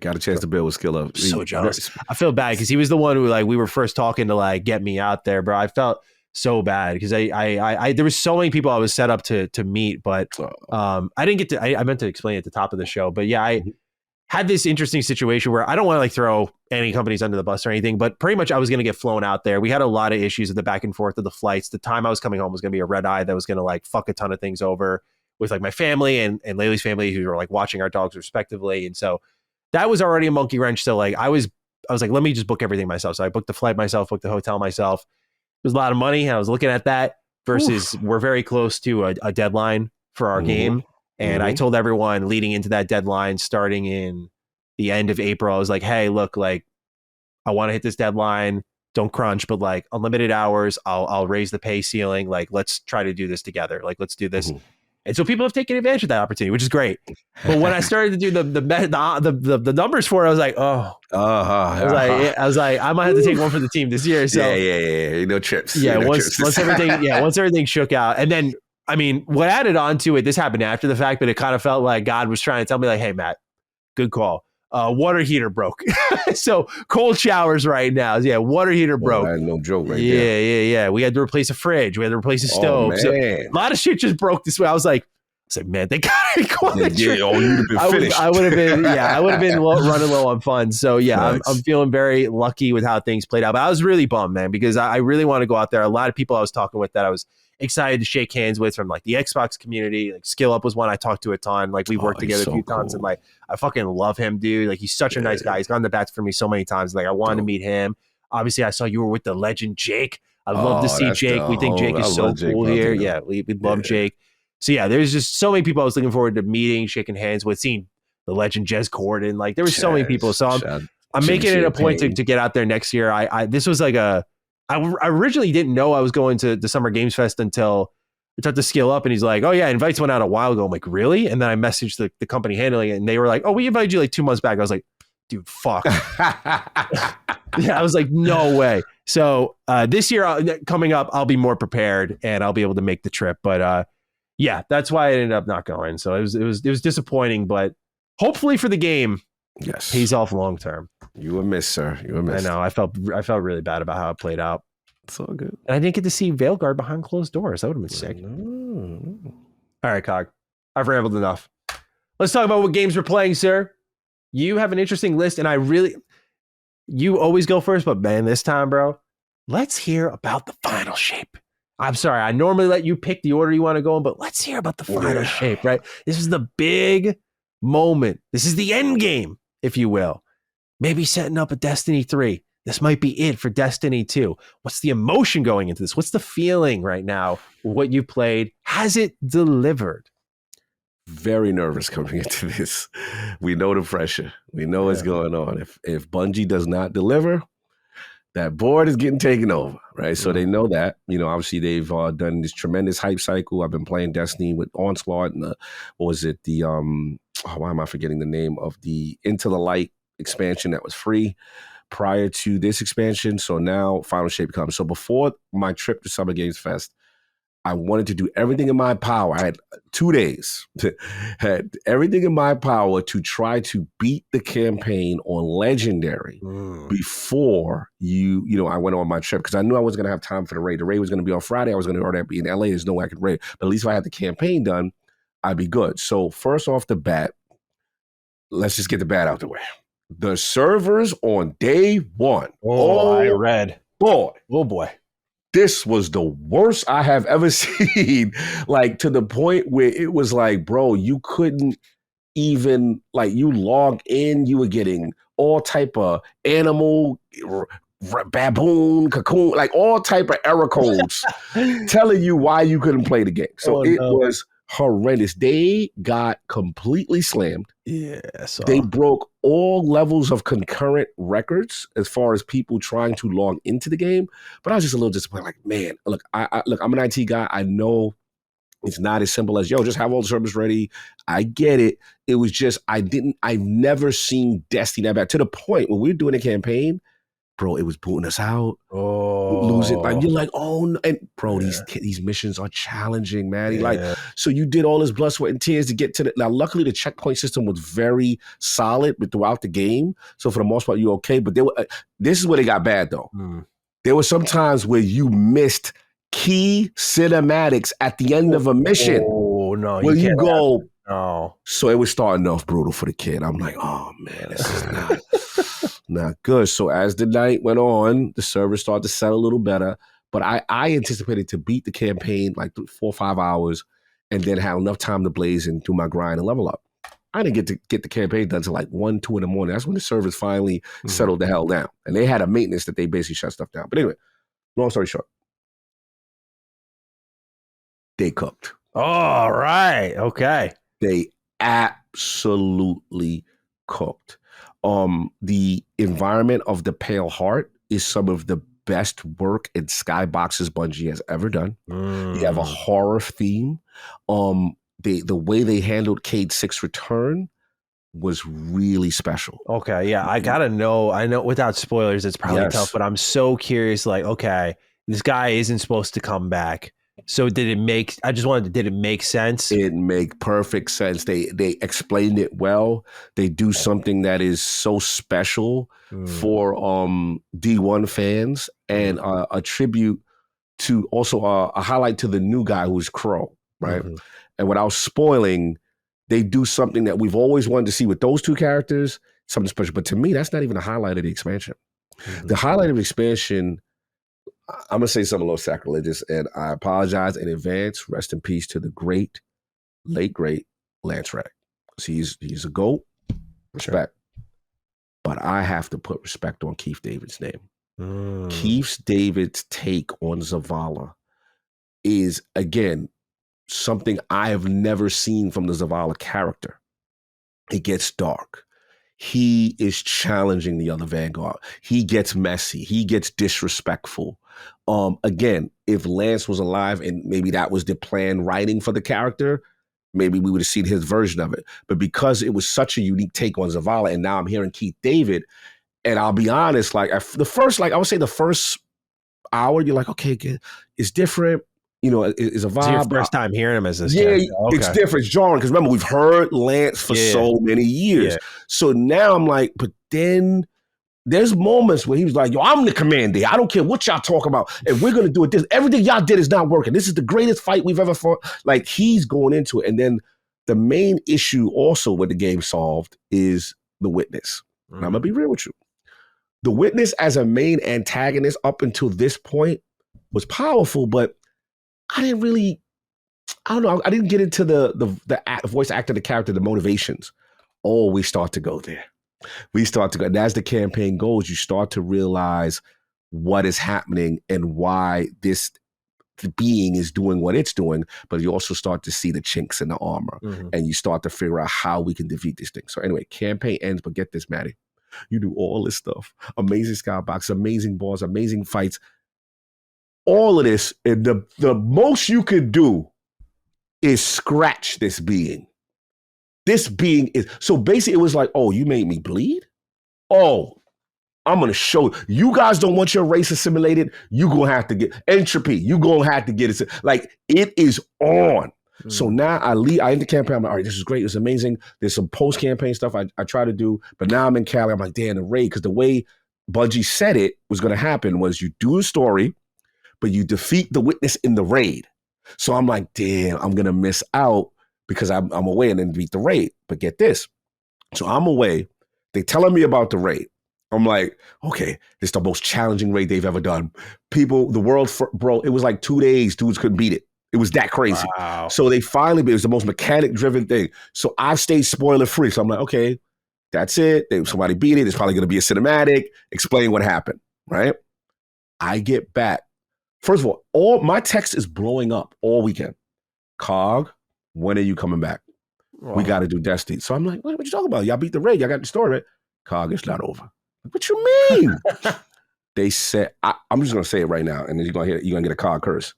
got a chance to build with Skill Up. So jealous. I feel bad because he was the one who, like, we were first talking to like get me out there, bro. I felt so bad because I there was so many people I was set up to meet, but I didn't get to. I meant to explain at the top of the show, but yeah, I had this interesting situation where I don't want to like throw any companies under the bus or anything, but pretty much I was going to get flown out there. We had a lot of issues with the back and forth of the flights. The time I was coming home was going to be a red eye that was going to like fuck a ton of things over with like my family and Laylee's family, who were like watching our dogs respectively. And so that was already a monkey wrench. So like I was like, let me just book everything myself. So I booked the flight myself, booked the hotel myself. It was a lot of money. I was looking at that versus we're very close to a deadline for our game. And I told everyone leading into that deadline, starting in the end of April, I was like, hey, look, like, I want to hit this deadline. Don't crunch, but like unlimited hours. I'll raise the pay ceiling. Like, let's try to do this together. Like, let's do this. And so people have taken advantage of that opportunity, which is great. But when I started to do the numbers for it, I was like, I was like, I might have to take one for the team this year. So yeah. No trips. Yeah, once everything shook out, and then I mean, what added on to it, this happened after the fact, but it kind of felt like God was trying to tell me, like, hey, Matt, good call. Water heater broke. So cold showers right now. Yeah, water heater broke. No joke right there. Yeah. We had to replace a fridge. We had to replace a stove. So a lot of shit just broke this way. I was like, man, they got it. You'd have been finished. I would have been running low on funds. So yeah, nice. I'm feeling very lucky with how things played out. But I was really bummed, man, because I really want to go out there. A lot of people I was talking with that I was excited to shake hands with from like the Xbox community. Like Skill Up was one I talked to a ton. Like we've worked together a few times, and like I fucking love him, dude. Like he's such a nice guy. He's gone to bats for me so many times. Like I wanted to meet him. Obviously, I saw you were with the legend Jake. I'd love to see Jake. We think Jake is so cool here. Yeah, we love Jake. So yeah, there's just so many people I was looking forward to meeting, shaking hands with, seeing the legend Jez Corden. Like there was so many people. So I'm making it a point to get out there next year. This was like I originally didn't know I was going to the Summer Games Fest until I tried to Skill Up, and he's like, oh yeah, invites went out a while ago. I'm like, really? And then I messaged the company handling it, and they were like, oh, we invited you like 2 months back. I was like, dude, fuck. Yeah, I was like, no way. So this year coming up, I'll be more prepared and I'll be able to make the trip. But yeah, that's why I ended up not going. So it was disappointing, but hopefully for the game, yes, pays off long term. You were missed, sir. You were missed. I know. I felt really bad about how it played out. It's all good. And I didn't get to see Veilguard behind closed doors. That would have been sick. No. All right, Cog. I've rambled enough. Let's talk about what games we're playing, sir. You have an interesting list, and you always go first, but man, this time, bro, let's hear about the final shape. I'm sorry, I normally let you pick the order you want to go in, but let's hear about the final shape, right? This is the big moment. This is the end game, if you will. Maybe setting up a Destiny 3. This might be it for Destiny 2. What's the emotion going into this? What's the feeling right now? What you played? Has it delivered? Very nervous coming into this. We know the pressure. We know what's going on. If Bungie does not deliver, that board is getting taken over, right? So they know that. Obviously they've done this tremendous hype cycle. I've been playing Destiny with Onslaught and why am I forgetting the name of the Into the Light expansion that was free prior to this expansion. So now Final Shape comes. So before my trip to Summer Games Fest, I wanted to do everything in my power. I had 2 days, had everything in my power to try to beat the campaign on Legendary before I went on my trip, because I knew I wasn't going to have time for the raid. The raid was going to be on Friday. I was going to already be in LA. There's no way I could raid. But at least if I had the campaign done, I'd be good. So first off the bat, let's just get the bat out the way. The servers on day one. I read. Boy. Oh, boy. This was the worst I have ever seen, like to the point where it was like, bro, you couldn't even, like, you log in, you were getting all type of animal, baboon, cocoon, like all type of error codes telling you why you couldn't play the game. So it was horrendous. They got completely slammed. Yeah. They broke all levels of concurrent records as far as people trying to log into the game. But I was just a little disappointed. Like, man, look, I'm an IT guy. I know it's not as simple as, just have all the servers ready. I get it. It was just, I've never seen Destiny that bad. To the point when we were doing a campaign, bro, it was booting us out. Losing, like, you're like, oh no. And bro, these missions are challenging, man. Like, so you did all this blood, sweat, and tears to get to now luckily the checkpoint system was very solid throughout the game, so for the most part you're okay. But this is where they got bad though. There were some times where you missed key cinematics at the end of a mission. Where you go, so it was starting off brutal for the kid. I'm like, oh man, this is not good. So as the night went on, the servers started to settle a little better. But I anticipated to beat the campaign like 4 or 5 hours and then have enough time to blaze and do my grind and level up. I didn't get the campaign done until like 1, 2 in the morning. That's when the servers finally settled the hell down. And they had a maintenance that they basically shut stuff down. But anyway, long story short, they cooked. All right. Okay. They absolutely cooked. The environment of the Pale Heart is some of the best work in skyboxes Bungie has ever done. You have a horror theme. The way they handled Cade 6 Return was really special. Okay, yeah, I gotta know. I know without spoilers, it's probably tough, but I'm so curious. Like, okay, this guy isn't supposed to come back. So did it make sense? It make perfect sense. They explained it well. They do something that is so special for D1 fans, and a tribute to also a highlight to the new guy who's Crow, right? And without spoiling, they do something that we've always wanted to see with those two characters, something special. But to me, that's not even a highlight of the expansion. The highlight of the expansion, I'm going to say something a little sacrilegious, and I apologize in advance. Rest in peace to the late great Lance Reddick. He's a GOAT, respect. But I have to put respect on Keith David's name. Keith David's take on Zavala is, again, something I have never seen from the Zavala character. It gets dark. He is challenging the other Vanguard. He gets messy. He gets disrespectful. Again, if Lance was alive and maybe that was the plan writing for the character, maybe we would have seen his version of it. But because it was such a unique take on Zavala, and now I'm hearing Keith David, and I'll be honest, like I would say the first hour, you're like, okay, it's different. Is a vibe. It's your first time hearing him as this character. Okay. It's different. It's jarring because remember, we've heard Lance for so many years. So now I'm like, but then there's moments where he was like, yo, I'm the commander. I don't care what y'all talk about. And we're going to do it. Everything y'all did is not working. This is the greatest fight we've ever fought. Like, he's going into it. And then the main issue also with the game solved is the witness. And I'm going to be real with you. The witness as a main antagonist up until this point was powerful, but I don't know. I didn't get into the voice actor, the character, the motivations. Oh, we start to go there. And as the campaign goes, you start to realize what is happening and why this being is doing what it's doing, but you also start to see the chinks in the armor, and you start to figure out how we can defeat this thing. So anyway, campaign ends, but get this, Maddie. You do all this stuff. Amazing skybox, amazing boss, amazing fights. All of this, and the most you could do is scratch this being. This being is, so basically it was like, oh, you made me bleed? Oh, I'm going to show you guys don't want your race assimilated. You going to have to get entropy. You going to have to get it. Like, it is on. So now I end the campaign. I'm like, all right, this is great. It's amazing. There's some post-campaign stuff I try to do, but now I'm in Cali. I'm like, damn, the raid, because the way Bungie said it was going to happen was you do a story, but you defeat the witness in the raid. So I'm like, damn, I'm going to miss out because I'm away and then beat the raid. But get this. So I'm away. They telling me about the raid. I'm like, okay, this is the most challenging raid they've ever done. People, the world, bro, it was like 2 days. Dudes couldn't beat it. It was that crazy. Wow. So they finally, it was the most mechanic-driven thing. So I stayed spoiler-free. So I'm like, okay, that's it. Somebody beat it. It's probably going to be a cinematic. Explain what happened, right? I get back. First of all my text is blowing up all weekend. Cog, when are you coming back? Wow. We got to do Destiny. So I'm like, what you talking about? Y'all beat the raid. Y'all got the story, right? Cog, it's not over. What you mean? They said, I'm just going to say it right now, and then you're going to get a Cog curse.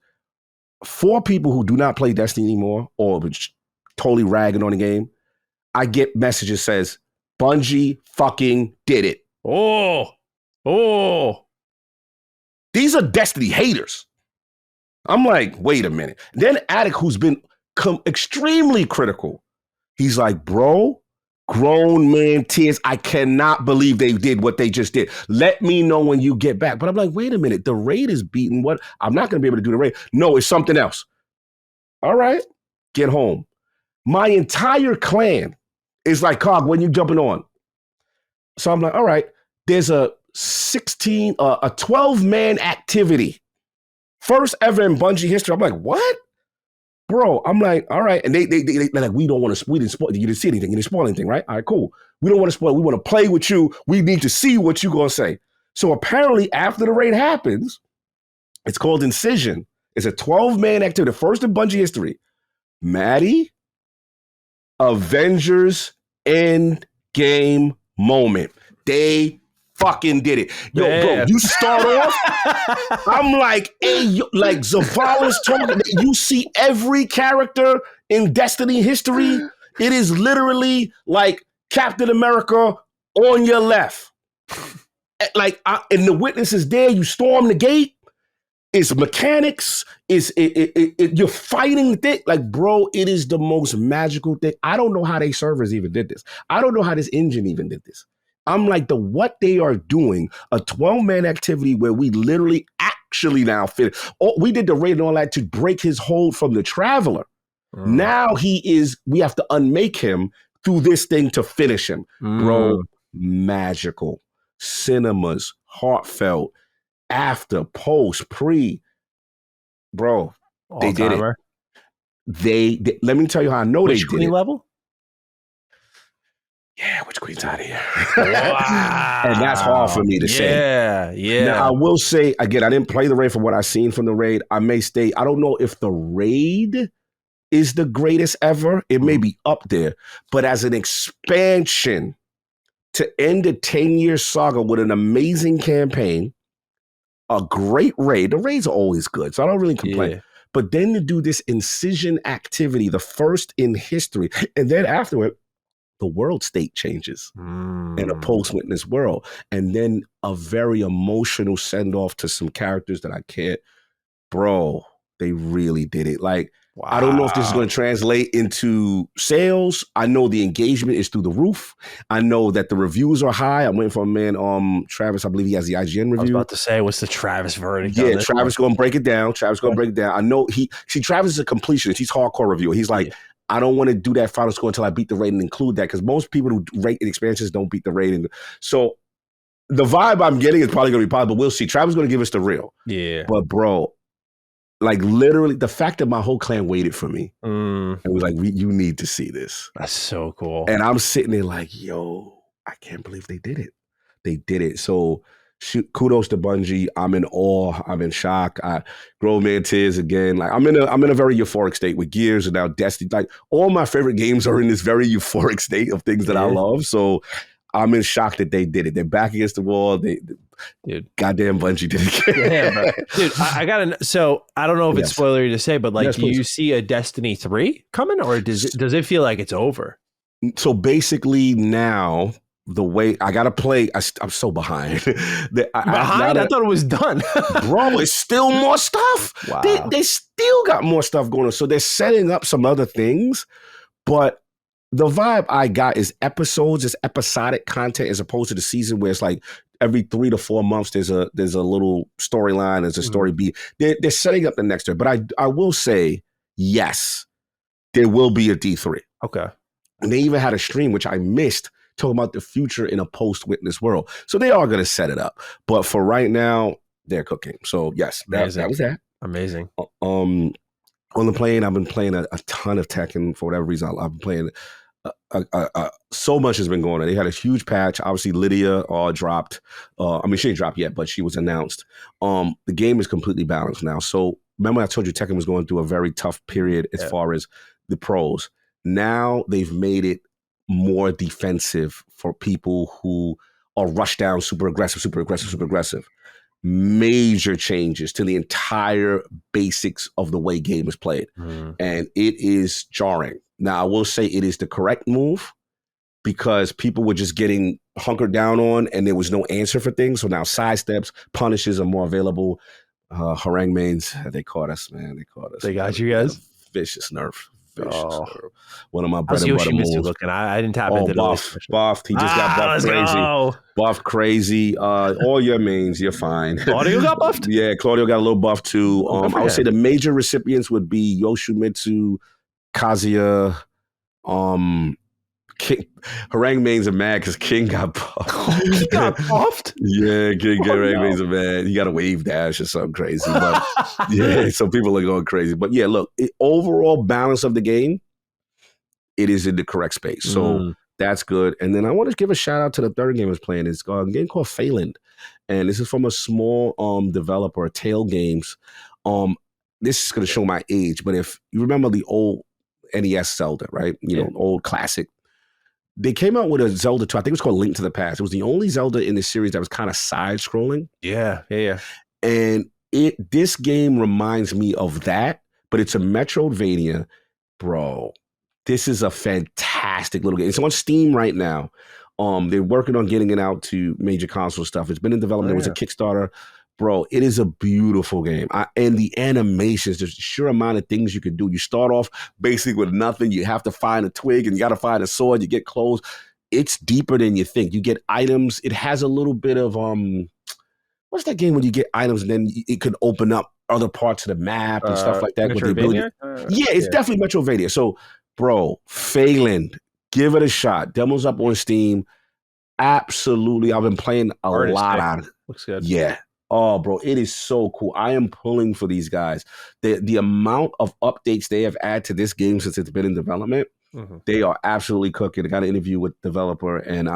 4 people who do not play Destiny anymore or totally ragging on the game, I get messages says, Bungie fucking did it. Oh. These are Destiny haters. I'm like, wait a minute. Then Attic, who's been extremely critical, he's like, bro, grown man tears. I cannot believe they did what they just did. Let me know when you get back. But I'm like, wait a minute. The raid is beaten. What? I'm not going to be able to do the raid. No, it's something else. All right. Get home. My entire clan is like, Cog, when you jumping on? So I'm like, all right. There's a 12-man activity. First ever in Bungie history. I'm like, what? Bro, I'm like, all right. And they're like, we don't want to, we didn't spoil, you didn't see anything. You didn't spoil anything, right? All right, cool. We don't want to spoil. We want to play with you. We need to see what you're going to say. So apparently after the raid happens, it's called Incision. It's a 12-man activity, the first in Bungie history. Maddie, Avengers End Game moment. They fucking did it. Yo, bro, you start off, I'm like, hey, yo, like Zavala's talking. You see every character in Destiny history. It is literally like Captain America on your left. Like, and the witness is there. You storm the gate. It's mechanics. You're fighting the thing. Like, bro, it is the most magical thing. I don't know how they servers even did this. I don't know how this engine even did this. I'm like, what they are doing, a 12-man activity where we literally actually now fit. We did the raid and all that to break his hold from the Traveler. Now we have to unmake him through this thing to finish him. Bro, magical. Cinemas, heartfelt, after, post, pre. Bro, they did it. They let me tell you how I know Which they did queen it. level? Yeah, which queen's out of here? Wow. And that's hard for me to say. Yeah. Now, I will say, again, I didn't play the raid from what I've seen from the raid. I may stay. I don't know if the raid is the greatest ever. It may be up there. But as an expansion to end a 10-year saga with an amazing campaign, a great raid. The raids are always good, so I don't really complain. Yeah. But then to do this Incision activity, the first in history, and then afterward, the world state changes in a post-witness world. And then a very emotional send-off to some characters that I can't. Bro, they really did it. Like, Wow. I don't know if this is going to translate into sales. I know the engagement is through the roof. I know that the reviews are high. I'm waiting for my man, Travis. I believe he has the IGN review. I was about to say, what's the Travis verdict? Yeah, Travis going to break it down. I know Travis is a completionist. He's hardcore reviewer. He's like, I don't want to do that final score until I beat the rating and include that, because most people who rate expansions don't beat the rating. So the vibe I'm getting is probably going to be positive, but we'll see. Travis is going to give us the real. Yeah. But bro, like literally the fact that my whole clan waited for me and was like, you need to see this. That's so cool. And I'm sitting there like, yo, I can't believe they did it. They did it. So kudos to Bungie. I'm in awe. I'm in shock. Grown man tears again. Like I'm in a very euphoric state with Gears and now Destiny. Like all my favorite games are in this very euphoric state of things that I love. So I'm in shock that they did it. They're back against the wall. Dude, goddamn Bungie did it again. Yeah, bro. Dude, I gotta. So I don't know if it's spoilery to say, but like, do you see a Destiny 3 coming, or does it feel like it's over? So basically, now the way I gotta play, I'm so behind. I thought it was done, bro. It's still more stuff. Wow. They still got more stuff going on. So they're setting up some other things, but the vibe I got is episodes, is episodic content as opposed to the season where it's like every 3 to 4 months there's a little storyline, there's a story beat. They're setting up the next year. But I will say, yes, there will be a D3. Okay. And they even had a stream, which I missed, talking about the future in a post-Witness world. So they are going to set it up. But for right now, they're cooking. So yes, that was that. Amazing. On the plane, I've been playing a ton of Tekken for whatever reason. I've been playing so much has been going on. They had a huge patch. Obviously, Lydia dropped. She ain't dropped yet, but she was announced. The game is completely balanced now. So remember I told you Tekken was going through a very tough period as far as the pros. Now they've made it more defensive for people who are rushed down, super aggressive. Major changes to the entire basics of the way game is played. And it is jarring. Now, I will say it is the correct move because people were just getting hunkered down on and there was no answer for things. So now sidesteps, punishes are more available. Harangue mains, they caught us, man. They caught us. They got you guys? Vicious nerf. One of my bread and butter moves. Looking? I didn't tap into buffed. He just got buffed crazy. Go. Buffed crazy. All your mains, you're fine. Claudio got buffed? Yeah, Claudio got a little buff too. I would say the major recipients would be Yoshimitsu, Kazuya, King. Harangue mains are mad because King got buffed. He got buffed? Yeah, Harangue mains are mad. He got a wave dash or something crazy. But yeah, so people are going crazy. But yeah, look, overall balance of the game, it is in the correct space. So that's good. And then I want to give a shout out to the third game I was playing. It's a game called Phelan. And this is from a small developer, Tail Games. This is going to show my age, but if you remember the old NES Zelda, right? You know, old classic. They came out with a Zelda 2. I think it was called Link to the Past. It was the only Zelda in the series that was kind of side-scrolling. Yeah. And this game reminds me of that, but it's a Metroidvania. Bro, this is a fantastic little game. It's on Steam right now. They're working on getting it out to major console stuff. It's been in development. There was a Kickstarter. Bro, it is a beautiful game. And the animations, there's a sheer amount of things you can do. You start off basically with nothing. You have to find a twig and you got to find a sword. You get clothes. It's deeper than you think. You get items. It has a little bit of, what's that game when you get items and then it could open up other parts of the map and stuff like that. With the ability. It's definitely Metroidvania. So, bro, Phelan, give it a shot. Demo's up on Steam. Absolutely. I've been playing a lot on it. Looks good. Yeah. Oh, bro, it is so cool. I am pulling for these guys. The amount of updates they have added to this game since it's been in development, they are absolutely cooking. I got an interview with the developer, and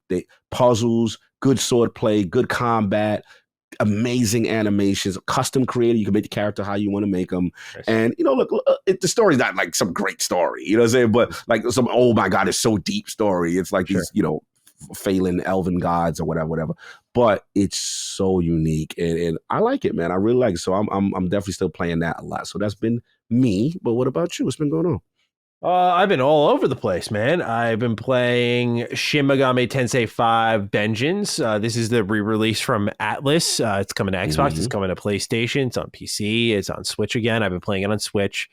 they puzzles, good sword play, good combat, amazing animations, custom creator. You can make the character how you want to make them. Nice. And, look, the story's not like some great story, you know what I'm saying? But like some, oh my God, it's so deep story. It's like these, Phelan elven gods or whatever. But it's so unique and I like it, man. I really like it. So I'm definitely still playing that a lot. So that's been me. But what about you? What's been going on? I've been all over the place, man. I've been playing Shin Megami Tensei 5 Vengeance. This is the re-release from Atlas. It's coming to Xbox. It's coming to PlayStation. It's on PC. It's on Switch again. I've been playing it on Switch.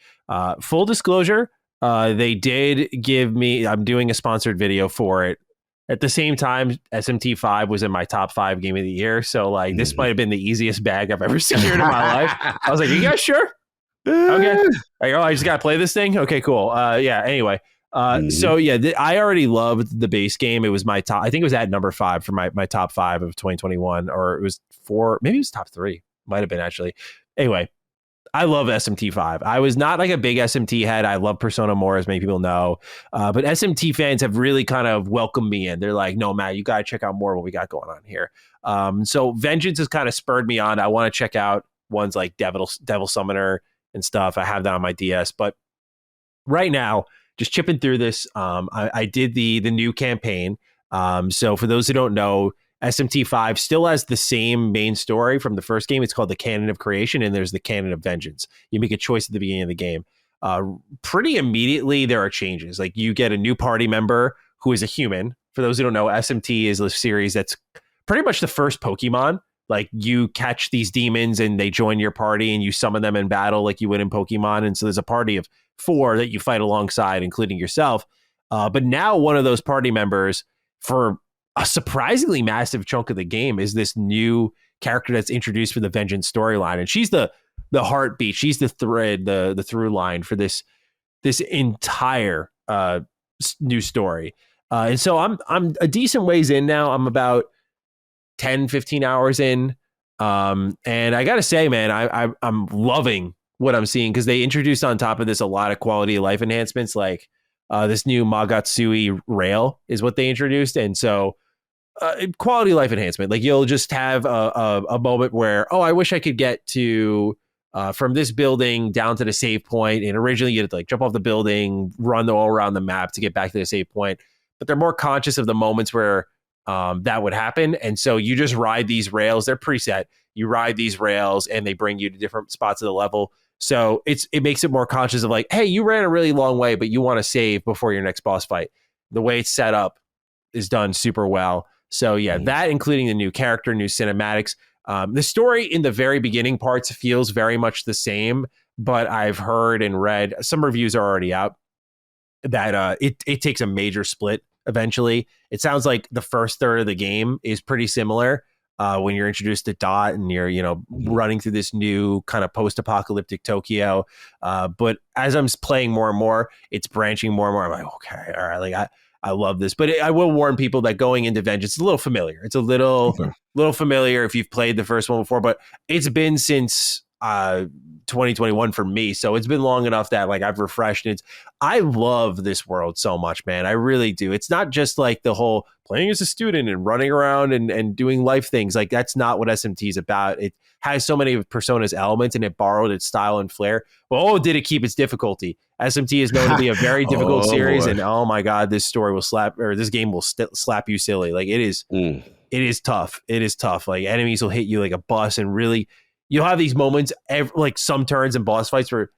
Full disclosure, they did give me, I'm doing a sponsored video for it. At the same time, SMT5 was in my top 5 game of the year. So, like, this might have been the easiest bag I've ever secured in my life. I was like, you guys sure? Okay. I just gotta play this thing. Okay, cool. Yeah. Anyway, so yeah, I already loved the base game. It was my top. I think it was at number 5 for my top 5 of 2021, or it was 4. Maybe it was top 3. Might have been actually. Anyway, I love SMT5. I was not like a big SMT head. I love Persona more, as many people know. But SMT fans have really kind of welcomed me in. They're like, no, Matt, you got to check out more of what we got going on here. So Vengeance has kind of spurred me on. I want to check out ones like Devil Summoner and stuff. I have that on my DS, but right now, just chipping through this. I did the new campaign. So for those who don't know, SMT5 still has the same main story from the first game. It's called the Canon of Creation, and there's the Canon of Vengeance. You make a choice at the beginning of the game. Pretty immediately, there are changes. Like, you get a new party member who is a human. For those who don't know, SMT is a series that's pretty much the first Pokemon. Like, you catch these demons and they join your party and you summon them in battle like you would in Pokemon. And so there's a party of 4 that you fight alongside, including yourself. But now one of those party members, for a surprisingly massive chunk of the game, is this new character that's introduced for the Vengeance storyline. And she's the heartbeat. She's the thread, the through line for this entire new story. And so I'm a decent ways in now. I'm about 10, 15 hours in. And I got to say, man, I'm loving what I'm seeing, because they introduced on top of this a lot of quality of life enhancements. Like this new Magatsui rail is what they introduced. And so quality of life enhancement, like, you'll just have a moment where, oh, I wish I could get to from this building down to the save point. And originally you had to like jump off the building, run all around the map to get back to the save point. But they're more conscious of the moments where that would happen. And so you just ride these rails. They're preset. You ride these rails and they bring you to different spots of the level. So it makes it more conscious of like, hey, you ran a really long way, but you want to save before your next boss fight. The way it's set up is done super well. So yeah, that, including the new character, new cinematics. The story in the very beginning parts feels very much the same, but I've heard and read, some reviews are already out, that it takes a major split eventually. It sounds like the first third of the game is pretty similar when you're introduced to Dot and you're, running through this new kind of post-apocalyptic Tokyo. But as I'm playing more and more, it's branching more and more. I'm like, okay, all right, like I love this. But I will warn people that going into Vengeance is a little familiar. It's a little familiar if you've played the first one before, but it's been since 2021 for me, so it's been long enough that like I've refreshed it. I love this world so much, man. I really do. It's not just like the whole playing as a student and running around and doing life things. Like, that's not what SMT is about. It has so many of Persona's elements, and it borrowed its style and flair. But did it keep its difficulty? SMT is known to be a very difficult series, boy. And oh my god, this game will slap you silly. Like, it is tough. It is tough. Like, enemies will hit you like a bus, and really, you'll have these moments, like some turns in boss fights where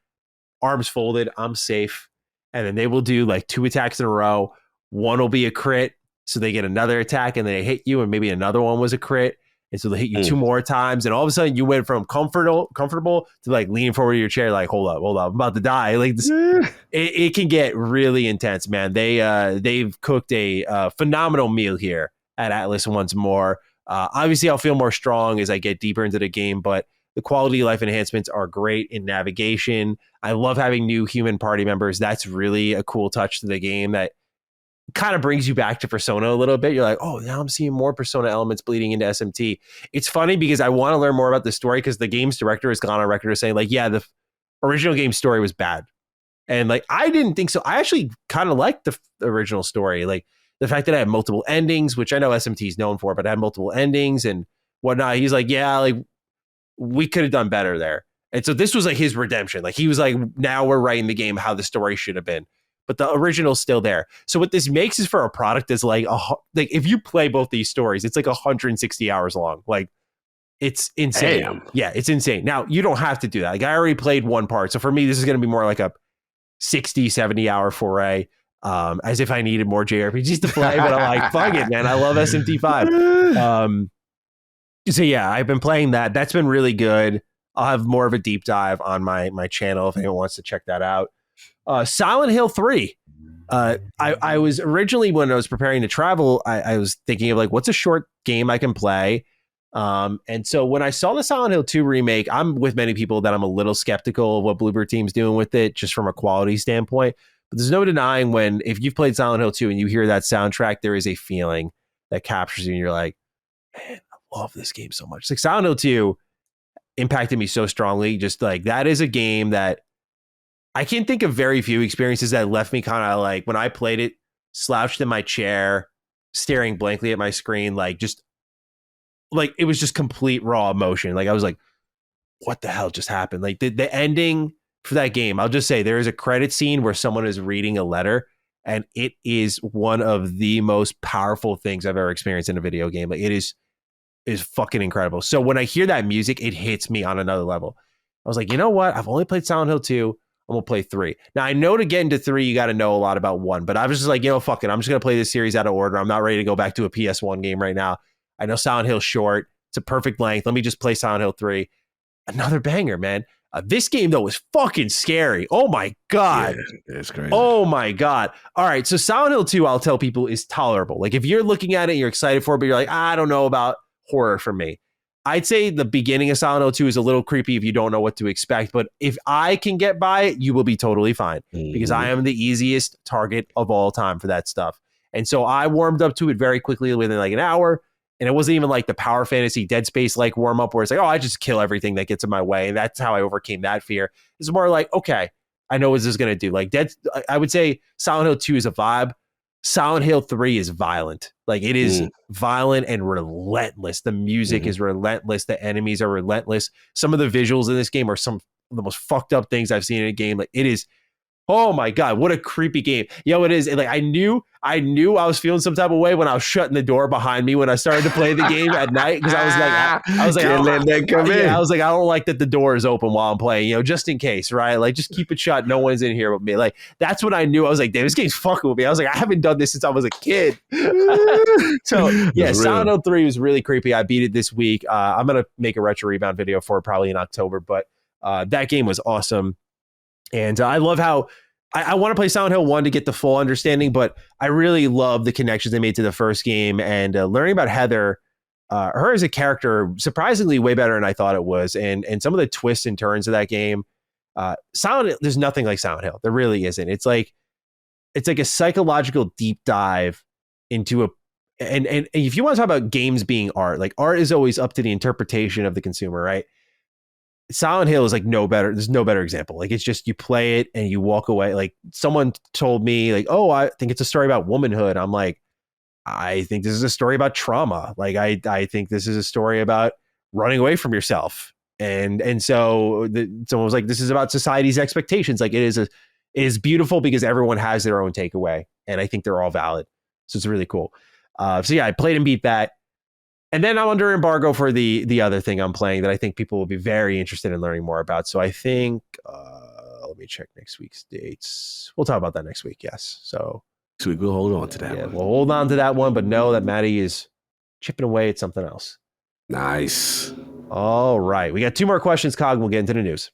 arms folded, I'm safe. And then they will do like 2 attacks in a row. One will be a crit, so they get another attack, and then they hit you, and maybe another one was a crit. And so they hit you 2 more times. And all of a sudden you went from comfortable to like leaning forward to your chair, like, hold up, I'm about to die. Like this, it can get really intense, man. They've cooked a phenomenal meal here at Atlas once more. Obviously, I'll feel more strong as I get deeper into the game, but the quality of life enhancements are great in navigation. I love having new human party members. That's really a cool touch to the game that kind of brings you back to Persona a little bit. You're like, oh, now I'm seeing more Persona elements bleeding into SMT. It's funny because I want to learn more about the story, because the game's director has gone on record as saying, like, yeah, the original game story was bad. And like, I didn't think so. I actually kind of liked the original story. Like, the fact that I had multiple endings, which I know SMT is known for, but I had multiple endings and whatnot. He's like, yeah, like, we could have done better there. And so this was like his redemption. Like, he was like, now we're writing the game how the story should have been. But the original's still there. So what this makes is for a product that's like if you play both these stories, it's like 160 hours long. Like, it's insane. Damn. Yeah, it's insane. Now, you don't have to do that. Like, I already played one part. So for me, this is going to be more like 60, 70 hour foray. As if I needed more JRPGs to play, but I'm like, fuck it, man. I love SMT5. So yeah, I've been playing that. That's been really good. I'll have more of a deep dive on my channel if anyone wants to check that out. Silent Hill 3. I was originally, when I was preparing to travel, I was thinking of like, what's a short game I can play? And so when I saw the Silent Hill 2 remake, I'm with many people that I'm a little skeptical of what Bloober Team's doing with it, just from a quality standpoint. But there's no denying if you've played Silent Hill 2 and you hear that soundtrack, there is a feeling that captures you and you're like, man, I love this game so much. It's like Silent Hill 2 impacted me so strongly. Just like, that is a game that I can think of very few experiences that left me kind of like, when I played it, slouched in my chair, staring blankly at my screen, like it was just complete raw emotion. Like I was like, what the hell just happened? Like the ending for that game, I'll just say there is a credit scene where someone is reading a letter, and it is one of the most powerful things I've ever experienced in a video game. Like it is fucking incredible. So when I hear that music, it hits me on another level. I was like, you know what? I've only played Silent Hill 2. I'm going to play 3. Now, I know to get into 3, you got to know a lot about 1, but I was just like, fuck it. I'm just going to play this series out of order. I'm not ready to go back to a PS1 game right now. I know Silent Hill's short. It's a perfect length. Let me just play Silent Hill 3. Another banger, man. This game, though, was fucking scary. Oh, my God. Yeah, it's crazy. Oh, my God. All right, so Silent Hill 2, I'll tell people, is tolerable. Like, if you're looking at it and you're excited for it, but you're like, I don't know about horror for me. I'd say the beginning of Silent Hill 2 is a little creepy if you don't know what to expect, but if I can get by it, you will be totally fine, because I am the easiest target of all time for that stuff. And so I warmed up to it very quickly within like an hour, and it wasn't even like the Power Fantasy Dead Space like warm up where it's like, oh, I just kill everything that gets in my way. And that's how I overcame that fear. It's more like, okay, I know what this is going to do. Like I would say Silent Hill 2 is a vibe. Silent Hill 3 is violent. Like it is violent and relentless. The music is relentless. The enemies are relentless. Some of the visuals in this game are some of the most fucked up things I've seen in a game. Like it is, oh my God, what a creepy game. It is. And like I knew I was feeling some type of way when I was shutting the door behind me when I started to play the game at night, because I was like, can't let that come in. I was like, I don't like that the door is open while I'm playing, just in case, right? Like just keep it shut. No one's in here with me. Like that's when I knew. I was like, damn, this game's fucking with me. I was like, I haven't done this since I was a kid. So yeah, Silent Hill 3 was really creepy. I beat it this week. I'm gonna make a retro rebound video for it probably in October, but that game was awesome. And I love how I want to play Silent Hill 1 to get the full understanding, but I really love the connections they made to the first game, and learning about Heather, her as a character, surprisingly way better than I thought it was. And some of the twists and turns of that game, there's nothing like Silent Hill. There really isn't. It's like a psychological deep dive into and if you want to talk about games being art, like art is always up to the interpretation of the consumer, right? Silent Hill is like no better. There's no better example. Like it's just, you play it and you walk away. Like someone told me like, oh, I think it's a story about womanhood. I'm like, I think this is a story about trauma. Like I think this is a story about running away from yourself. And so someone was like, this is about society's expectations. Like it is beautiful because everyone has their own takeaway, and I think they're all valid. So it's really cool. So yeah, I played and beat that. And then I'm under embargo for the other thing I'm playing that I think people will be very interested in learning more about. So I think, let me check next week's dates. We'll talk about that next week. Yes. So we'll hold on to that one. We'll hold on to that one, but know that Maddie is chipping away at something else. Nice. All right. We got 2 more questions, Cog, and we'll get into the news.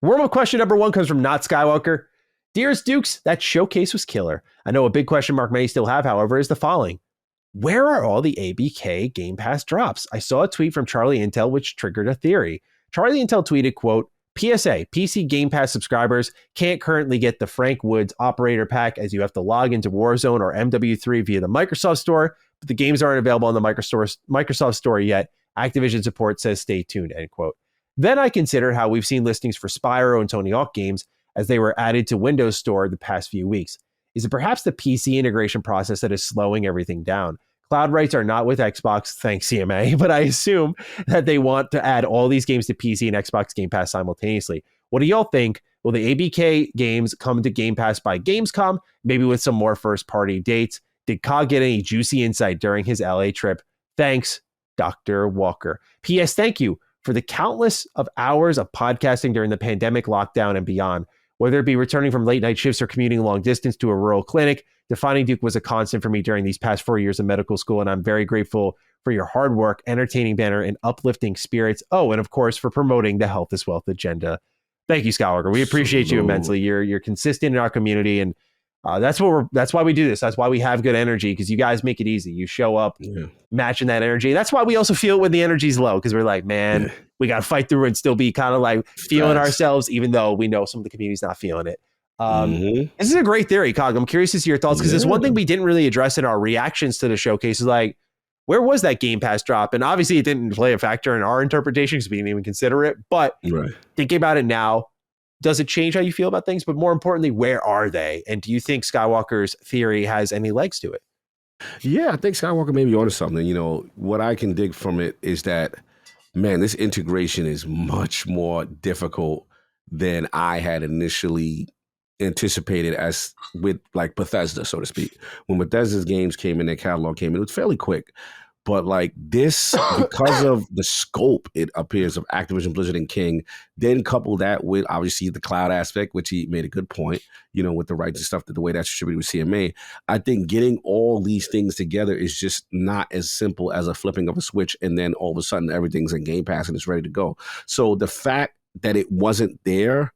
Warm-up question number 1 comes from Not Skywalker. Dearest Dukes, that showcase was killer. I know a big question mark many still have, however, is the following. Where are all the ABK Game Pass drops? I saw a tweet from Charlie Intel which triggered a theory. Charlie Intel tweeted, quote, PSA, PC Game Pass subscribers can't currently get the Frank Woods Operator Pack as you have to log into Warzone or MW3 via the Microsoft Store, but the games aren't available on the Microsoft Store yet. Activision support says stay tuned, end quote. Then I considered how we've seen listings for Spyro and Tony Hawk games as they were added to Windows Store the past few weeks. Is it perhaps the PC integration process that is slowing everything down? Cloud rights are not with Xbox, thanks CMA, but I assume that they want to add all these games to PC and Xbox Game Pass simultaneously. What do y'all think? Will the ABK games come to Game Pass by Gamescom, maybe with some more first-party dates? Did Cog get any juicy insight during his LA trip? Thanks, Dr. Walker. P.S. Thank you for the countless of hours of podcasting during the pandemic lockdown and beyond. Whether it be returning from late night shifts or commuting long distance to a rural clinic, defining Duke was a constant for me during these past 4 years of medical school, and I'm very grateful for your hard work, entertaining banner, and uplifting spirits. Oh, and of course, for promoting the Health is Wealth agenda. Thank you, Skywalker. We appreciate you immensely. You're consistent in our community, and that's why we do this. That's why we have good energy, because you guys make it easy. You show up, matching that energy. That's why we also feel it when the energy's low, because we're like, man, we got to fight through and still be kind of like feeling ourselves, even though we know some of the community's not feeling it. This is a great theory, Cog. I'm curious to see your thoughts, because there's one thing we didn't really address in our reactions to the showcase is like, where was that Game Pass drop? And obviously it didn't play a factor in our interpretation because we didn't even consider it. But thinking about it now, does it change how you feel about things? But more importantly, where are they? And do you think Skywalker's theory has any legs to it? Yeah, I think Skywalker may be onto something. You know, what I can dig from it is that, man, this integration is much more difficult than I had initially anticipated, as with like Bethesda, so to speak. When Bethesda's games came in, their catalog came in, it was fairly quick. But like this, because of the scope, it appears, of Activision, Blizzard, and King, then couple that with obviously the cloud aspect, which he made a good point, you know, with the rights and stuff, that the way that's distributed with CMA, I think getting all these things together is just not as simple as a flipping of a switch and then all of a sudden everything's in Game Pass and it's ready to go. So the fact that it wasn't there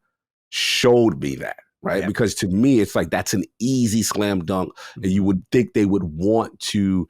showed me that. Right. Yeah. Because to me, it's like that's an easy slam dunk. And you would think they would want to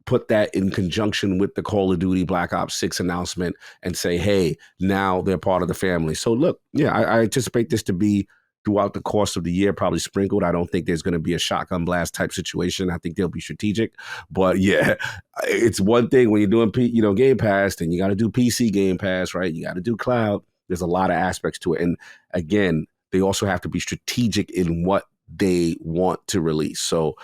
put that in conjunction with the Call of Duty Black Ops 6 announcement and say, hey, now they're part of the family. So look, yeah, I anticipate this to be throughout the course of the year, probably sprinkled. I don't think there's going to be a shotgun blast type situation. I think they'll be strategic. But yeah, it's one thing when you're doing, Game Pass, then you got to do PC Game Pass, right? You got to do cloud. There's a lot of aspects to it. And again, they also have to be strategic in what they want to release. So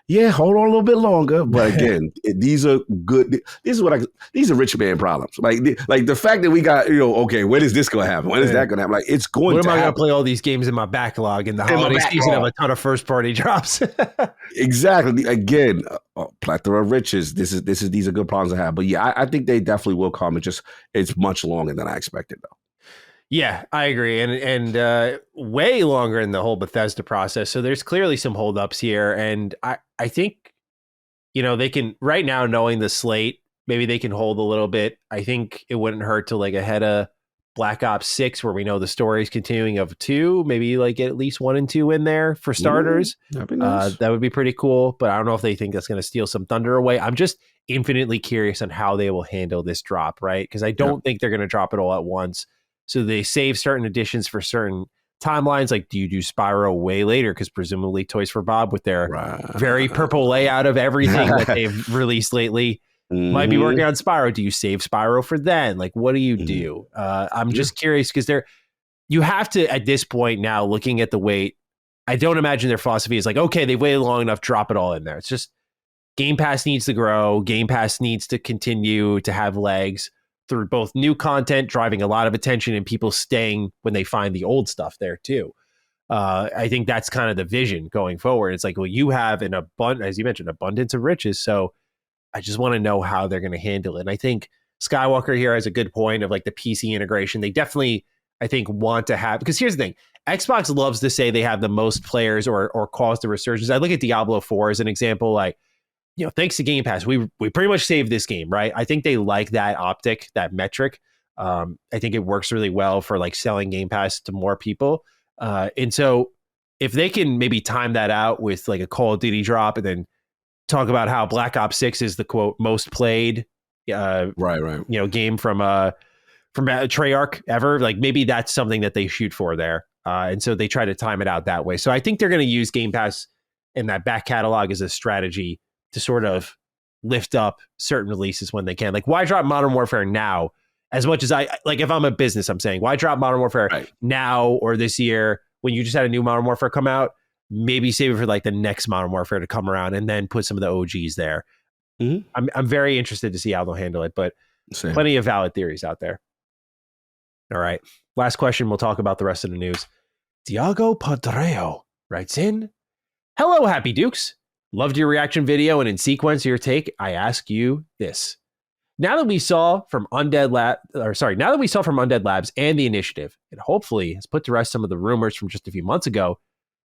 yeah, hold on a little bit longer. But again, these are good. These are rich man problems. Like the fact that we got, okay, when is this going to happen? When is that going to happen? Like, it's going to happen. When am I going to play all these games in my backlog in the holiday season of a ton of first party drops? Exactly. Again, plethora of riches. These are good problems to have. But yeah, I think they definitely will come. It's much longer than I expected, though. Yeah, I agree. And way longer in the whole Bethesda process. So there's clearly some holdups here. And I think, they can, right now, knowing the slate, maybe they can hold a little bit. I think it wouldn't hurt to like ahead of Black Ops 6, where we know the story is continuing, of 2, maybe like get at least 1 and 2 in there for starters. That'd be nice. That would be pretty cool. But I don't know if they think that's going to steal some thunder away. I'm just infinitely curious on how they will handle this drop, right? Because I don't think they're going to drop it all at once. So they save certain editions for certain timelines. Like, do you do Spyro way later? Because presumably Toys for Bob, with their very purple layout of everything that they've released lately, might be working on Spyro. Do you save Spyro for then? Like, what do you do? I'm just curious, because you have to, at this point now, looking at the wait, I don't imagine their philosophy is like, okay, they've waited long enough, drop it all in there. It's just Game Pass needs to grow. Game Pass needs to continue to have legs through both new content, driving a lot of attention, and people staying when they find the old stuff there too. I think that's kind of the vision going forward. It's like, well, you have an abundance, as you mentioned, abundance of riches. So I just want to know how they're going to handle it. And I think Skywalker here has a good point of like the PC integration. They definitely, I think, want to have, because here's the thing. Xbox loves to say they have the most players or cause the resurgence. I look at Diablo 4 as an example, like, thanks to Game Pass, we pretty much saved this game, right? I think they like that optic, that metric. I think it works really well for like selling Game Pass to more people. And so if they can maybe time that out with like a Call of Duty drop, and then talk about how Black Ops 6 is the quote most played game from Treyarch ever, like maybe that's something that they shoot for there. And so they try to time it out that way. So I think they're going to use Game Pass and that back catalog as a strategy to sort of lift up certain releases when they can. Like, why drop Modern Warfare now? As much as if I'm a business, I'm saying, why drop Modern Warfare now or this year when you just had a new Modern Warfare come out? Maybe save it for like the next Modern Warfare to come around, and then put some of the OGs there. I'm very interested to see how they'll handle it, but plenty of valid theories out there. All right. Last question. We'll talk about the rest of the news. Diago Padreo writes in, hello, Happy Dukes. Loved your reaction video, and in sequence of your take, I ask you this. Now that we saw from Undead Labs and the Initiative, it hopefully has put to rest some of the rumors from just a few months ago,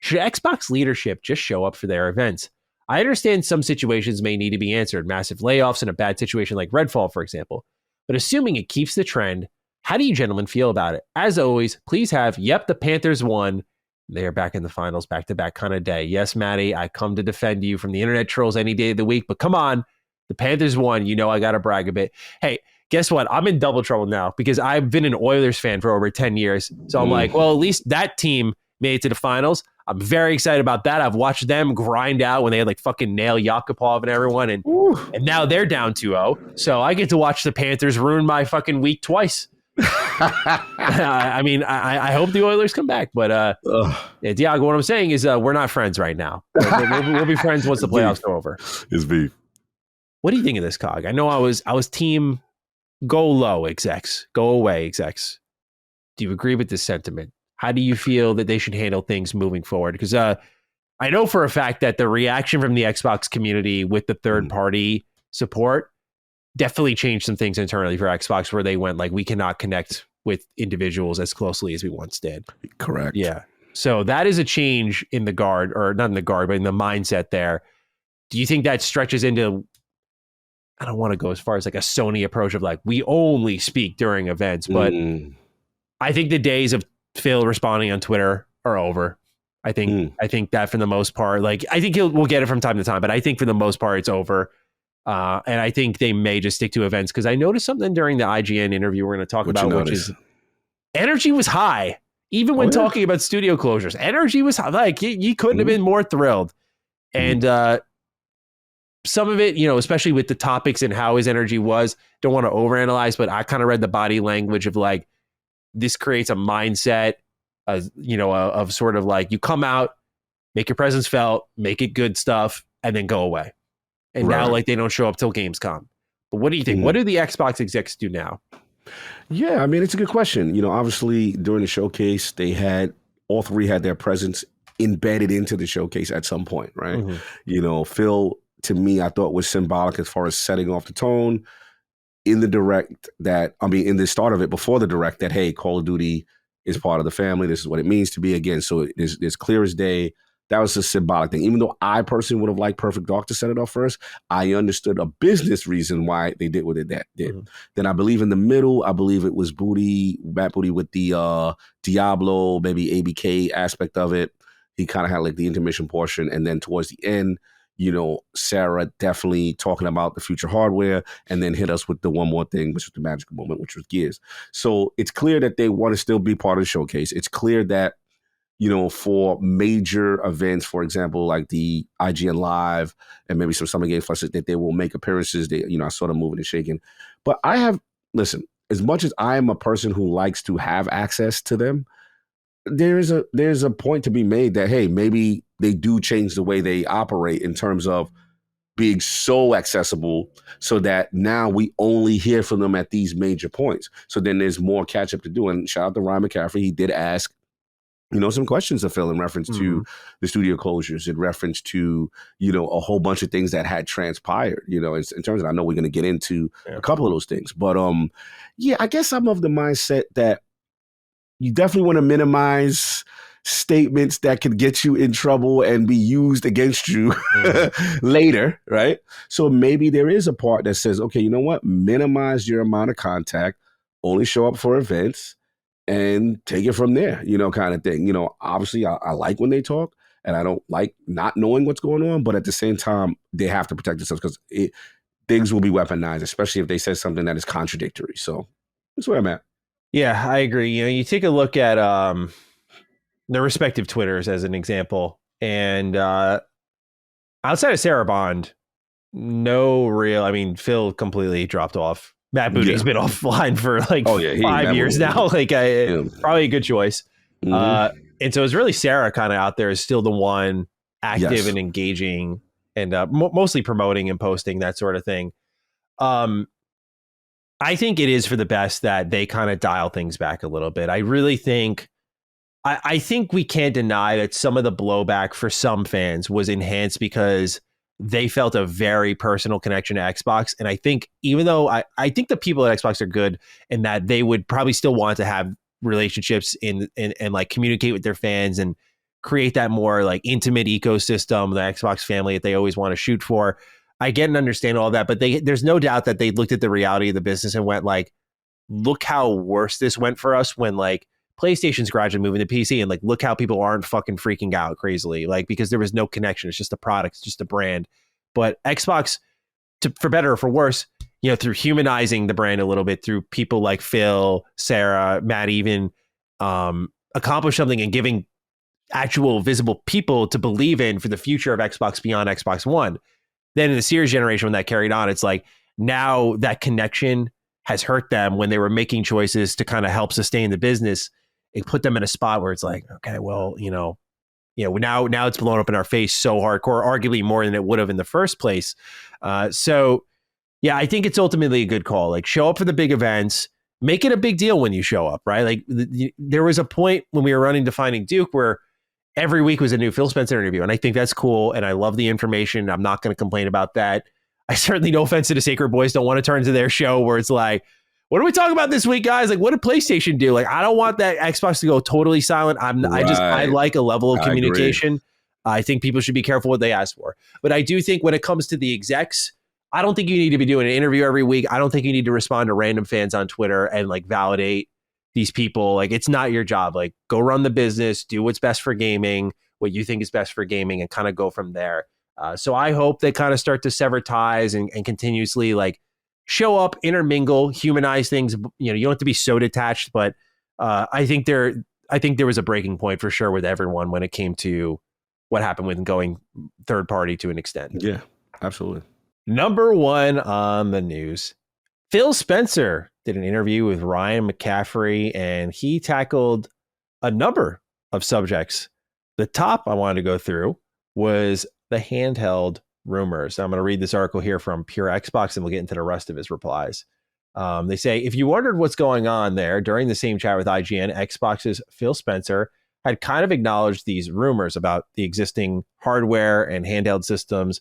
should Xbox leadership just show up for their events? I understand some situations may need to be answered, massive layoffs in a bad situation like Redfall, for example. But assuming it keeps the trend, how do you gentlemen feel about it? As always, please have, the Panthers won. They are back in the finals, back-to-back kind of day. Yes, Maddie, I come to defend you from the internet trolls any day of the week, but come on. The Panthers won. I got to brag a bit. Hey, guess what? I'm in double trouble now because I've been an Oilers fan for over 10 years. So I'm like, well, at least that team made it to the finals. I'm very excited about that. I've watched them grind out when they had like fucking Nail Yakupov and everyone. And now they're down 2-0. So I get to watch the Panthers ruin my fucking week twice. I mean, I hope the Oilers come back. But Diago, what I'm saying is we're not friends right now. We'll be friends once the playoffs are over. It's beef. What do you think of this, Cog? I know I was team go low, execs. Go away, execs. Do you agree with this sentiment? How do you feel that they should handle things moving forward? Because I know for a fact that the reaction from the Xbox community with the third-party support definitely changed some things internally for Xbox where they went like, we cannot connect with individuals as closely as we once did. Correct. Yeah. So that is a change in the guard, or not in the guard, but in the mindset there. Do you think that stretches into... I don't want to go as far as like a Sony approach of like, we only speak during events, but I think the days of Phil responding on Twitter are over. I think that for the most part, like, I think we'll get it from time to time, but I think for the most part it's over. And I think they may just stick to events because I noticed something during the IGN interview we're going to talk about, which is energy was high. Even when talking about studio closures, energy was high. Like, you couldn't have been more thrilled. And, some of it, especially with the topics and how his energy was, don't want to overanalyze, but I kind of read the body language of like, this creates a mindset, of sort of like, you come out, make your presence felt, make it good stuff, and then go away. And now like they don't show up till Gamescom. But what do you think? What do the Xbox execs do now? Yeah, I mean, it's a good question. Obviously during the showcase, all three had their presence embedded into the showcase at some point, right? Phil, to me, I thought was symbolic as far as setting off the tone in the direct in the start of it, before the direct, that, hey, Call of Duty is part of the family. This is what it means to be again. So it's clear as day. That was a symbolic thing. Even though I personally would have liked Perfect Dark to set it off first, I understood a business reason why they did what they did. Then I believe in the middle, I believe it was Matt Booty with the Diablo, maybe ABK aspect of it. He kind of had like the intermission portion. And then towards the end, Sarah definitely talking about the future hardware, and then hit us with the one more thing, which was the magical moment, which was Gears. So it's clear that they want to still be part of the showcase. It's clear that, for major events, for example, like the IGN Live and maybe some Summer Game Fest, that they will make appearances. They, I saw them moving and shaking. But listen, as much as I am a person who likes to have access to them, there's a point to be made that, hey, maybe they do change the way they operate in terms of being so accessible so that now we only hear from them at these major points. So then there's more catch up to do. And shout out to Ryan McCaffrey. He did ask, some questions to Phil in reference to the studio closures, in reference to, a whole bunch of things that had transpired, in terms of, I know we're going to get into a couple of those things, but I guess I'm of the mindset that you definitely want to minimize statements that could get you in trouble and be used against you later, right? So maybe there is a part that says, okay, you know what? Minimize your amount of contact, only show up for events, and take it from there, kind of thing. Obviously I like when they talk, and I don't like not knowing what's going on, but at the same time, they have to protect themselves because things will be weaponized, especially if they say something that is contradictory. So that's where I'm at. Yeah, I agree. You take a look at their respective Twitters as an example, and outside of Sarah Bond, Phil completely dropped off. Matt Booty's been offline for like 5 years now. Like, probably a good choice. And so it's really Sarah kind of out there is still the one active and engaging and mostly promoting and posting, that sort of thing. I think it is for the best that they kind of dial things back a little bit. I really think, I think we can't deny that some of the blowback for some fans was enhanced because they felt a very personal connection to Xbox. And I think even though I think the people at Xbox are good and that they would probably still want to have relationships and like communicate with their fans and create that more like intimate ecosystem, the Xbox family that they always want to shoot for. I get and understand all that, but there's no doubt that they looked at the reality of the business and went like, look how worse this went for us when like PlayStation's gradually moving to PC, and like look how people aren't fucking freaking out crazily, like because there was no connection. It's just a product, it's just a brand. But Xbox, for better or for worse, you know, through humanizing the brand a little bit, through people like Phil, Sarah, Matt, even accomplish something and giving actual visible people to believe in for the future of Xbox beyond Xbox One. Then in the Series generation, when that carried on, it's like now that connection has hurt them when they were making choices to kind of help sustain the business. It put them in a spot where it's like, okay, well, now it's blown up in our face so hardcore, arguably more than it would have in the first place. So yeah, I think it's ultimately a good call. Like show up for the big events, make it a big deal when you show up, right? Like there was a point when we were running Defining Duke where every week was a new Phil Spencer interview. And I think that's cool. And I love the information. I'm not going to complain about that. I certainly, no offense to the Sacred Boys, don't want to turn to their show where it's like, what are we talking about this week, guys? Like, what did PlayStation do? Like, I don't want that Xbox to go totally silent. I like a level of communication. I think people should be careful what they ask for. But I do think when it comes to the execs, I don't think you need to be doing an interview every week. I don't think you need to respond to random fans on Twitter and like validate these people. Like, it's not your job. Like, go run the business, do what's best for gaming, what you think is best for gaming, and kind of go from there. So I hope they kind of start to sever ties and continuously like show up, intermingle, humanize things. You know, you don't have to be so detached, but I think there was a breaking point for sure with everyone when it came to what happened with going third party to an extent. Yeah, absolutely. Number one on the news, Phil Spencer did an interview with Ryan McCaffrey, and he tackled a number of subjects. The top I wanted to go through was the handheld rumors. I'm going to read this article here from Pure Xbox, and we'll get into the rest of his replies. They say, if you wondered what's going on there, during the same chat with IGN, Xbox's Phil Spencer had kind of acknowledged these rumors about the existing hardware and handheld systems.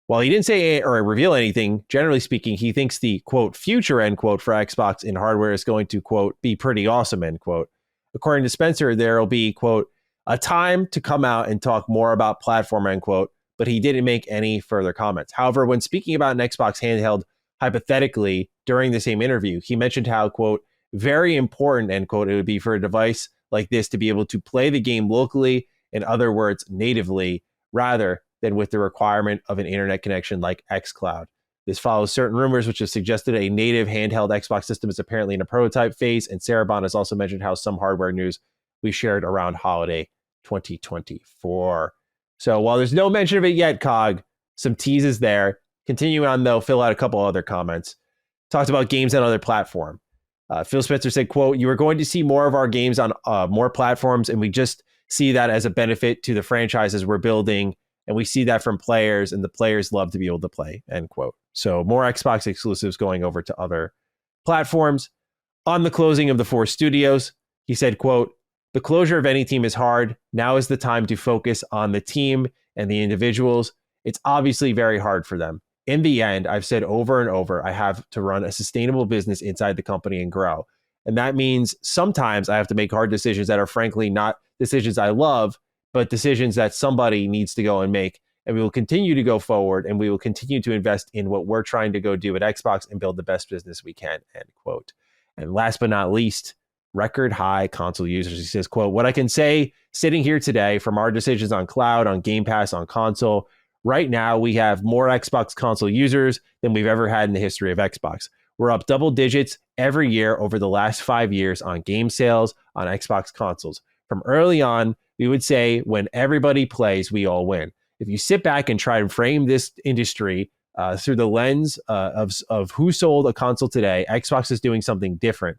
While he didn't say or reveal anything, generally speaking, he thinks the, quote, future, end quote, for Xbox in hardware is going to, quote, be pretty awesome, end quote. According to Spencer, there will be, quote, a time to come out and talk more about platform, end quote, but he didn't make any further comments. However, when speaking about an Xbox handheld, hypothetically, during the same interview, he mentioned how, quote, very important, end quote, it would be for a device like this to be able to play the game locally, in other words, natively, rather than with the requirement of an internet connection like xCloud. This follows certain rumors which have suggested a native handheld Xbox system is apparently in a prototype phase, and Sarah Bond has also mentioned how some hardware news we shared around holiday 2024. So while there's no mention of it yet, COG, some teases there. Continuing on, though, Phil had a couple other comments. Talked about games on other platforms. Phil Spencer said, quote, you are going to see more of our games on more platforms, and we just see that as a benefit to the franchises we're building, and we see that from players, and the players love to be able to play, end quote. So more Xbox exclusives going over to other platforms. On the closing of the 4 studios, he said, quote, the closure of any team is hard. Now is the time to focus on the team and the individuals. It's obviously very hard for them. In the end, I've said over and over, I have to run a sustainable business inside the company and grow. And that means sometimes I have to make hard decisions that are frankly not decisions I love, but decisions that somebody needs to go and make. And we will continue to go forward, and we will continue to invest in what we're trying to go do at Xbox and build the best business we can, end quote. And last but not least, record high console users. He says, quote, what I can say sitting here today from our decisions on cloud, on Game Pass, on console, right now we have more Xbox console users than we've ever had in the history of Xbox. We're up double digits every year over the last 5 years on game sales on Xbox consoles. From early on, we would say when everybody plays, we all win. If you sit back and try and frame this industry through the lens of who sold a console today, Xbox is doing something different.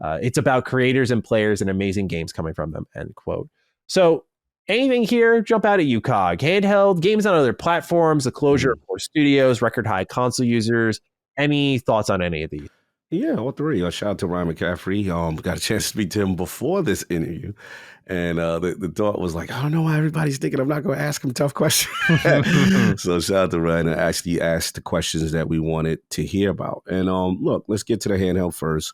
It's about creators and players and amazing games coming from them, end quote. So anything here jump out at you, COG? Handheld, games on other platforms, the closure of 4 studios, record high console users. Any thoughts on any of these? Yeah, all 3. Shout out to Ryan McCaffrey. Got a chance to speak to him before this interview. And the thought was like, I don't know why everybody's thinking I'm not going to ask him tough questions. So shout out to Ryan and actually asked the questions that we wanted to hear about. And look, let's get to the handheld first.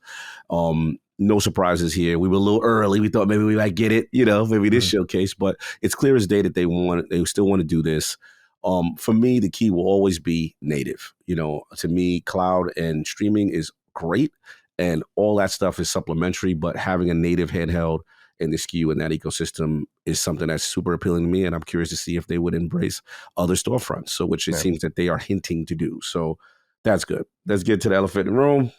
No surprises here. We were a little early. We thought maybe we might get it, maybe this showcase, but it's clear as day that they still want to do this. For me, the key will always be native. To me, cloud and streaming is great, and all that stuff is supplementary, but having a native handheld and the SKU in that ecosystem is something that's super appealing to me, and I'm curious to see if they would embrace other storefronts, so which it seems that they are hinting to do. So that's good. Let's get to the elephant in the room.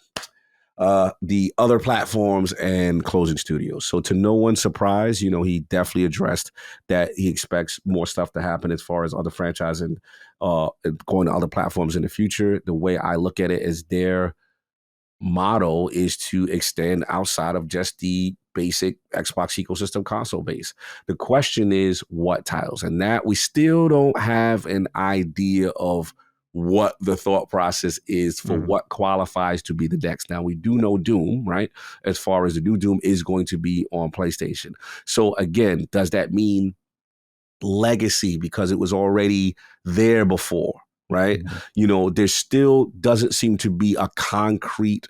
The other platforms and closing studios. So to no one's surprise, he definitely addressed that he expects more stuff to happen as far as other franchise and going to other platforms in the future. The way I look at it is their motto is to extend outside of just the basic Xbox ecosystem console base. The question is what titles, and that we still don't have an idea of what the thought process is for what qualifies to be the next. Now, we do know Doom, right? As far as the new Doom is going to be on PlayStation. So again, does that mean legacy because it was already there before, right? There still doesn't seem to be a concrete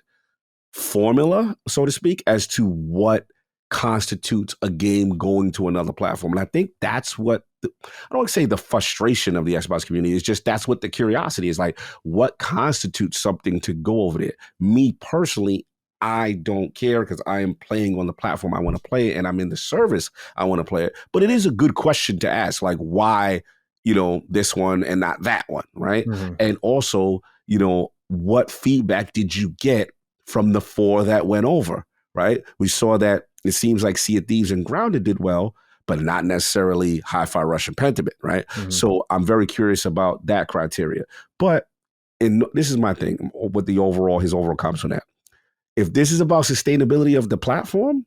formula, so to speak, as to what constitutes a game going to another platform. And I think that's what I don't want to say the frustration of the Xbox community is, just that's what the curiosity is, like, what constitutes something to go over there? Me personally, I don't care because I am playing on the platform I want to play and I'm in the service I want to play it. But it is a good question to ask, like, why, this one and not that one, right? And also, what feedback did you get from the 4 that went over, right? We saw that it seems like Sea of Thieves and Grounded did well, but not necessarily Hi-Fi Rush and Pentiment, right? So I'm very curious about that criteria. But this is my thing with his overall comments on that. If this is about sustainability of the platform,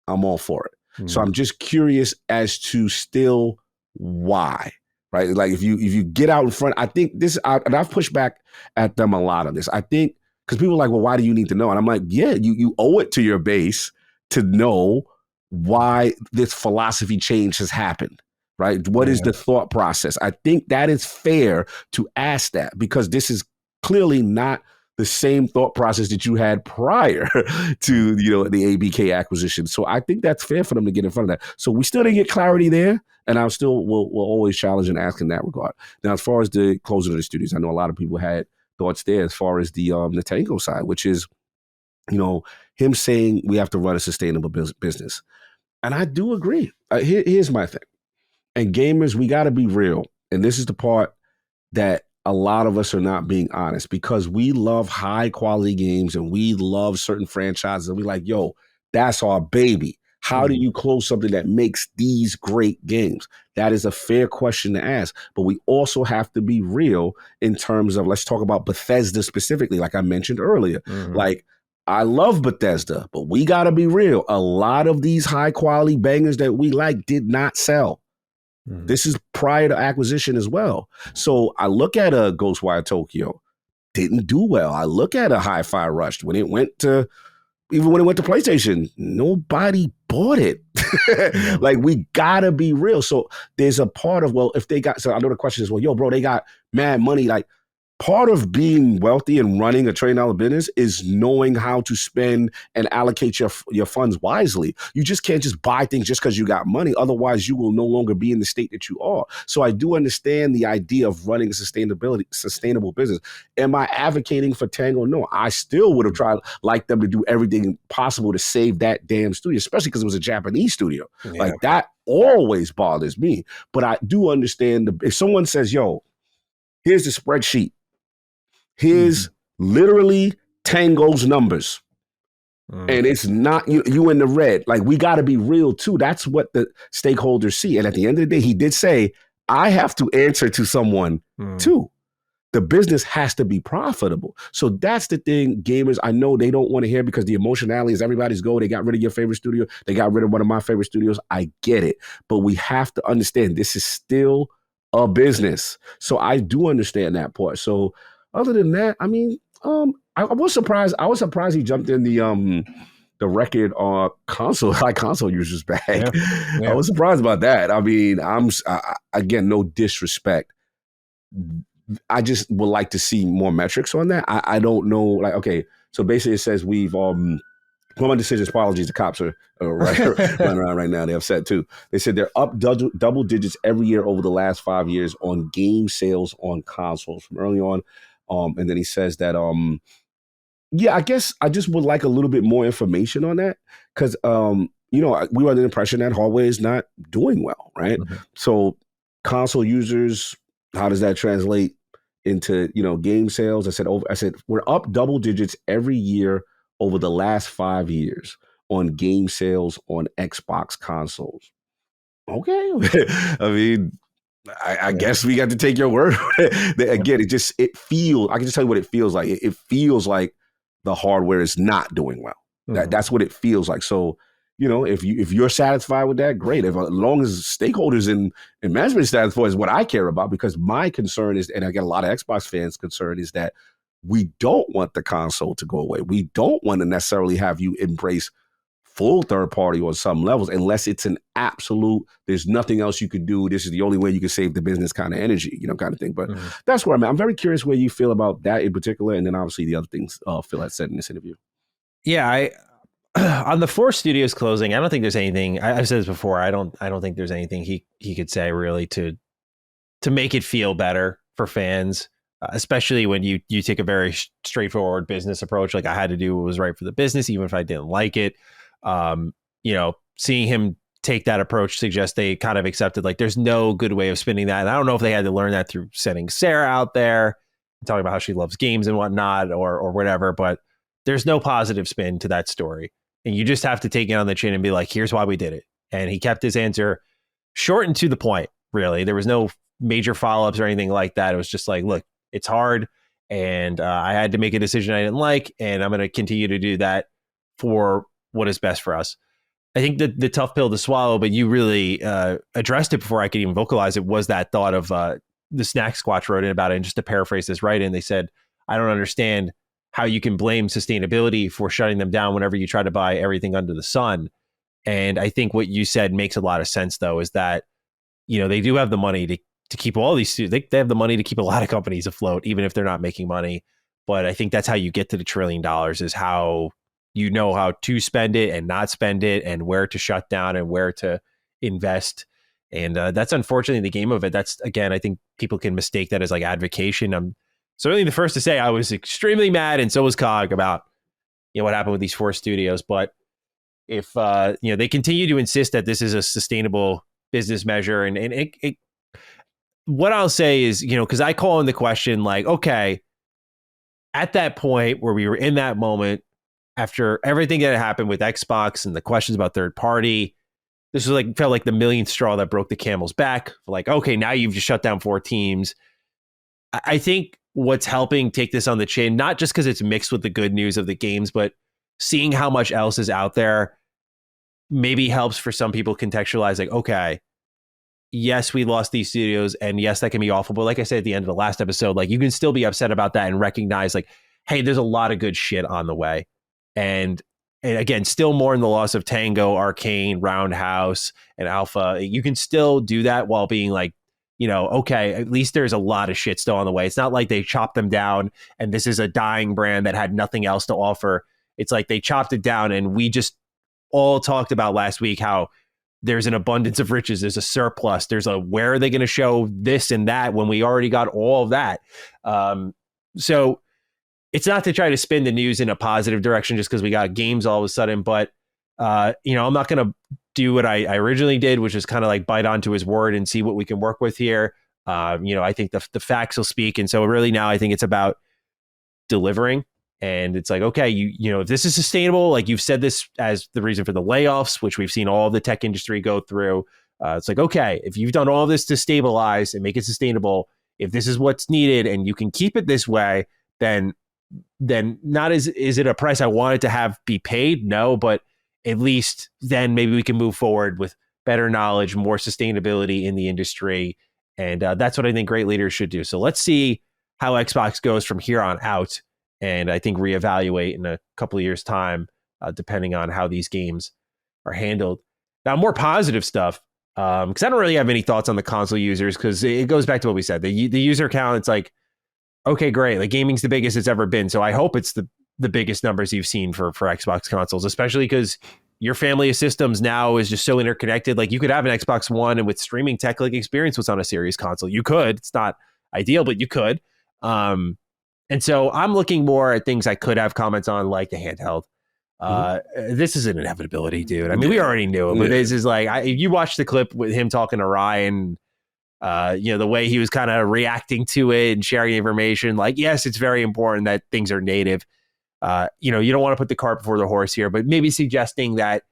I'm all for it. So I'm just curious as to still why, right? Like if you get out in front, I think and I've pushed back at them a lot on this. I think because people are like, well, why do you need to know? And I'm like, yeah, you owe it to your base to know why this philosophy change has happened, right? What is the thought process? I think that is fair to ask that because this is clearly not the same thought process that you had prior to, the ABK acquisition. So I think that's fair for them to get in front of that. So we still didn't get clarity there, and I still will always challenge and ask in that regard. Now, as far as the closing of the studios, I know a lot of people had thoughts there as far as the Tango side, which is, him saying we have to run a sustainable business. And I do agree. Here's my thing. And gamers, we got to be real. And this is the part that a lot of us are not being honest, because we love high quality games and we love certain franchises and we like, yo, that's our baby. How do you close something that makes these great games? That is a fair question to ask. But we also have to be real in terms of, let's talk about Bethesda specifically, like I mentioned earlier. Like, I love Bethesda, but we got to be real. A lot of these high quality bangers that we like did not sell. This is prior to acquisition as well. So I look at a Ghostwire Tokyo, didn't do well. I look at a Hi-Fi Rush when it went to PlayStation, nobody bought it. Like, we gotta be real. So there's a part of, well, if they got, so I know the question is, well, yo, bro, they got mad money. Like, part of being wealthy and running a $1 trillion business is knowing how to spend and allocate your funds wisely. You just can't just buy things just because you got money. Otherwise, you will no longer be in the state that you are. So I do understand the idea of running a sustainable business. Am I advocating for Tango? No, I still would have like them to do everything possible to save that damn studio, especially because it was a Japanese studio. Like, that always bothers me. But I do understand if someone says, yo, here's the spreadsheet. Here's literally Tango's numbers. And it's not you in the red. Like, we got to be real too. That's what the stakeholders see. And at the end of the day, he did say, I have to answer to someone too. The business has to be profitable. So that's the thing, gamers. I know they don't want to hear because the emotionality is everybody's goal. They got rid of your favorite studio. They got rid of one of my favorite studios. I get it. But we have to understand this is still a business. So I do understand that part. So other than that, I mean, I was surprised. I was surprised he jumped in the the record on console users back. Yeah. I was surprised about that. I mean, again, no disrespect. I just would like to see more metrics on that. I don't know. Like, okay, so basically it says we've one of my decisions, apologies, the cops are running around right now. They're upset too. They said they're up double digits every year over the last 5 years on game sales on consoles from early on. And then he says that, yeah, I guess I just would like a little bit more information on that because, we were under the impression that hardware is not doing well, right? Mm-hmm. So console users, how does that translate into, game sales? I said, we're up double digits every year over the last 5 years on game sales on Xbox consoles. Okay. I mean, I guess we got to take your word. Again, it feels, I can just tell you what it feels like. It feels like the hardware is not doing well. Mm-hmm. That's what it feels like. So, if you're satisfied with that, great. As long as stakeholders and management satisfied is what I care about, because my concern is, and I get a lot of Xbox fans concerned, is that we don't want the console to go away. We don't want to necessarily have you embrace full third party on some levels, unless it's an absolute, there's nothing else you could do. This is the only way you can save the business kind of energy, kind of thing. But that's where I'm at. I'm very curious where you feel about that in particular. And then obviously the other things Phil had said in this interview. Yeah, on the 4 studios closing, I don't think there's anything. I've said this before. I don't think there's anything he could say really to make it feel better for fans, especially when you take a very straightforward business approach. Like, I had to do what was right for the business, even if I didn't like it. Seeing him take that approach suggests they kind of accepted, like, there's no good way of spinning that. And I don't know if they had to learn that through sending Sarah out there, talking about how she loves games and whatnot, or whatever. But there's no positive spin to that story. And you just have to take it on the chin and be like, here's why we did it. And he kept his answer short and to the point, really. There was no major follow-ups or anything like that. It was just like, look, it's hard. And I had to make a decision I didn't like. And I'm going to continue to do that for what is best for us. I think the tough pill to swallow, but you really addressed it before I could even vocalize it, was that thought of the Snack Squatch wrote in about it. And just to paraphrase this right in, they said, I don't understand how you can blame sustainability for shutting them down whenever you try to buy everything under the sun. And I think what you said makes a lot of sense, though, is that, they do have the money to keep all these, they have the money to keep a lot of companies afloat, even if they're not making money. But I think that's how you get to the $1 trillion, is how how to spend it and not spend it, and where to shut down and where to invest. And that's unfortunately the game of it. That's, again, I think people can mistake that as like advocation. I'm certainly the first to say I was extremely mad, and so was Cog, about what happened with these 4 studios. But if they continue to insist that this is a sustainable business measure, and it what I'll say is, because I call in the question, like, okay, at that point where we were in that moment, after everything that happened with Xbox and the questions about third party, this was felt like the millionth straw that broke the camel's back. Like, okay, now you've just shut down 4 teams. I think what's helping take this on the chin, not just because it's mixed with the good news of the games, but seeing how much else is out there, maybe helps for some people contextualize, like, okay, yes, we lost these studios, and yes, that can be awful. But like I said at the end of the last episode, like, you can still be upset about that and recognize, like, hey, there's a lot of good shit on the way. And again, still more in the loss of Tango, Arcane, Roundhouse, and Alpha. You can still do that while being like, okay, at least there's a lot of shit still on the way. It's not like they chopped them down and this is a dying brand that had nothing else to offer. It's like they chopped it down, and we just all talked about last week how there's an abundance of riches. There's a surplus. There's where are they going to show this and that when we already got all of that? So it's not to try to spin the news in a positive direction just because we got games all of a sudden, but I'm not going to do what I originally did, which is kind of like bite onto his word and see what we can work with here. I think the facts will speak. And so really now I think it's about delivering. And it's like, okay, if this is sustainable, like you've said this as the reason for the layoffs, which we've seen all of the tech industry go through. It's like, okay, if you've done all of this to stabilize and make it sustainable, if this is what's needed and you can keep it this way, then not is it a price I wanted to have be paid? No, but at least then maybe we can move forward with better knowledge, more sustainability in the industry. And that's what I think great leaders should do. So let's see how Xbox goes from here on out. And I think reevaluate in a couple of years' time depending on how these games are handled. Now, more positive stuff, because I don't really have any thoughts on the console users, because it goes back to what we said. The user count, it's like, okay, great. Like gaming's the biggest it's ever been. So I hope it's the biggest numbers you've seen for Xbox consoles, especially because your family of systems now is just so interconnected. Like you could have an Xbox One and with streaming tech, like experience what's on a series console. You could. It's not ideal, but you could. And so I'm looking more at things I could have comments on, like the handheld. This is an inevitability, dude. I mean, we already knew it, but this is like, you watched the clip with him talking to Ryan, the way he was kind of reacting to it and sharing information. Like, yes, it's very important that things are native. You don't want to put the cart before the horse here, but maybe suggesting that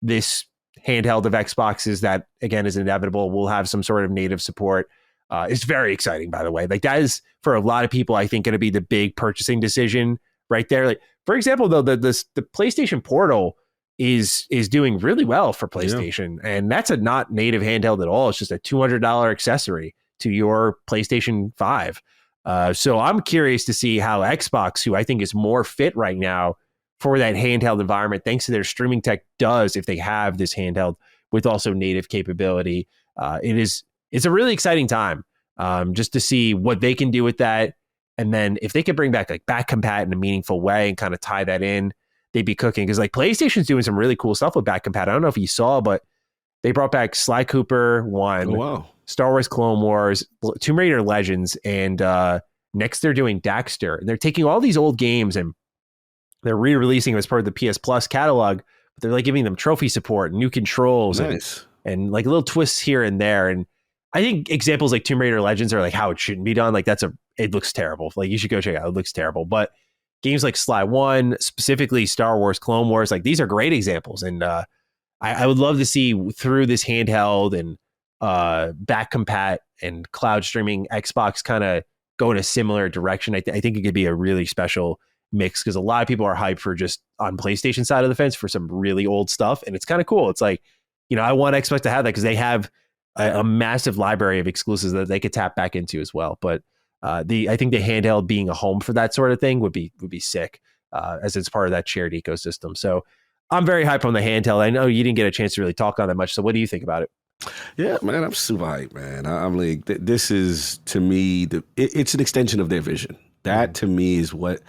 this handheld of Xboxes that, again, is inevitable, will have some sort of native support. It's very exciting, by the way. Like that is, for a lot of people, I think, going to be the big purchasing decision right there. Like, for example, though, the PlayStation Portal is doing really well for PlayStation, and that's a not native handheld at all. It's just a $200 accessory to your PlayStation 5. So I'm curious to see how Xbox, who I think is more fit right now for that handheld environment, thanks to their streaming tech, does if they have this handheld with also native capability. It's a really exciting time just to see what they can do with that. And then if they could bring back like back compat in a meaningful way and kind of tie that in, they'd be cooking. Because like PlayStation's doing some really cool stuff with back compat. I don't know if you saw, but they brought back Sly Cooper 1. Oh, wow. Star Wars Clone Wars, Tomb Raider Legends, and next they're doing Daxter. And they're taking all these old games and they're re-releasing them as part of the PS Plus catalog, but they're like giving them trophy support, new controls, and like little twists here and there. And I think examples like Tomb Raider Legends are like how it shouldn't be done. Like it looks terrible. Like you should go check it out. It looks terrible. But games like Sly 1, specifically Star Wars Clone Wars, like these are great examples. And I would love to see through this handheld and back compat and cloud streaming, Xbox kind of go in a similar direction. I think it could be a really special mix, because a lot of people are hyped for just on PlayStation side of the fence for some really old stuff, and it's kind of cool. It's like, I want Xbox to have that because they have a massive library of exclusives that they could tap back into as well. But I think the handheld being a home for that sort of thing would be sick, as it's part of that shared ecosystem. So I'm very hyped on the handheld. I know you didn't get a chance to really talk on that much. So what do you think about it? Yeah, man, I'm super hyped, man. I'm like, this is, to me, it's an extension of their vision. That, to me, is what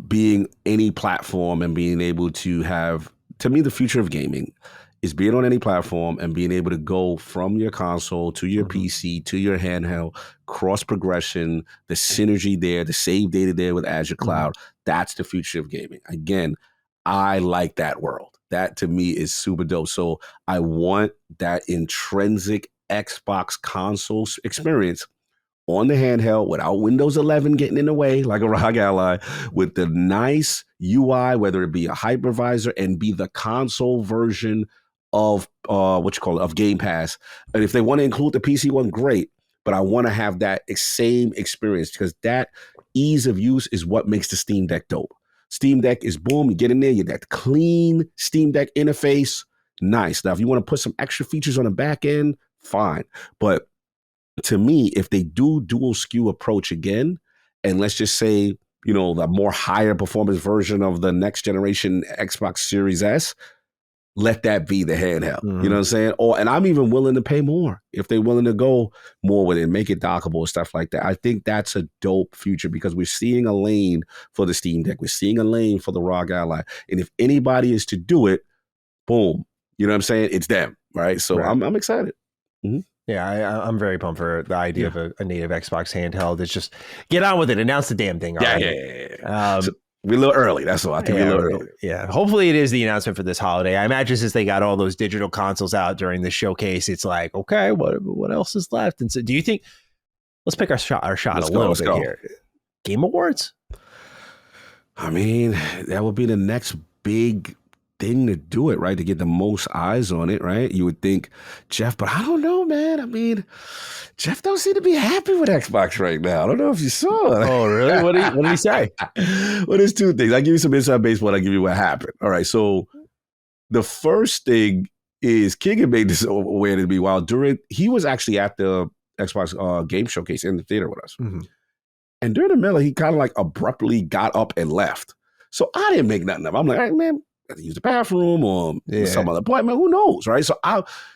being any platform and being able to have, to me, the future of gaming is being on any platform and being able to go from your console to your PC to your handheld, cross progression, the synergy there, the save data there with Azure Cloud. That's the future of gaming. Again, I like that world. That to me is super dope. So I want that intrinsic Xbox console experience on the handheld without Windows 11 getting in the way like a ROG ally, with the nice UI, whether it be a hypervisor and be the console version of of Game Pass. And if they want to include the PC one, great. But I want to have that same experience, because that ease of use is what makes the Steam Deck dope. Steam Deck is boom, you get in there, you get that clean Steam Deck interface. Nice. Now, if you want to put some extra features on the back end, fine. But to me, if they do dual SKU approach again, and let's just say, the more higher performance version of the next generation Xbox Series S, let that be the handheld. You know what I'm saying? And I'm even willing to pay more if they're willing to go more with it, make it dockable and stuff like that. I think that's a dope future, because we're seeing a lane for the Steam Deck. We're seeing a lane for the ROG Ally. And if anybody is to do it, boom. You know what I'm saying? It's them, right? So right. I'm excited. Mm-hmm. Yeah, I'm very pumped for the idea of a native Xbox handheld. It's just get on with it. Announce the damn thing already. Yeah. So we're a little early. That's all. I think we're a little early. Yeah. Hopefully it is the announcement for this holiday. I imagine since they got all those digital consoles out during the showcase, it's like, okay, what else is left? And so do you think, let's pick our shot a little bit here. Game Awards? I mean, that would be the next big thing to do it, right? To get the most eyes on it, right? You would think Jeff, but I don't know, man. I mean, Jeff don't seem to be happy with Xbox right now. I don't know if you saw it. Oh, really? What did he say? Well, there's two things. I give you some inside baseball. I give you what happened. All right. So the first thing is King made this aware to me while he was actually at the Xbox game showcase in the theater with us. Mm-hmm. And during the middle, he kind of like abruptly got up and left. So I didn't make nothing of it. I'm like, all right, man, to use the bathroom or some other appointment. Who knows, right?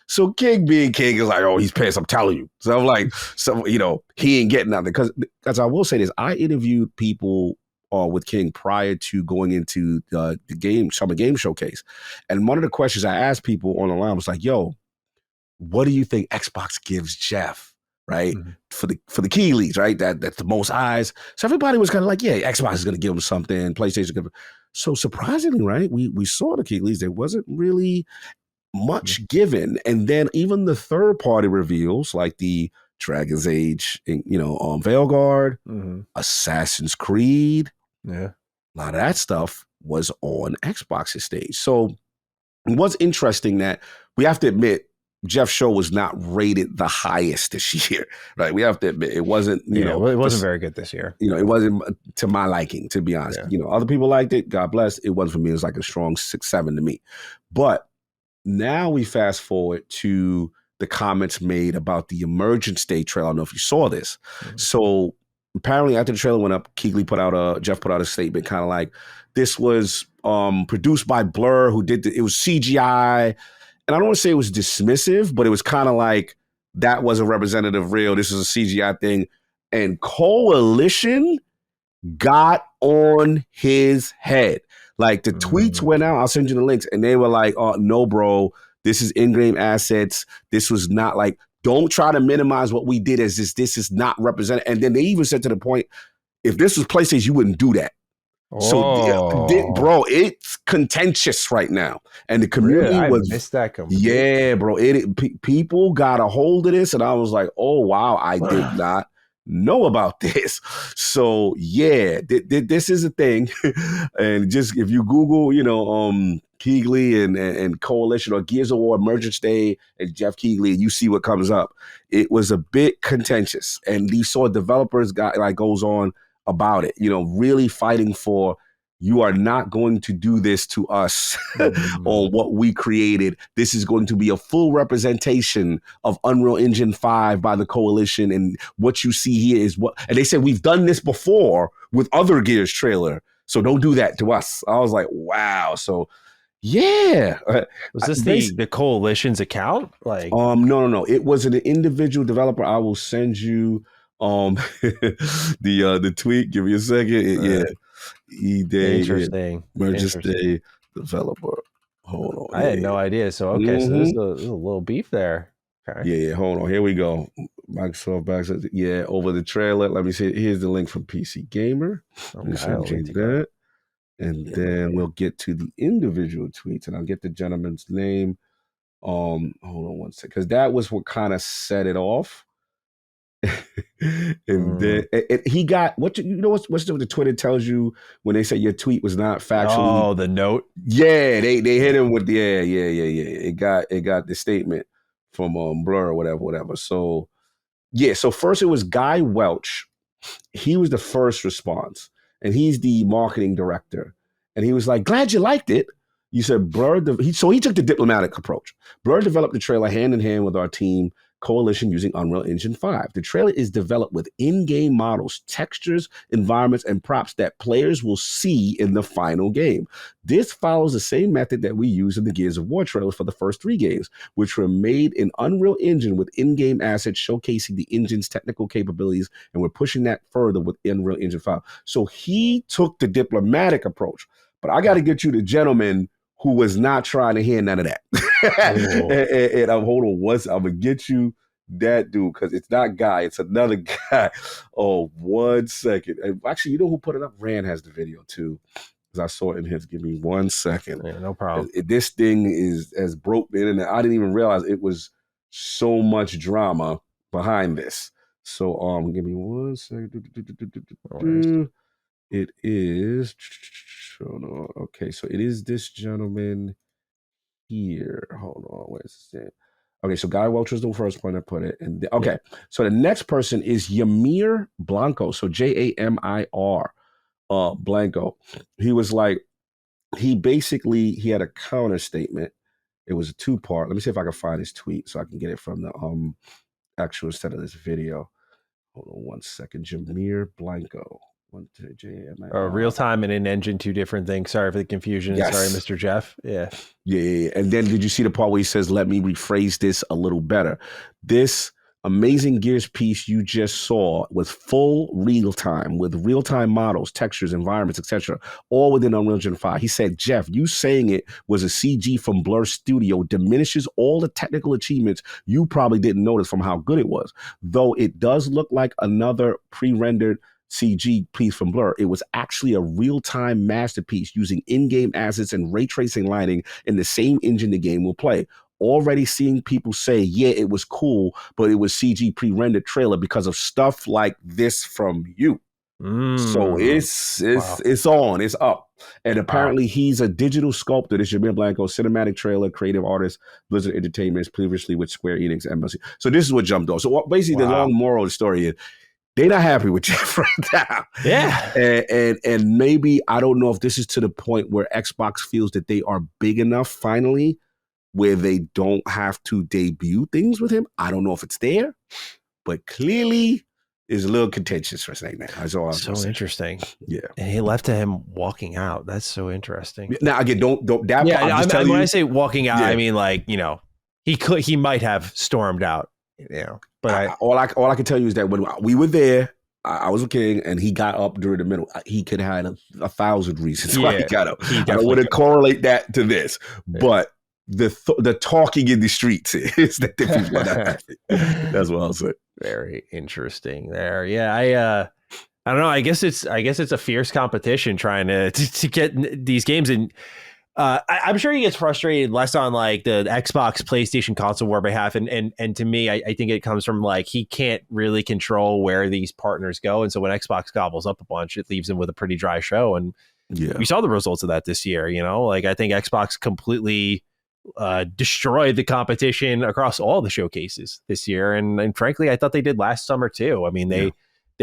So King being King is like, oh, he's pissed. I'm telling you. So I'm like, he ain't getting nothing. Because I will say this, I interviewed people with King prior to going into the Summer Game Showcase, and one of the questions I asked people on the line was like, yo, what do you think Xbox gives Jeff? Right, for the key leads, right? That's the most eyes. So everybody was kind of like, yeah, Xbox is going to give them something. PlayStation. So surprisingly, right, we saw the key leads. There wasn't really much given, and then even the third party reveals, like the Dragon's Age, Veilguard, Assassin's Creed, a lot of that stuff was on Xbox's stage. So it was interesting that we have to admit, Jeff's show was not rated the highest this year, right? We have to admit it wasn't, it wasn't very good this year. It wasn't to my liking, to be honest. Yeah. Other people liked it. God bless. It wasn't for me. It was like a strong 6-7 to me. But now we fast forward to the comments made about the Emergence Day trailer. I don't know if you saw this. So apparently after the trailer went up, Jeff put out a statement kind of like, this was produced by Blur, who did it was CGI. And I don't want to say it was dismissive, but it was kind of like that wasn't representative real. This is a CGI thing. And Coalition got on his head. Like the tweets went out. I'll send you the links. And they were like, oh, no, bro, this is in-game assets. This was not like, don't try to minimize what we did as this is not represented. And then they even said to the point, if this was PlayStation, you wouldn't do that. So, bro, it's contentious right now, and the community I missed that completely. Yeah, bro. People got a hold of this, and I was like, oh wow, I did not know about this. So yeah, this is a thing, and just if you Google, Keighley and Coalition or Gears of War Emergence Day and Jeff Keighley, you see what comes up. It was a bit contentious, and you saw developers goes on about it, really fighting for, you are not going to do this to us on what we created. This is going to be a full representation of Unreal Engine 5 by the Coalition. And what you see here is and they said, we've done this before with other Gears trailer. So don't do that to us. I was like, wow. So yeah. Was this the Coalition's account? Like, no. It was an individual developer. I will send you the tweet. Give me a second. Interesting. Emergence Day developer. Hold on. I had no idea. So so there's a little beef there. Okay. Yeah. Hold on. Here we go. Microsoft backs. Yeah, over the trailer. Let me see. Here's the link from PC Gamer. Change that, and then we'll get to the individual tweets, and I'll get the gentleman's name. Hold on one second, because that was what kind of set it off. And then he got what's what the Twitter tells you when they say your tweet was not factually. Oh, the note. Yeah, they hit him with It got the statement from Blur or whatever. So yeah, so first it was Guy Welch. He was the first response, and he's the marketing director. And he was like, "Glad you liked it." You said Blur. So he took the diplomatic approach. Blur developed the trailer hand in hand with our team Coalition using Unreal Engine 5. The trailer is developed with in-game models, textures, environments, and props that players will see in the final game. This follows the same method that we use in the Gears of War trailers for the first 3 games, which were made in Unreal Engine with in-game assets showcasing the engine's technical capabilities, and we're pushing that further with Unreal Engine 5. So he took the diplomatic approach. But I got to get you the gentleman who was not trying to hear none of that. and I'm hold on once. I'm going to get you that dude, because it's not Guy. It's another guy. Oh, 1 second. And actually, you know who put it up? Rand has the video too, because I saw it in his. Give me 1 second. Yeah, no problem. This thing has broke the internet. I didn't even realize it was so much drama behind this. So give me 1 second. It is. Okay, so it is this gentleman here. Hold on, where's it? Okay, so Guy Welch was the first point I put it. And so the next person is Yamir Blanco. So Jamir Blanco. He was like, he had a counter statement. It was a 2-part. Let me see if I can find his tweet so I can get it from the actual instead of this video. Hold on 1 second. Jamir Blanco. Real time and in engine, two different things. Sorry for the confusion. Yes. Sorry, Mr. Jeff. Yeah. And then did you see the part where he says, let me rephrase this a little better? This amazing Gears piece you just saw was full real time with real time models, textures, environments, etc., all within Unreal Engine 5. He said, Jeff, you saying it was a CG from Blur Studio diminishes all the technical achievements you probably didn't notice from how good it was. Though it does look like another pre-rendered CG piece from Blur, it was actually a real-time masterpiece using in-game assets and ray tracing lighting in the same engine the game will play. Already seeing people say, yeah, it was cool, but it was CG pre-rendered trailer because of stuff like this from you. So it's up. And apparently he's a digital sculptor. This is Jamir Blanco, cinematic trailer, creative artist, Blizzard Entertainment, previously with Square Enix Embassy. So this is what jumped off. So basically the long moral of the story is they're not happy with Jeff right now. Yeah. And maybe, I don't know if this is to the point where Xbox feels that they are big enough finally where they don't have to debut things with him. I don't know if it's there, but clearly is a little contentious right now. That's all I'm so interesting. Yeah. And he left to him walking out. That's so interesting. Now, again, don't that yeah, part, when I say walking out, I mean, like, you know, he might have stormed out, you know, but all I can tell you is that when we were there, I was a king, and he got up during the middle. He could have had 1,000 reasons why he got up. I don't want to correlate that to this, but the talking in the streets is that the people are not happy. That's what I'll say. Very interesting there. Yeah, I don't know. I guess it's a fierce competition trying to get these games in. I'm sure he gets frustrated less on like the Xbox, PlayStation console war behalf, and to me, I think it comes from like he can't really control where these partners go, and so when Xbox gobbles up a bunch, it leaves him with a pretty dry show. And we saw the results of that this year. You know, like I think Xbox completely destroyed the competition across all the showcases this year, and frankly, I thought they did last summer too. I mean, they've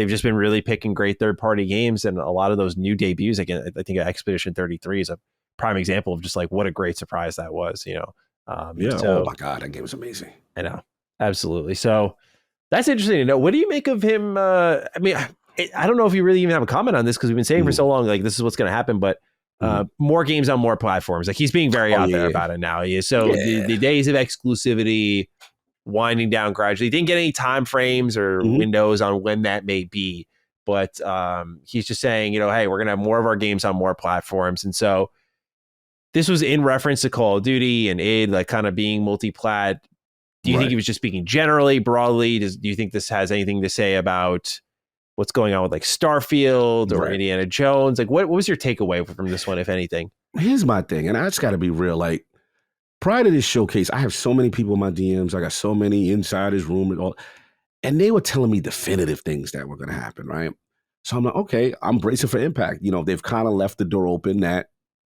just been really picking great third-party games, and a lot of those new debuts. Again, I think Expedition 33 is a prime example of just like what a great surprise that was. You know, oh my god, that game was amazing. I know, absolutely. So that's interesting to know. What do you make of him? I mean, I don't know if you really even have a comment on this because we've been saying for so long like this is what's going to happen, but. More games on more platforms. Like he's being very out there about it now. So the days of exclusivity winding down gradually. He didn't get any time frames or windows on when that may be, but he's just saying, you know, hey, we're going to have more of our games on more platforms. And so this was in reference to Call of Duty and id, like kind of being multi-plat. Do you think he was just speaking generally, broadly? Do you think this has anything to say about what's going on with like Starfield or Indiana Jones? Like what was your takeaway from this one, if anything? Here's my thing, and I just got to be real. Like prior to this showcase, I have so many people in my DMs. I got so many insiders, rumors, and they were telling me definitive things that were going to happen, right? So I'm like, okay, I'm bracing for impact. You know, they've kind of left the door open that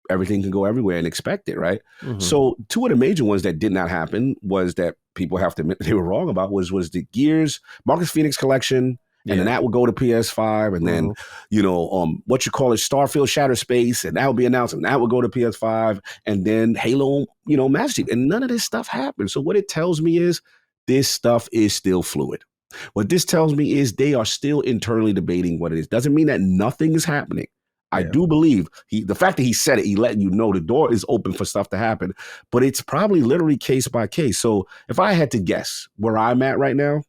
everything can go everywhere and expect it, right? So two of the major ones that did not happen was that people have to admit they were wrong about was the Gears Marcus Phoenix collection. And then that will go to PS5, and then, you know, what you call it, Starfield Shattered Space, and that will be announced, and that will go to PS5, and then Halo, you know, Master Chief. And none of this stuff happened. So what it tells me is this stuff is still fluid. What this tells me is they are still internally debating what it is. Doesn't mean that nothing is happening. I do believe the fact that he said it, he letting you know the door is open for stuff to happen, but it's probably literally case by case. So if I had to guess where I'm at right now,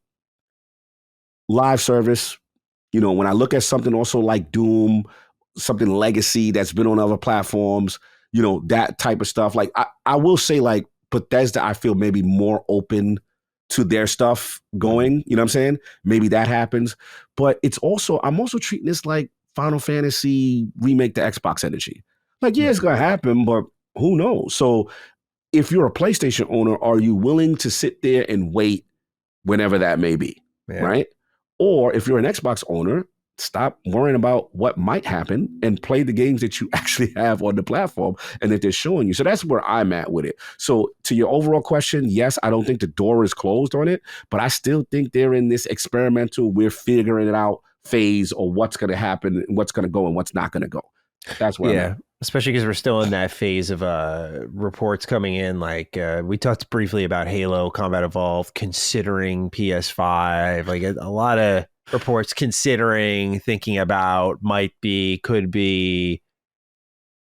live service, you know, when I look at something also like Doom, something legacy that's been on other platforms, you know, that type of stuff. Like I will say like Bethesda, I feel maybe more open to their stuff going, you know what I'm saying? Maybe that happens. But I'm also treating this like Final Fantasy remake to Xbox energy. Like, it's going to happen, but who knows? So if you're a PlayStation owner, are you willing to sit there and wait whenever that may be, right? Or if you're an Xbox owner, stop worrying about what might happen and play the games that you actually have on the platform and that they're showing you. So that's where I'm at with it. So to your overall question, yes, I don't think the door is closed on it, but I still think they're in this experimental, we're figuring it out phase or what's going to happen, what's going to go and what's not going to go. That's where I'm at. Especially because we're still in that phase of reports coming in. Like we talked briefly about Halo Combat Evolved considering PS5. Like a lot of reports considering, thinking about, might be, could be.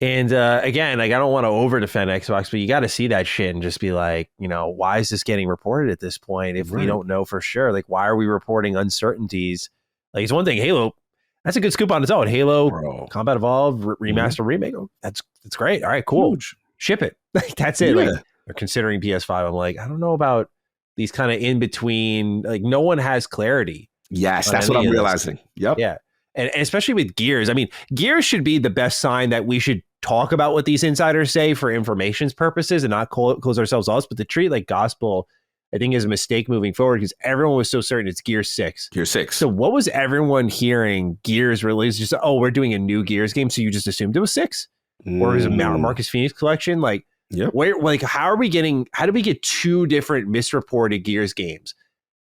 And again, like I don't want to over defend Xbox, but you got to see that shit and just be like, why is this getting reported at this point if we don't know for sure? Like, why are we reporting uncertainties? Like, it's one thing, Halo, that's a good scoop on its own. Halo, Combat Evolved, remaster, remake, that's great. All right, cool. Huge. Ship it. That's it. Yeah. Like, they're considering PS5. I'm like, I don't know about these kind of in between. Like, no one has clarity. Yes, that's what I'm realizing. Yep. Yeah. And especially with Gears. I mean, Gears should be the best sign that we should talk about what these insiders say for information's purposes and not close ourselves off. But to treat like gospel, I think is a mistake moving forward because everyone was so certain it's Gears 6. Gears 6. So what was everyone hearing Gears release? Just, we're doing a new Gears game. So you just assumed it was 6? Or is it Marcus Phoenix collection? Like, where, like, how do we get two different misreported Gears games?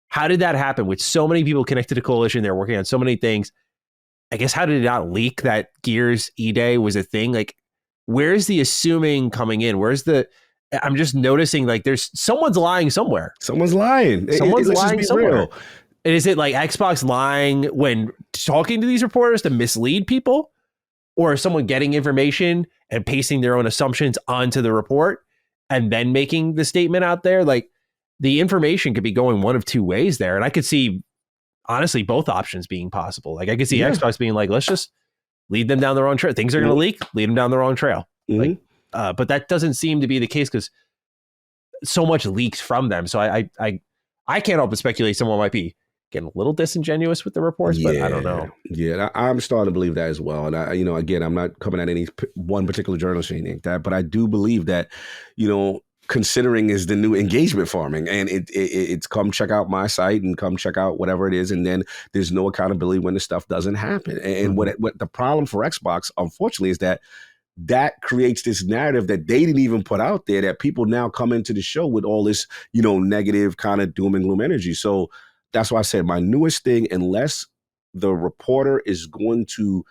How did that happen with so many people connected to Coalition? They're working on so many things. I guess, how did it not leak that Gears E-Day was a thing? Like, where's the assuming coming in? I'm just noticing like someone's lying somewhere. Someone's lying. Someone's lying somewhere. Real. And is it like Xbox lying when talking to these reporters to mislead people? Or is someone getting information and pasting their own assumptions onto the report and then making the statement out there? Like, the information could be going one of two ways there. And I could see, honestly, both options being possible. Like, I could see Xbox being like, let's just lead them down the wrong trail. Things are going to leak, lead them down the wrong trail. Like, but that doesn't seem to be the case because so much leaks from them. So I can't help but speculate someone might be getting a little disingenuous with the reports, but I don't know. Yeah, I'm starting to believe that as well. And again, I'm not coming at any one particular journalist or anything like that, but I do believe that, considering is the new engagement farming, and it's come check out my site and come check out whatever it is, and then there's no accountability when the stuff doesn't happen. And what the problem for Xbox, unfortunately, is that creates this narrative that they didn't even put out there, that people now come into the show with all this, negative kind of doom and gloom energy. So that's why I said my newest thing, unless the reporter is going to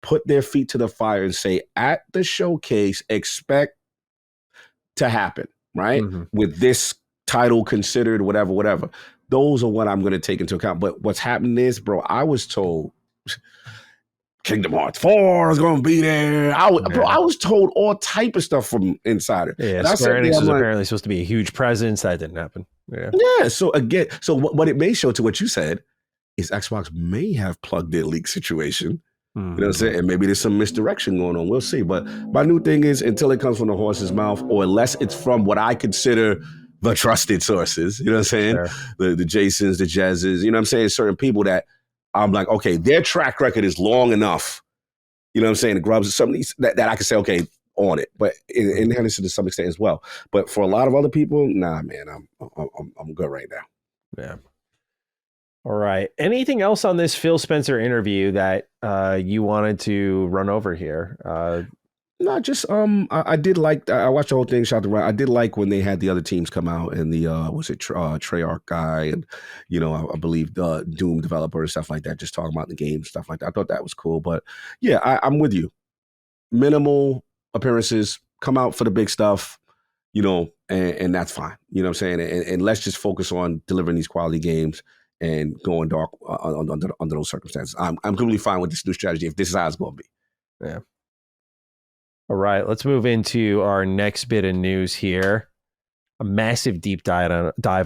put their feet to the fire and say, at the showcase, expect to happen, right? With this title considered, whatever. Those are what I'm going to take into account. But what's happening is, bro, I was told Kingdom Hearts 4 is going to be there. I was told all type of stuff from Insider. Yeah, Square Enix was apparently supposed to be a huge presence. That didn't happen. Yeah. So again, what it may show to what you said is Xbox may have plugged their leak situation. You know what I'm saying? And maybe there's some misdirection going on. We'll see. But my new thing is, until it comes from the horse's mouth, or unless it's from what I consider the trusted sources, you know what I'm saying? Sure. The Jasons, the Jezzes, you know what I'm saying? Certain people that I'm like, okay, their track record is long enough, you know what I'm saying? The Grubs, something that I can say, okay, on it. But in Henderson to some extent as well. But for a lot of other people, nah, man, I'm good right now. Yeah. All right. Anything else on this Phil Spencer interview that you wanted to run over here? No, just I did like. I watched the whole thing. Shout out to Ryan. I did like when they had the other teams come out and the Treyarch guy and I believe the Doom developer and stuff like that, just talking about the game, stuff like that. I thought that was cool. But yeah, I'm with you. Minimal appearances, come out for the big stuff, and that's fine. You know what I'm saying? And let's just focus on delivering these quality games and going dark under those circumstances. I'm completely fine with this new strategy if this is how it's going to be. Yeah. All right, let's move into our next bit of news here. A massive deep dive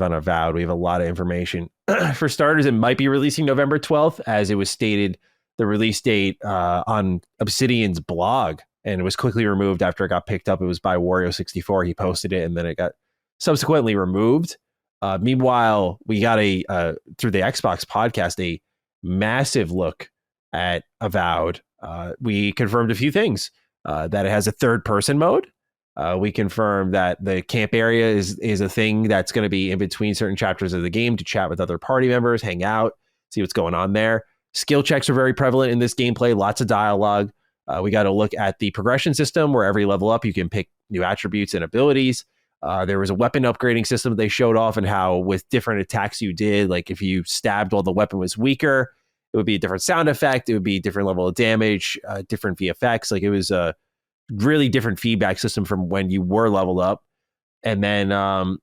on Avowed. We have a lot of information. For starters, it might be releasing November 12th, as it was stated, the release date on Obsidian's blog, and it was quickly removed after it got picked up. It was by Wario64. He posted it, and then it got subsequently removed. Meanwhile, we got through the Xbox podcast, a massive look at Avowed. We confirmed a few things. That it has a third-person mode. We confirmed that the camp area is a thing that's going to be in between certain chapters of the game to chat with other party members, hang out, see what's going on there. Skill checks are very prevalent in this gameplay, lots of dialogue. We got to look at the progression system, where every level up you can pick new attributes and abilities. There was a weapon upgrading system that they showed off, and how with different attacks you did, like if you stabbed while the weapon was weaker, it would be a different sound effect. It would be a different level of damage, different VFX. Like, it was a really different feedback system from when you were leveled up. And then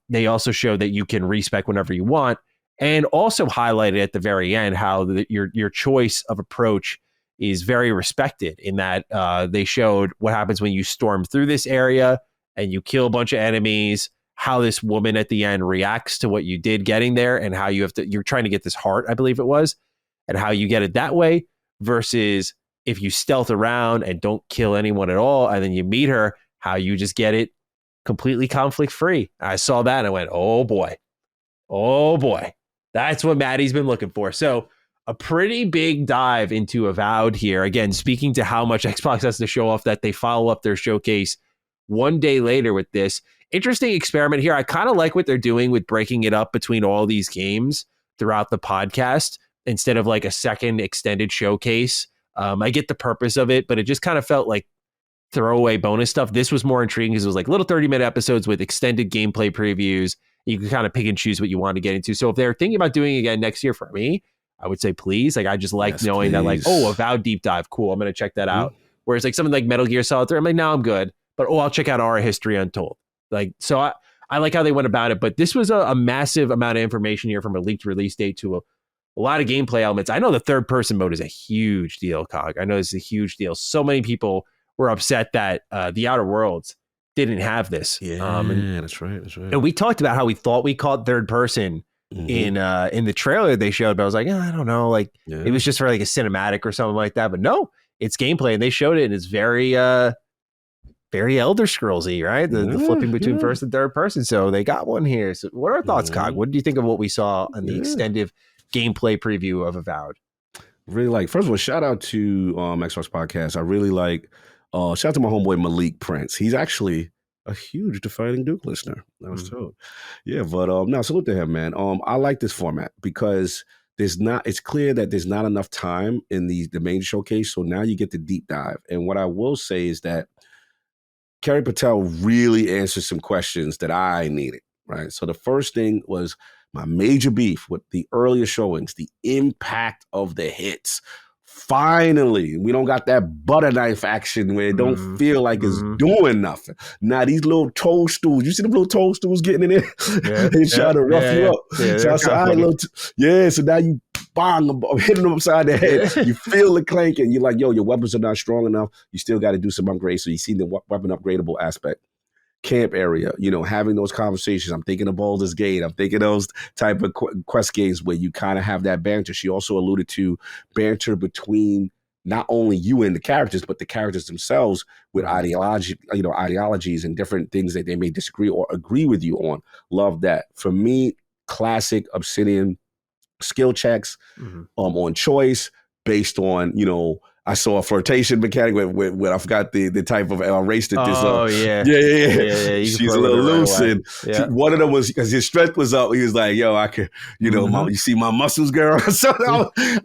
they also showed that you can respec whenever you want. and also highlighted at the very end how your choice of approach is very respected in that they showed what happens when you storm through this area and you kill a bunch of enemies, how this woman at the end reacts to what you did getting there, and how you're trying to get this heart, I believe it was, and how you get it that way versus if you stealth around and don't kill anyone at all and then you meet her, how you just get it completely conflict free. I saw that and I went, oh boy, that's what Maddie's been looking for. So a pretty big dive into Avowed here. Again, speaking to how much Xbox has to show off that they follow up their showcase one day later with this. Interesting experiment here. I kind of like what they're doing with breaking it up between all these games throughout the podcast instead of like a second extended showcase. I get the purpose of it, but it just kind of felt like throwaway bonus stuff. This was more intriguing because it was like little 30-minute episodes with extended gameplay previews. You can kind of pick and choose what you want to get into. So if they're thinking about doing it again next year for me, I would say please. Like I just like knowing that like, oh, Avowed deep dive, cool. I'm going to check that out. Whereas like something like Metal Gear Solid 3, I'm like, no, I'm good. But I'll check out Ara History Untold. Like, so I like how they went about it. But this was a massive amount of information here from a leaked release date to a lot of gameplay elements. I know the third person mode is a huge deal, Cog. I know it's a huge deal. So many people were upset that the Outer Worlds didn't have this. Yeah, that's right. And we talked about how we thought we caught third person in the trailer they showed, but I was like, I don't know, like it was just for like a cinematic or something like that. But no, it's gameplay, and they showed it, and it's very very Elder Scrollsy, right? The flipping between first and third person. So they got one here. So what are our thoughts, Cog? What do you think of what we saw in the extended gameplay preview of Avowed? Really like, first of all, shout out to Xbox Podcast. I really like, shout out to my homeboy Malik Prince. He's actually a huge Defining Duke listener, I was told. Yeah, but no, salute to him, man. I like this format because it's clear that there's not enough time in the main showcase. So now you get the deep dive. And what I will say is that Kerry Patel really answered some questions that I needed, right? So the first thing was my major beef with the earlier showings, the impact of the hits. Finally, we don't got that butter knife action where it don't feel like it's doing nothing. Now these little toadstools, you see them little toadstools getting in there? They try to rough you up. So I said, all right, so now you bang, hitting them upside the head. You feel the clanking. You're like, yo, your weapons are not strong enough. You still got to do some upgrades. So you see the weapon upgradable aspect. Camp area, having those conversations. I'm thinking of Baldur's Gate. I'm thinking those type of quest games where you kind of have that banter. She also alluded to banter between not only you and the characters, but the characters themselves with ideologies and different things that they may disagree or agree with you on. Love that. For me, classic Obsidian skill checks on choice based on, I saw a flirtation mechanic when I forgot the type of race that this. Oh yeah. She's a little loose, and one of them was because his strength was up. He was like, "Yo, I could, you see my muscles, girl." So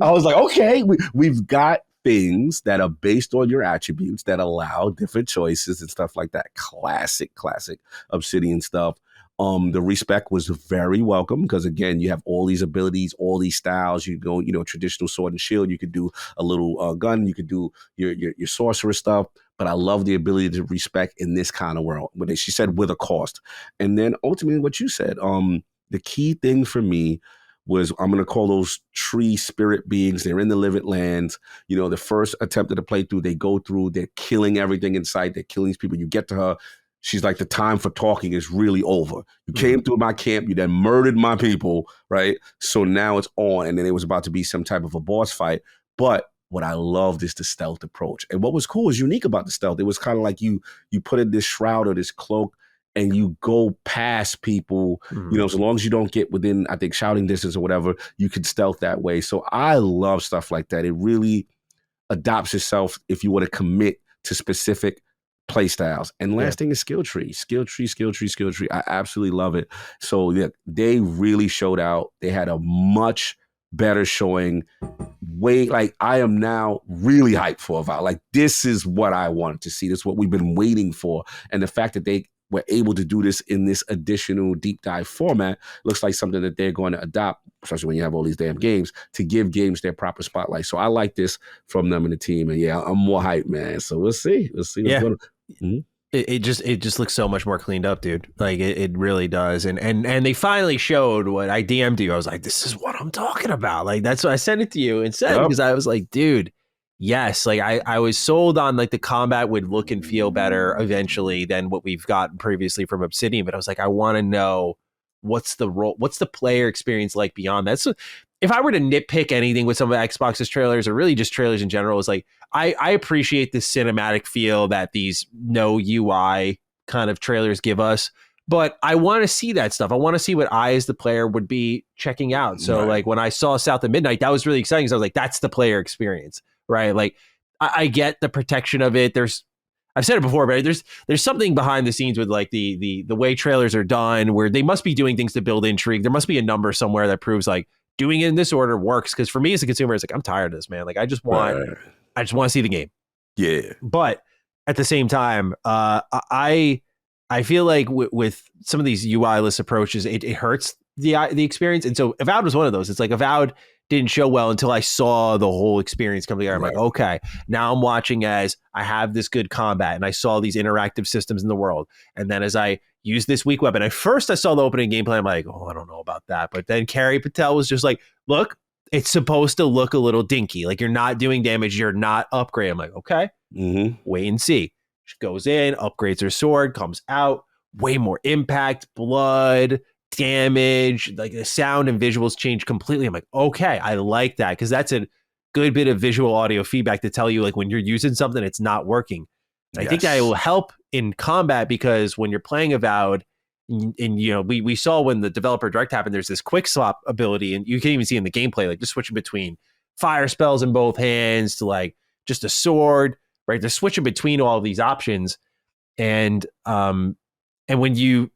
I was like, "Okay, we've got things that are based on your attributes that allow different choices and stuff like that." Classic Obsidian stuff. The respect was very welcome because, again, you have all these abilities, all these styles. You go, traditional sword and shield. You could do a little gun. You could do your sorcerer stuff. But I love the ability to respect in this kind of world. But she said with a cost. And then ultimately what you said, the key thing for me was I'm going to call those tree spirit beings. They're in the living lands. The first attempt at the playthrough, they go through, they're killing everything in sight. They're killing these people. You get to her. She's like, the time for talking is really over. You came through my camp. You then murdered my people, right? So now it's on. And then it was about to be some type of a boss fight. But what I loved is the stealth approach. And what was cool is unique about the stealth. It was kind of like you put in this shroud or this cloak and you go past people, so long as you don't get within, I think, shouting distance or whatever, you can stealth that way. So I love stuff like that. It really adopts itself if you want to commit to specific play styles. And last thing is skill tree. I absolutely love it. So they really showed out. They had a much better showing. I am now really hyped for Avowed. Like, this is what I wanted to see. This is what we've been waiting for. And the fact that they were able to do this in this additional deep dive format looks like something that they're going to adopt, especially when you have all these damn games, to give games their proper spotlight. So I like this from them and the team. And I'm more hyped, man. So we'll see. What's going on. it just looks so much more cleaned up, dude. Like it really does. And they finally showed what I DM'd you. I was like, this is what I'm talking about. Like that's what I sent it to you and said, because I was like, dude, yes. Like I was sold on like the combat would look and feel better eventually than what we've gotten previously from Obsidian. But I was like, I want to know what's the player experience like beyond that. So if I were to nitpick anything with some of Xbox's trailers or really just trailers in general, is like I appreciate the cinematic feel that these no UI kind of trailers give us, but I want to see that stuff. I want to see what I as the player would be checking out. So like when I saw South of Midnight, that was really exciting because I was like, that's the player experience, right? Like I get the protection of it. I've said it before, but there's something behind the scenes with like the way trailers are done where they must be doing things to build intrigue. There must be a number somewhere that proves like doing it in this order works. Because for me as a consumer, it's like I'm tired of this, man. Like I just want to see the game. Yeah. But at the same time, I feel like with some of these UI-less approaches, it hurts the experience. And so Avowed was one of those. It's like Avowed didn't show well until I saw the whole experience come together. I'm like, okay, now I'm watching as I have this good combat and I saw these interactive systems in the world. And then as I use this weak weapon, at first I saw the opening gameplay. I'm like, oh, I don't know about that. But then Carrie Patel was just like, look, it's supposed to look a little dinky. Like you're not doing damage. You're not upgrading. I'm like, okay, wait and see. She goes in, upgrades her sword, comes out, way more impact, blood, damage, like the sound and visuals change completely. I'm like, okay, I like that because that's a good bit of visual audio feedback to tell you like when you're using something, it's not working. I think that will help in combat because when you're playing Avowed, and you know, we saw when the developer direct happened, there's this quick swap ability, and you can even see in the gameplay, like just switching between fire spells in both hands to like just a sword, right? They're switching between all of these options, and when you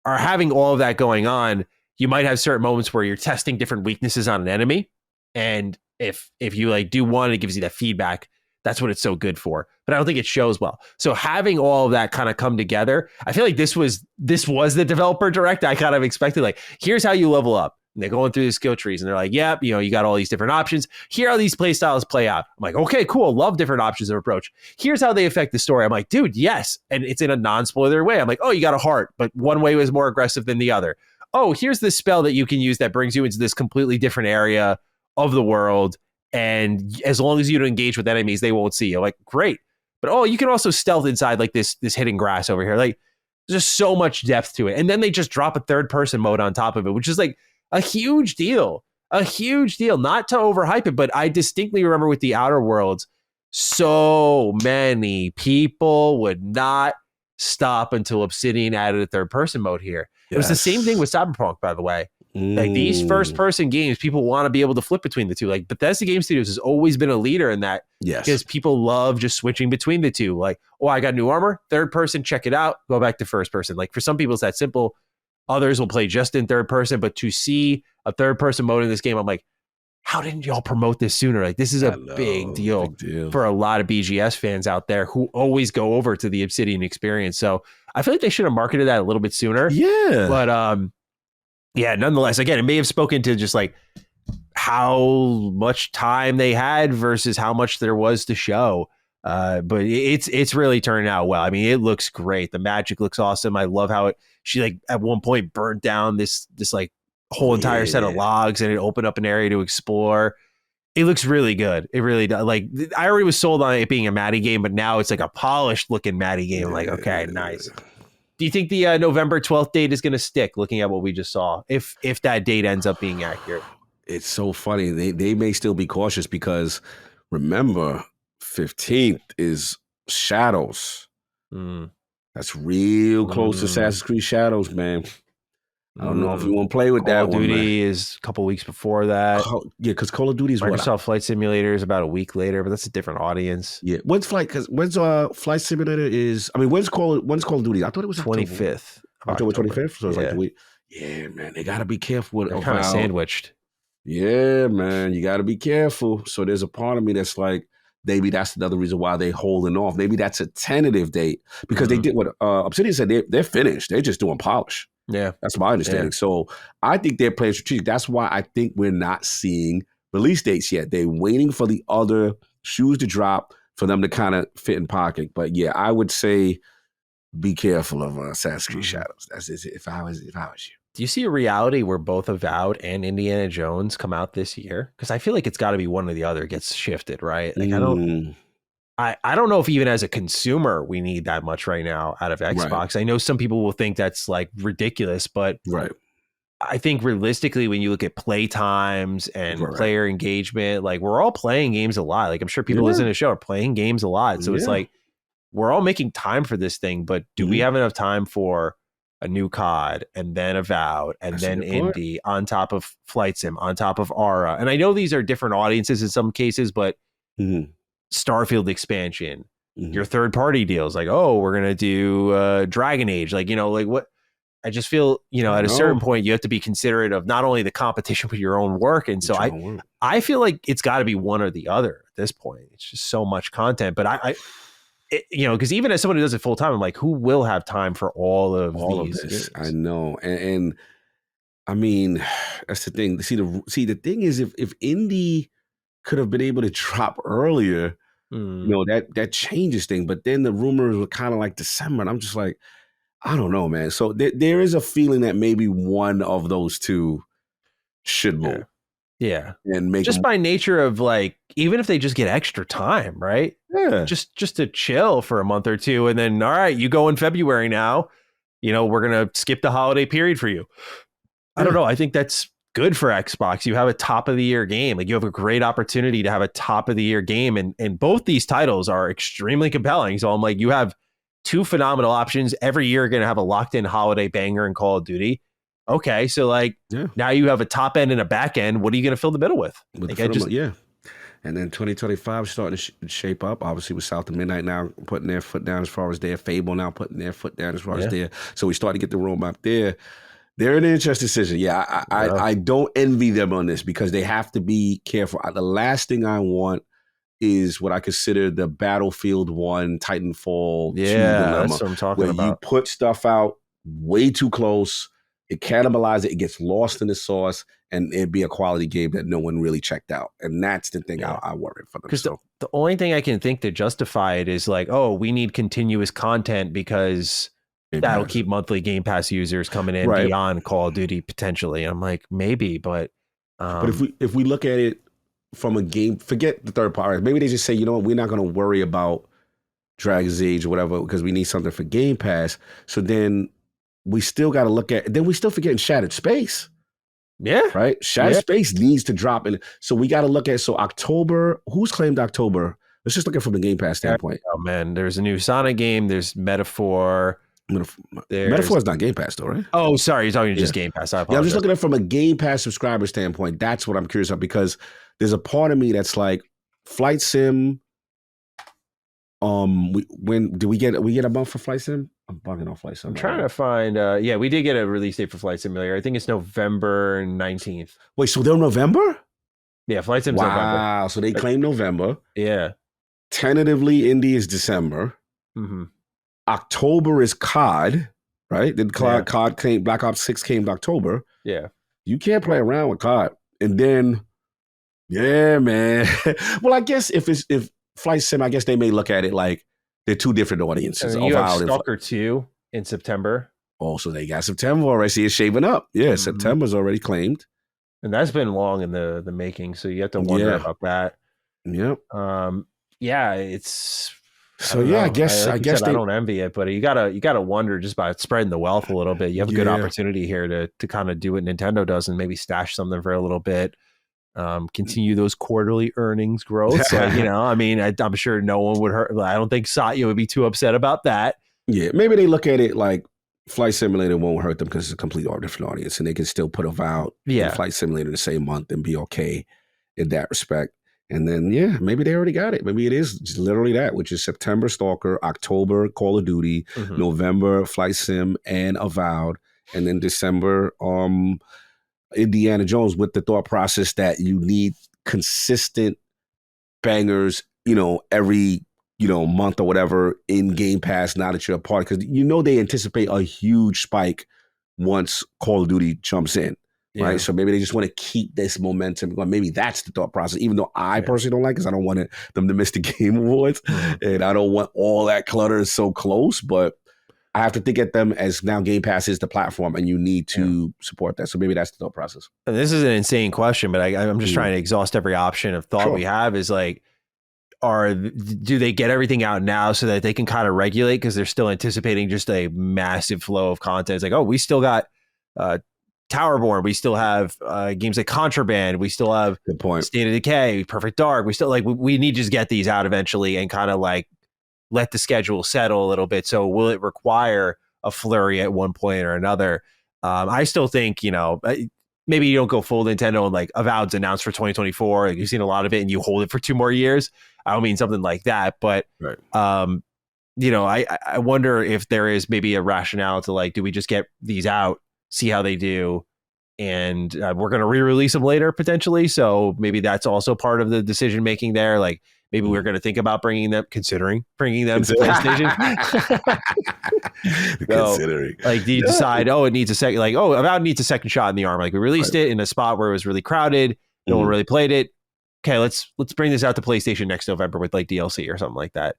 are having all of that going on, you might have certain moments where you're testing different weaknesses on an enemy, and if you like do one, it gives you that feedback. That's what it's so good for. But I don't think it shows well. So having all of that kind of come together, I feel like this was the developer direct. I kind of expected like, here's how you level up. And they're going through the skill trees and they're like, yep, you know, you got all these different options. Here are these play styles play out. I'm like, okay, cool. Love different options of approach. Here's how they affect the story. I'm like, dude, yes. And it's in a non-spoiler way. I'm like, oh, you got a heart, but one way was more aggressive than the other. Oh, here's this spell that you can use that brings you into this completely different area of the world. And as long as you don't engage with enemies, they won't see you. Like, great. But oh, you can also stealth inside like this hidden grass over here. Like, there's just so much depth to it. And then they just drop a third person mode on top of it, which is like a huge deal. A huge deal. Not to overhype it, but I distinctly remember with the Outer Worlds, so many people would not stop until Obsidian added a third person mode here. Yes. It was the same thing with Cyberpunk, by the way. Like these first person games, people want to be able to flip between the two. Like Bethesda Game Studios has always been a leader in that. Yes. Because people love just switching between the two. Like, oh, I got new armor, third person, check it out, go back to first person. Like for some people, it's that simple. Others will play just in third person. But to see a third person mode in this game, I'm like, how didn't y'all promote this sooner? Like this is a big deal for a lot of BGS fans out there who always go over to the Obsidian experience. So I feel like they should have marketed that a little bit sooner. Yeah. But yeah, nonetheless, again, it may have spoken to just like how much time they had versus how much there was to show. But it's really turning out well. I mean, it looks great. The magic looks awesome. I love how she like at one point burnt down this like whole entire set of logs and it opened up an area to explore. It looks really good. It really does. Like I already was sold on it being a Maddie game, but now it's like a polished looking Maddie game. Like, okay, nice. Do you think the November 12th date is going to stick, looking at what we just saw, if that date ends up being accurate? It's so funny. They may still be cautious because, remember, 15th is Shadows. That's real close to Assassin's Creed Shadows, man. I don't know if you want to play with that one. Call of Duty is a couple weeks before that. Yeah, because Call of Duty is Microsoft Flight Simulator is about a week later, but that's a different audience. Yeah, when's Flight Simulator is? I mean, when's Call of Duty? I thought it was 25th. October 25th. So it's like the week. Yeah, man, they got to be careful. They're kind of sandwiched. Yeah, man, you got to be careful. So there's a part of me that's like, maybe that's another reason why they're holding off. Maybe that's a tentative date because they did what Obsidian said. They're finished. They're just doing polish. Yeah. That's my understanding. Yeah. So I think they're playing strategic. That's why I think we're not seeing release dates yet. They're waiting for the other shoes to drop for them to kind of fit in pocket. But yeah, I would say be careful of Assassin's Creed Shadows. That's it. If I was you. Do you see a reality where both Avowed and Indiana Jones come out this year? Because I feel like it's got to be one or the other gets shifted, right? Like I don't know if even as a consumer we need that much right now out of Xbox. Right. I know some people will think that's like ridiculous, but right. I think realistically, when you look at play times and player engagement, like we're all playing games a lot. Like I'm sure people listening to the show are playing games a lot. So it's like we're all making time for this thing, but do we have enough time for a new COD and then Avowed and then Indy on top of Flight Sim, on top of Ara? And I know these are different audiences in some cases, but Starfield expansion, your third party deals, like, oh, we're going to do Dragon Age. Like, like what? I just feel, at a certain point, you have to be considerate of not only the competition, but your own work. And so I feel like it's got to be one or the other at this point. It's just so much content. But because even as someone who does it full time, I'm like, who will have time for all of these this? Games? I know. And I mean, that's the thing. The thing is, if Indy could have been able to drop earlier, that changes things. But then the rumors were kind of like December. And I'm just like, I don't know, man. So there is a feeling that maybe one of those two should move. Yeah. And make just by nature of like, even if they just get extra time, right? Yeah. Just to chill for a month or two. And then, all right, you go in February now, we're going to skip the holiday period for you. I don't know. I think that's good for Xbox. You have a top of the year game. Like you have a great opportunity to have a top of the year game. And both these titles are extremely compelling. So I'm like, you have two phenomenal options. Every year you're going to have a locked in holiday banger in Call of Duty. Okay. So now you have a top end and a back end. What are you going to fill the middle with? And then 2025 starting to shape up, obviously with South of Midnight now putting their foot down as far as there. Fable now putting their foot down as far as there. So we start to get the roadmap there. They're an interesting decision. Yeah, I don't envy them on this because they have to be careful. The last thing I want is what I consider the Battlefield 1 Titanfall 2 dilemma. That's what I'm talking about. You put stuff out way too close, it cannibalizes it gets lost in the sauce, and it'd be a quality game that no one really checked out. And that's the thing I worry for them. Because the only thing I can think to justify it is like, oh, we need continuous content because that'll keep monthly Game Pass users coming in beyond Call of Duty potentially. And I'm like, maybe, but if we look at it from a game, forget the third party. Maybe they just say, we're not going to worry about Dragon's Age or whatever because we need something for Game Pass. So then we still got to look at. Then we still forgetting Shattered Space. Yeah. Right. Shattered Space needs to drop in. So we got to look at. So October. Who's claimed October? Let's just look at it from the Game Pass standpoint. Oh man, there's a new Sonic game. There's Metaphor. Metaphor is not Game Pass though, right? Oh, sorry, you're talking just Game Pass. I apologize. I'm just looking at it from a Game Pass subscriber standpoint. That's what I'm curious about because there's a part of me that's like Flight Sim. When do we get a month for Flight Sim? I'm bugging on Flight Sim. I'm trying to find. We did get a release date for Flight Simulator. I think it's November 19th. Wait, so they're November? Yeah, Flight Sim's November. Wow, so they claim November. Yeah. Tentatively, Indy is December. Mm-hmm. October is COD, right? Then COD came. Black Ops 6 came in October. Yeah. You can't play around with COD. And then, yeah, man. Well, I guess if Flight Sim, I guess they may look at it like they're two different audiences. You have Stalker 2 in September. Oh, so they got September already. See, it's shaping up. Yeah, September's already claimed. And that's been long in the making, so you have to wonder about that. Yep. It's... So I guess I don't envy it, but you gotta wonder just by spreading the wealth a little bit. You have a good opportunity here to kind of do what Nintendo does and maybe stash something for a little bit. Continue those quarterly earnings growth. So, I'm sure no one would hurt. I don't think Satya would be too upset about that. Yeah, maybe they look at it like Flight Simulator won't hurt them because it's a completely different audience, and they can still put Avowed and Flight Simulator the same month and be okay in that respect. And then, maybe they already got it. Maybe it is just literally that, which is September Stalker, October Call of Duty, November Flight Sim and Avowed, and then December Indiana Jones with the thought process that you need consistent bangers, every, month or whatever in Game Pass now that you're a part. Because they anticipate a huge spike once Call of Duty jumps in. Right. So maybe they just want to keep this momentum going. Maybe that's the thought process, even though I personally don't like it because I don't want them to miss the Game Awards. And I don't want all that clutter so close. But I have to think at them as now Game Pass is the platform, and you need to support that. So maybe that's the thought process. And this is an insane question, but I'm just trying to exhaust every option of thought we have. Is like, do they get everything out now so that they can kind of regulate, because they're still anticipating just a massive flow of content? It's like, oh, we still got Towerborn, we still have games like Contraband, we still have Good point. State of Decay, Perfect Dark. We still we need to just get these out eventually and kind of like let the schedule settle a little bit. So will it require a flurry at one point or another? I still think, maybe you don't go full Nintendo and like Avowed's announced for 2024. Like, you've seen a lot of it and you hold it for 2 more years. I don't mean something like that, but I wonder if there is maybe a rationale to like, do we just get these out, see how they do, and we're going to re-release them later potentially. So maybe that's also part of the decision making there. Like, maybe we're going to think about considering bringing them to PlayStation. Considering. Like, do you decide, it needs a second, like, Avowed needs a second shot in the arm. Like, we released it in a spot where it was really crowded. No one really played it. Okay, let's bring this out to PlayStation next November with like DLC or something like that.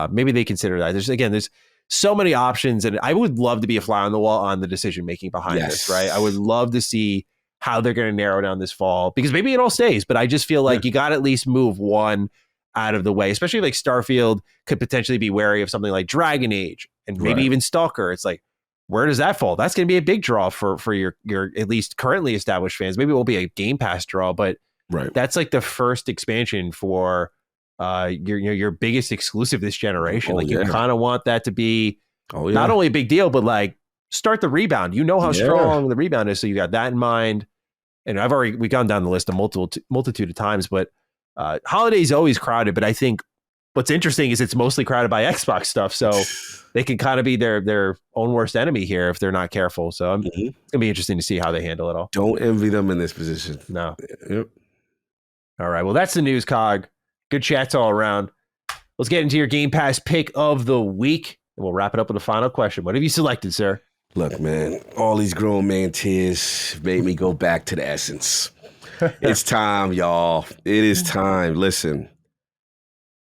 Maybe they consider that. There's so many options, and I would love to be a fly on the wall on the decision making behind this, right? I would love to see how they're going to narrow down this fall, because maybe it all stays, but I just feel like you got to at least move one out of the way, especially like Starfield could potentially be wary of something like Dragon Age and maybe even Stalker. It's like, where does that fall? That's going to be a big draw for your at least currently established fans. Maybe it will be a Game Pass draw, but that's like the first expansion for your biggest exclusive this generation. You kind of want that to be not only a big deal, but like start the rebound. You know how strong the rebound is, so you got that in mind. And we've gone down the list a multitude of times, but holiday's always crowded. But I think what's interesting is it's mostly crowded by Xbox stuff, so they can kind of be their own worst enemy here if they're not careful. So it's gonna be interesting to see how they handle it all. Don't envy them in this position. No. All right. Well, that's the news, Cog. Good chats all around. Let's get into your Game Pass pick of the week, and we'll wrap it up with a final question. What have you selected, sir? Look, man, all these grown man tears made me go back to the essence. It's time, y'all. It is time. Listen,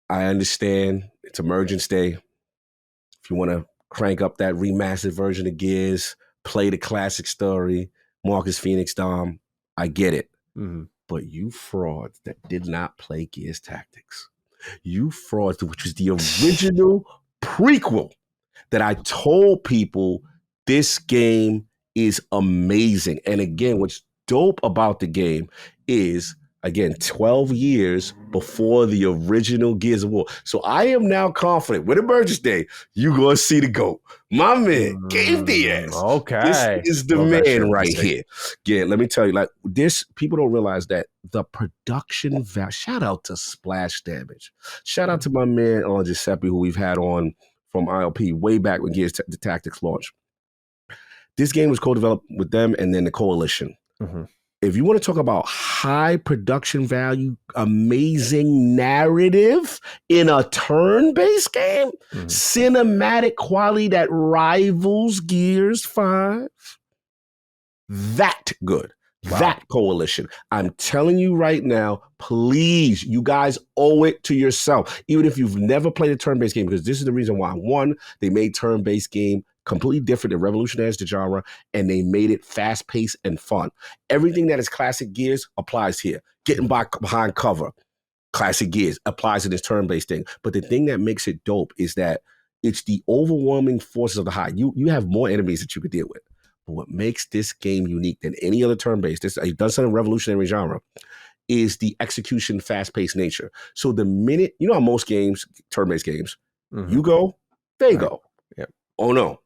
I understand it's Emergence Day. If you want to crank up that remastered version of Gears, play the classic story, Marcus Phoenix Dom, I get it. But you frauds that did not play Gears Tactics, you frauds, which was the original prequel that I told people this game is amazing. And again, what's dope about the game is, again, 12 years before the original Gears of War. So I am now confident with Emergence Day, you going to see the GOAT. My man, Game DS. Okay. This is the man right here. Yeah, let me tell you, like this, people don't realize that the production value, shout out to Splash Damage. Shout out to my man, Giuseppe, who we've had on from ILP way back when Gears the Tactics launched. This game was co-developed with them and then the Coalition. If you want to talk about high production value, amazing narrative in a turn-based game, cinematic quality that rivals Gears 5, that good. Wow. That Coalition. I'm telling you right now, please, you guys owe it to yourself. Even if you've never played a turn-based game, because this is the reason why. One, they made turn-based game completely different and revolutionized the genre, and they made it fast-paced and fun. Everything that is classic Gears applies here. Getting behind cover, classic Gears applies to this turn-based thing. But the thing that makes it dope is that it's the overwhelming forces of the high. You have more enemies that you could deal with. But what makes this game unique than any other turn-based, it does something revolutionary genre, is the execution fast-paced nature. So the minute, you know how most games, turn-based games, you go, they go. Yep. Oh no.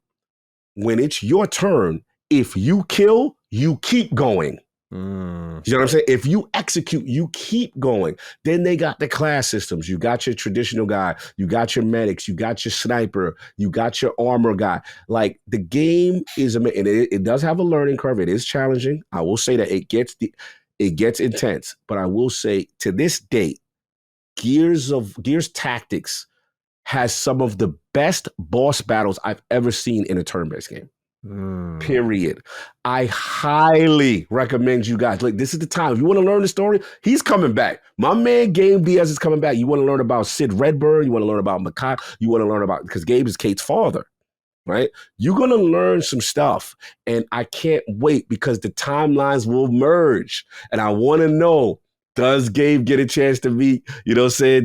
When it's your turn, if you kill, you keep going. You know what I'm saying? If you execute, you keep going. Then they got the class systems. You got your traditional guy. You got your medics. You got your sniper. You got your armor guy. Like, the game is amazing. It does have a learning curve. It is challenging. I will say that it gets intense. But I will say, to this date, Gears Tactics has some of the best boss battles I've ever seen in a turn-based game. Period. I highly recommend you guys. Like, this is the time. If you want to learn the story, he's coming back. My man Gabe Diaz is coming back. You want to learn about Sid Redburn. You want to learn about Makai. You want to learn about, because Gabe is Kate's father, right? You're going to learn some stuff. And I can't wait because the timelines will merge. And I want to know, does Gabe get a chance to meet,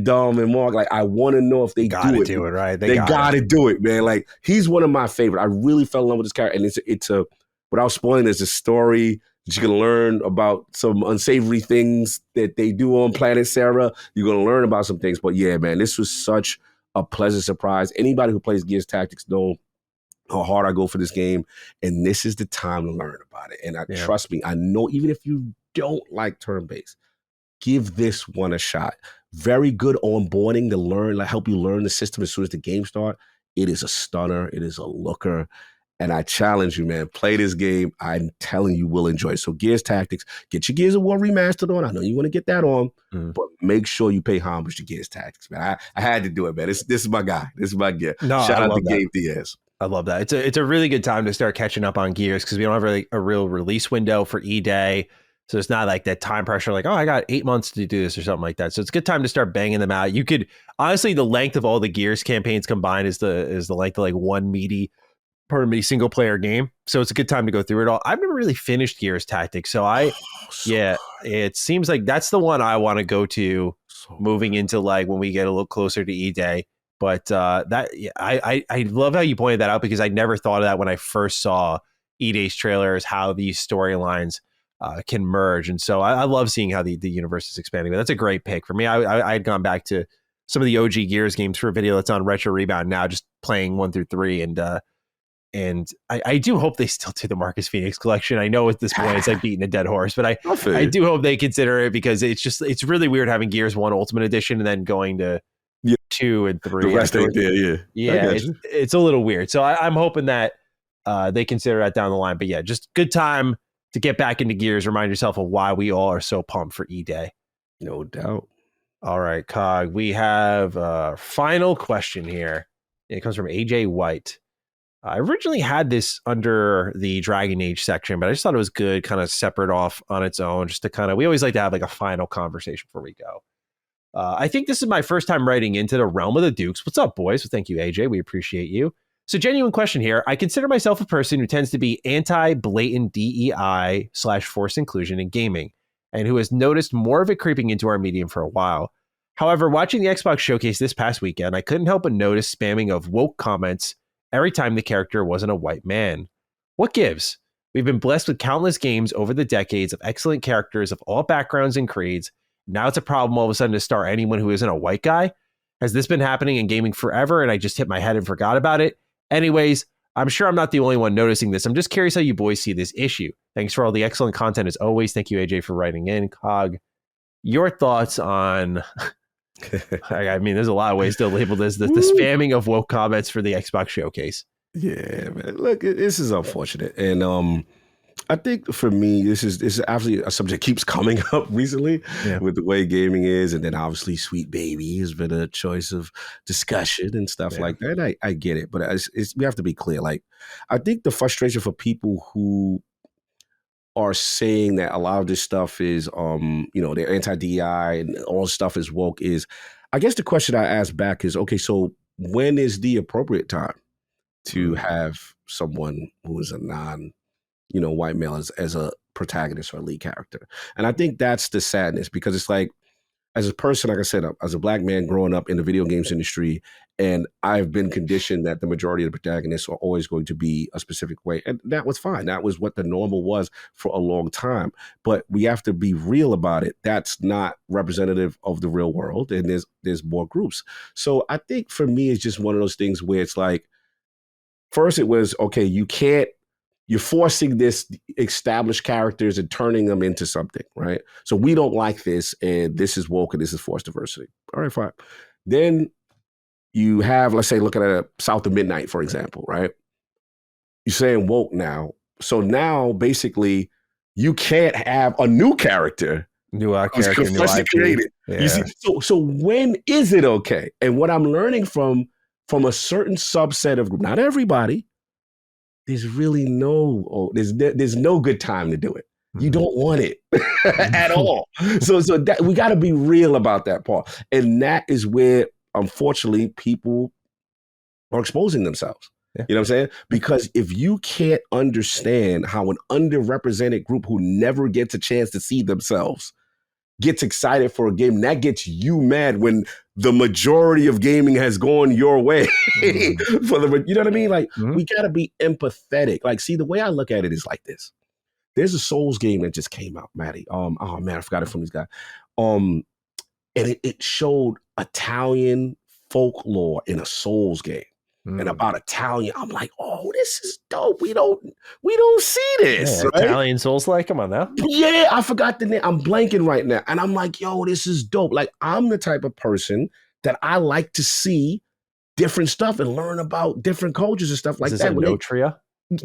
Dom and Mark? Like, I want to know if they Gotta do it. do it, right? They gotta do it, man. Like, he's one of my favorite. I really fell in love with this character. And it's a without spoiling, there's a story that you can learn about some unsavory things that they do on planet Sarah. You're going to learn about some things. But yeah, man, this was such a pleasant surprise. Anybody who plays Gears Tactics know how hard I go for this game. And this is the time to learn about it. And trust me, I know even if you don't like turn-based, give this one a shot. Very good onboarding to learn, like help you learn the system as soon as the game starts. It is a stunner. It is a looker. And I challenge you, man, play this game. I'm telling you, will enjoy it. So Gears Tactics, get your Gears of War remastered on. I know you want to get that on, but make sure you pay homage to Gears Tactics, man. I had to do it, man. This is my guy. This is my gear. No, shout out to Gabe Diaz. I love that. It's a really good time to start catching up on Gears because we don't have a real release window for E-Day. So it's not like that time pressure, like, oh, I got 8 months to do this or something like that. So it's a good time to start banging them out. You could, honestly, the length of all the Gears campaigns combined is the length of like one single player game. So it's a good time to go through it all. I've never really finished Gears Tactics. So it seems like that's the one I want to go to moving into like when we get a little closer to E-Day. But I love how you pointed that out because I never thought of that when I first saw E-Day's trailers, how these storylines can merge. And so I love seeing how the universe is expanding. But that's a great pick for me. I had gone back to some of the OG Gears games for a video that's on Retro Rebound now, just playing 1 through 3. And I do hope they still do the Marcus Phoenix collection. I know at this point it's like beating a dead horse, but I do hope they consider it because it's really weird having Gears 1 Ultimate Edition and then going to 2 and 3. The rest ain't there, it's a little weird. So I'm hoping that they consider that down the line. But yeah, just good time to get back into Gears. Remind yourself of why we all are so pumped for E-Day. No doubt. All right, Cog. We have a final question here. It comes from AJ White. I originally had this under the Dragon Age section, but I just thought it was good, kind of separate off on its own, just to we always like to have like a final conversation before we go. I think this is my first time writing into the realm of the Dukes. What's up, boys? Well, thank you, AJ. We appreciate you. So genuine question here. I consider myself a person who tends to be anti-blatant DEI/forced inclusion in gaming, and who has noticed more of it creeping into our medium for a while. However, watching the Xbox showcase this past weekend, I couldn't help but notice spamming of woke comments every time the character wasn't a white man. What gives? We've been blessed with countless games over the decades of excellent characters of all backgrounds and creeds. Now it's a problem all of a sudden to star anyone who isn't a white guy? Has this been happening in gaming forever and I just hit my head and forgot about it? Anyways, I'm sure I'm not the only one noticing this. I'm just curious how you boys see this issue. Thanks for all the excellent content as always. Thank you, AJ, for writing in. Cog, your thoughts on... I mean, there's a lot of ways to label this. The spamming of woke comments for the Xbox showcase. Yeah, man. Look, this is unfortunate. And I think for me, this is actually a subject that keeps coming up recently with the way gaming is. And then obviously Sweet Baby has been a choice of discussion and stuff like that. I get it. But we have to be clear. Like, I think the frustration for people who are saying that a lot of this stuff is, they're anti-DEI and all stuff is woke is, I guess the question I ask back is, okay, so when is the appropriate time to have someone who is a white male as a protagonist or a lead character? And I think that's the sadness because it's like, as a person, like I said, as a Black man growing up in the video games industry, and I've been conditioned that the majority of the protagonists are always going to be a specific way. And that was fine. That was what the normal was for a long time. But we have to be real about it. That's not representative of the real world. And there's more groups. So I think for me, it's just one of those things where it's like, first it was, okay, you're forcing this established characters and turning them into something, right? So we don't like this, and this is woke, and this is forced diversity. All right, fine. Then you have, let's say, look at a South of Midnight, for example, right? You're saying woke now. So now, basically, you can't have a new character. New character, new IP. Created. Yeah. You see, so when is it okay? And what I'm learning from a certain subset of group, not everybody, there's really there's no good time to do it. You don't want it at all. So that we got to be real about that part. And that is where, unfortunately, people are exposing themselves. You know what I'm saying? Because if you can't understand how an underrepresented group who never gets a chance to see themselves gets excited for a game, that gets you mad when the majority of gaming has gone your way. For the, you know what I mean? Like, we gotta be empathetic. Like, see, the way I look at it is like this. There's a Souls game that just came out, Maddie. Oh man, I forgot it from these guys. And it showed Italian folklore in a Souls game. And about Italian, I'm like, oh, this is dope. We don't see this. Yeah, right? Italian Souls like, come on now. Yeah, I forgot the name. I'm blanking right now. And I'm like, yo, this is dope. Like, I'm the type of person that I like to see different stuff and learn about different cultures and stuff like is that. This Notria?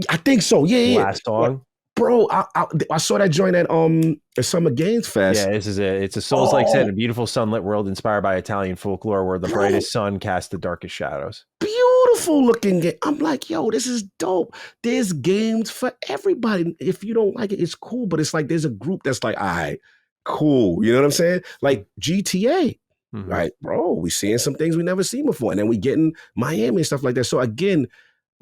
I think so. Yeah. Last song. Bro, I saw that joint at Summer Games Fest. Yeah, this is it. It's a Souls-like set in a beautiful sunlit world inspired by Italian folklore where the brightest sun casts the darkest shadows. Beautiful looking game. I'm like, yo, this is dope. There's games for everybody. If you don't like it, it's cool. But it's like there's a group that's like, all right, cool. You know what I'm saying? Like GTA. Right, bro, we seeing some things we never seen before. And then we getting Miami and stuff like that. So again,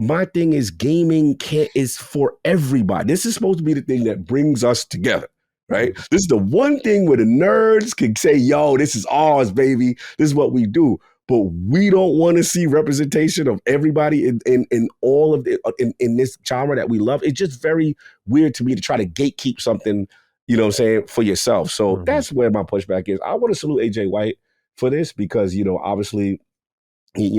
my thing is gaming is for everybody. This is supposed to be the thing that brings us together, right? This is the one thing where the nerds can say, yo, this is ours, baby. This is what we do. But we don't want to see representation of everybody in all of the, in this genre that we love. It's just very weird to me to try to gatekeep something, you know what I'm saying, for yourself. So that's where my pushback is. I want to salute AJ White for this because, you know, obviously, he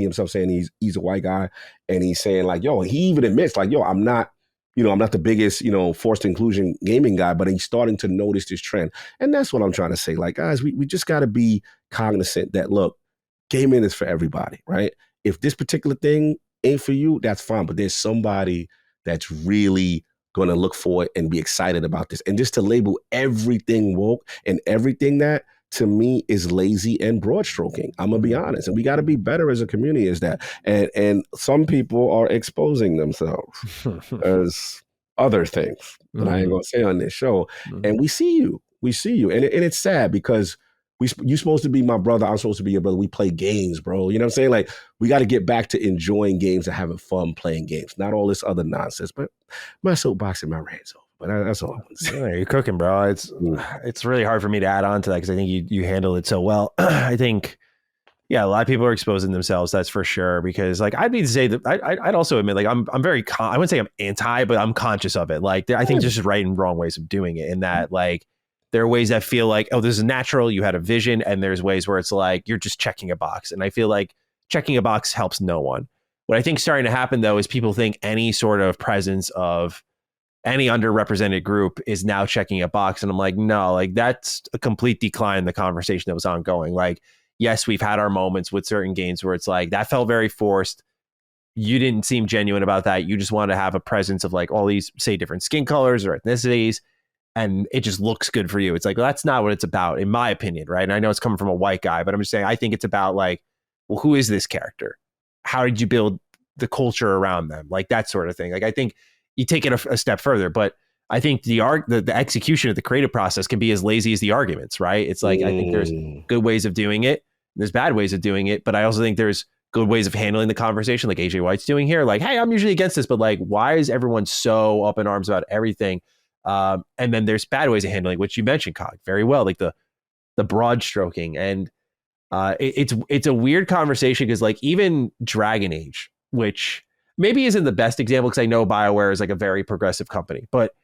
himself saying he's a white guy, and he's saying like, yo, he even admits like, yo, I'm not the biggest, forced inclusion gaming guy, but he's starting to notice this trend. And that's what I'm trying to say. Like, guys, we just got to be cognizant that, look, gaming is for everybody, right? If this particular thing ain't for you, that's fine. But there's somebody that's really going to look for it and be excited about this. And just to label everything woke and everything that, to me, is lazy and broad stroking. I'm gonna be honest, and we got to be better as a community as that. And some people are exposing themselves as other things that I ain't gonna say on this show. And we see you, and it's sad because you're supposed to be my brother. I'm supposed to be your brother. We play games, bro. You know what I'm saying? Like, we got to get back to enjoying games and having fun playing games, not all this other nonsense. But my soapbox and my rant's over. But that's all I want to say. Yeah, you're cooking, bro. It's really hard for me to add on to that because I think you handled it so well. I think, yeah, a lot of people are exposing themselves. That's for sure. Because like, I'd need to say that I'd also admit, like, I'm very, I wouldn't say I'm anti, but I'm conscious of it. Like, I think there's just right and wrong ways of doing it. In that, like, there are ways that feel like, oh, this is natural. You had a vision, and there's ways where it's like you're just checking a box. And I feel like checking a box helps no one. What I think is starting to happen though is people think any sort of presence of any underrepresented group is now checking a box. And I'm like, no, like that's a complete decline in the conversation that was ongoing. Like, yes, we've had our moments with certain games where it's like, that felt very forced. You didn't seem genuine about that. You just wanted to have a presence of like all these, say, different skin colors or ethnicities. And it just looks good for you. It's like, well, that's not what it's about, in my opinion, right? And I know it's coming from a white guy, but I'm just saying, I think it's about like, well, who is this character? How did you build the culture around them? Like that sort of thing. Like, I think you take it a step further, but I think the execution of the creative process can be as lazy as the arguments, right? It's like, I think there's good ways of doing it. There's bad ways of doing it, but I also think there's good ways of handling the conversation, like AJ White's doing here. Like, hey, I'm usually against this, but like, why is everyone so up in arms about everything? And then there's bad ways of handling, which you mentioned, Cog, very well, like the broad stroking. And it's a weird conversation because like even Dragon Age, which maybe isn't the best example because I know BioWare is like a very progressive company, but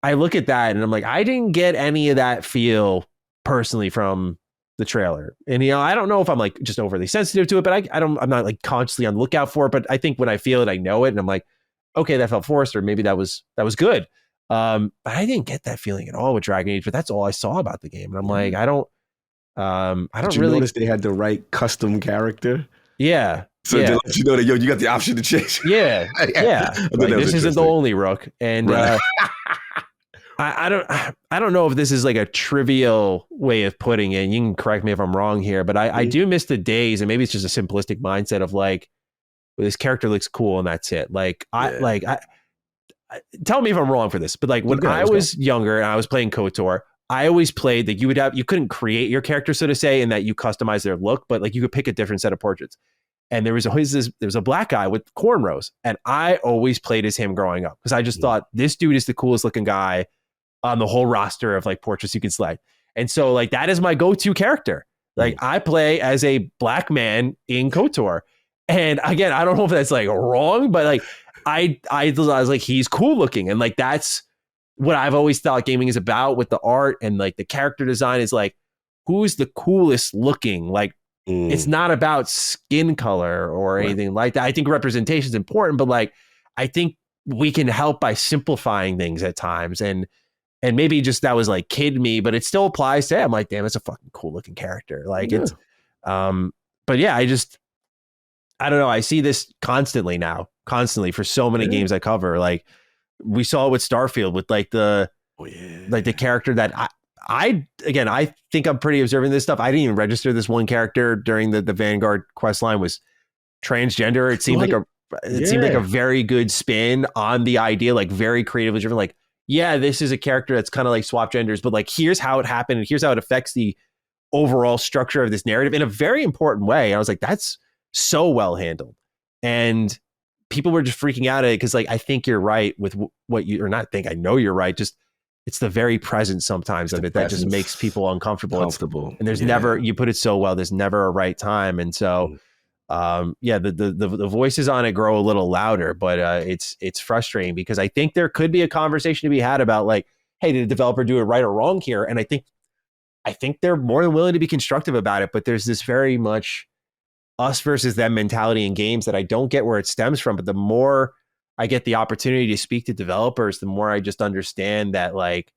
I look at that and I'm like, I didn't get any of that feel personally from the trailer. And, I don't know if I'm like just overly sensitive to it, but I'm not like consciously on the lookout for it. But I think when I feel it, I know it. And I'm like, okay, that felt forced, or maybe that was good. But I didn't get that feeling at all with Dragon Age, but that's all I saw about the game. And I'm like, I don't Did you really notice they had the right custom character? Yeah. So to let you know that, yo, you got the option to change. Yeah. Like, this isn't the only Rook. And right. I don't know if this is like a trivial way of putting it. You can correct me if I'm wrong here, but I do miss the days, and maybe it's just a simplistic mindset of like, well, this character looks cool and that's it. Like, tell me if I'm wrong for this, but like when I was younger and I was playing KOTOR, I always played that you couldn't create your character, so to say, and that you customize their look, but like you could pick a different set of portraits. And there was a black guy with cornrows, and I always played as him growing up because I just thought this dude is the coolest looking guy on the whole roster of like portraits you can select. And so like that is my go-to character. Like I play as a black man in KOTOR. And again, I don't know if that's like wrong, but like I was like, he's cool looking. And like that's what I've always thought gaming is about with the art and like the character design is like, who's the coolest looking? Like it's not about skin color or anything like that. I think representation is important, but like I think we can help by simplifying things at times. And maybe just that was like kid me, but it still applies to it. I'm like, damn, it's a fucking cool looking character. Like it's, but yeah, I don't know. I see this constantly for so many games I cover. Like we saw it with Starfield with like the character that I think I'm pretty observant of this stuff. I didn't even register this one character during the Veilguard quest line was transgender. It seemed seemed like a very good spin on the idea, like very creatively driven. Like, yeah, this is a character that's kind of like swap genders, but like here's how it happened and here's how it affects the overall structure of this narrative in a very important way. And I was like, that's so well handled. And people were just freaking out at it because like I think you're right with what you or not think I know you're right. Just it's the very presence sometimes of it that just makes people uncomfortable. And there's never, you put it so well, there's never a right time. And so the voices on it grow a little louder, but it's frustrating because I think there could be a conversation to be had about like, hey, did the developer do it right or wrong here? And I think they're more than willing to be constructive about it, but there's this very much us versus them mentality in games that I don't get where it stems from. But the more I get the opportunity to speak to developers, the more I just understand that like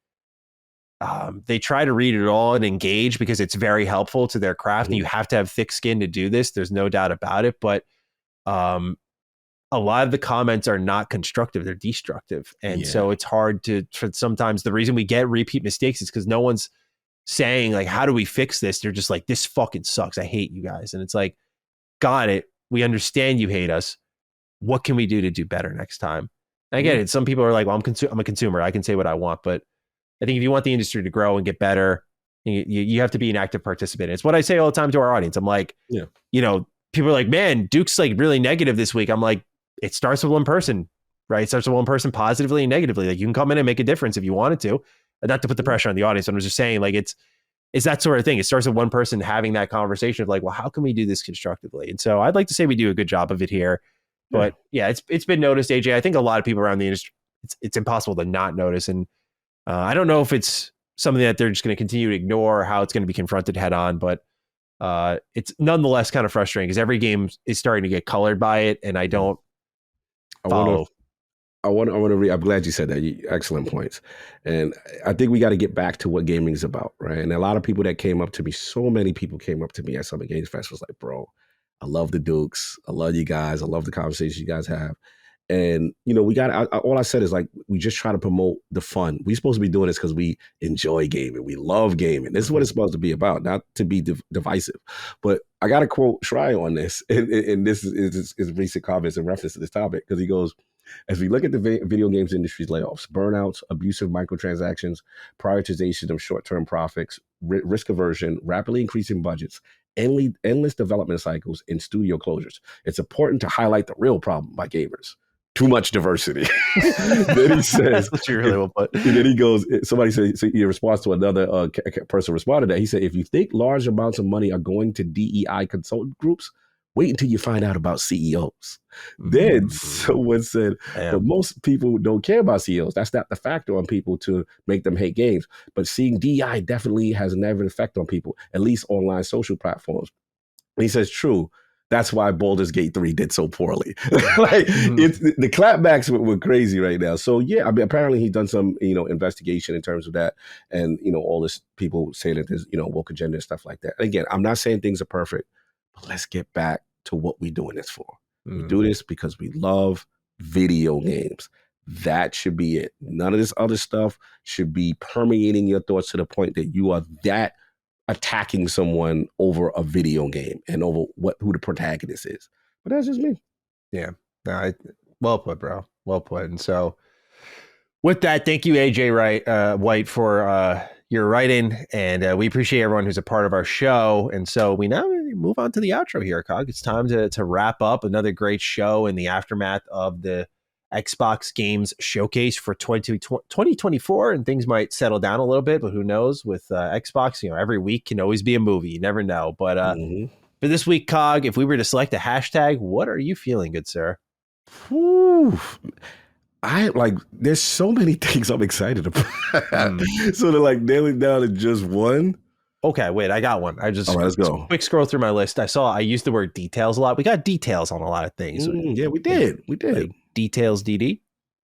they try to read it all and engage because it's very helpful to their craft. And you have to have thick skin to do this. There's no doubt about it. But a lot of the comments are not constructive. They're destructive. And so it's hard for sometimes the reason we get repeat mistakes is because no one's saying like, how do we fix this? They're just like, this fucking sucks. I hate you guys. And it's like, got it. We understand you hate us. What can we do to do better next time? And again, some people are like, well, I'm a consumer. I can say what I want. But I think if you want the industry to grow and get better, you have to be an active participant. It's what I say all the time to our audience. I'm like, people are like, man, Duke's like really negative this week. I'm like, it starts with one person, right? It starts with one person positively and negatively. Like you can come in and make a difference if you wanted to. And not to put the pressure on the audience. I'm just saying like, it's that sort of thing. It starts with one person having that conversation of like, well, how can we do this constructively? And so I'd like to say we do a good job of it here. But it's been noticed, AJ. I think a lot of people around the industry, it's impossible to not notice. And I don't know if it's something that they're just going to continue to ignore or how it's going to be confronted head on. But it's nonetheless kind of frustrating because every game is starting to get colored by it. And I don't follow. I'm glad you said that. Excellent points. And I think we got to get back to what gaming is about, right? And a lot of people that came up to me, so many people came up to me at Summer Games Fest was like, bro, I love the Dukes. I love you guys. I love the conversations you guys have. And, all I said is like, we just try to promote the fun. We're supposed to be doing this because we enjoy gaming. We love gaming. This is what it's supposed to be about, not to be divisive. But I got to quote Schreier on this. And this is his recent comments in reference to this topic because he goes, as we look at the video games industry's layoffs, burnouts, abusive microtransactions, prioritization of short-term profits, risk aversion, rapidly increasing budgets, endless development cycles, and studio closures, it's important to highlight the real problem by gamers. Too much diversity. Then he says, that's what you really will put. And then he goes, somebody said, so in response to another person responded to that, he said, if you think large amounts of money are going to DEI consultant groups, wait until you find out about CEOs. Then someone said, but most people don't care about CEOs. That's not the factor on people to make them hate games. But seeing DEI definitely has a negative effect on people, at least online social platforms. And he says, true. That's why Baldur's Gate 3 did so poorly. The clapbacks were crazy right now. So yeah, I mean, apparently he's done some, investigation in terms of that. And, all this people saying that there's, woke agenda and stuff like that. And again, I'm not saying things are perfect, but let's get back to what we're doing this for. We do this because we love video games. That should be it. None of this other stuff should be permeating your thoughts to the point that you are that attacking someone over a video game and over who the protagonist is. But that's just me. Yeah. Well put, bro. Well put. And so with that, thank you, AJ White, for your writing, and we appreciate everyone who's a part of our show. And so we now move on to the outro here, Cog. It's time to wrap up another great show in the aftermath of the Xbox Games Showcase for 2024, and things might settle down a little bit, but who knows? With Xbox, every week can always be a movie. You never know. But for this week, Cog, if we were to select a hashtag, what are you feeling, good sir? Whew. There's so many things I'm excited about. So to nail it down to just one. Okay, wait, I got one. I just all right, let's go. Quick scroll through my list. I used the word details a lot. We got details on a lot of things. Yeah, we did. Like details, DD.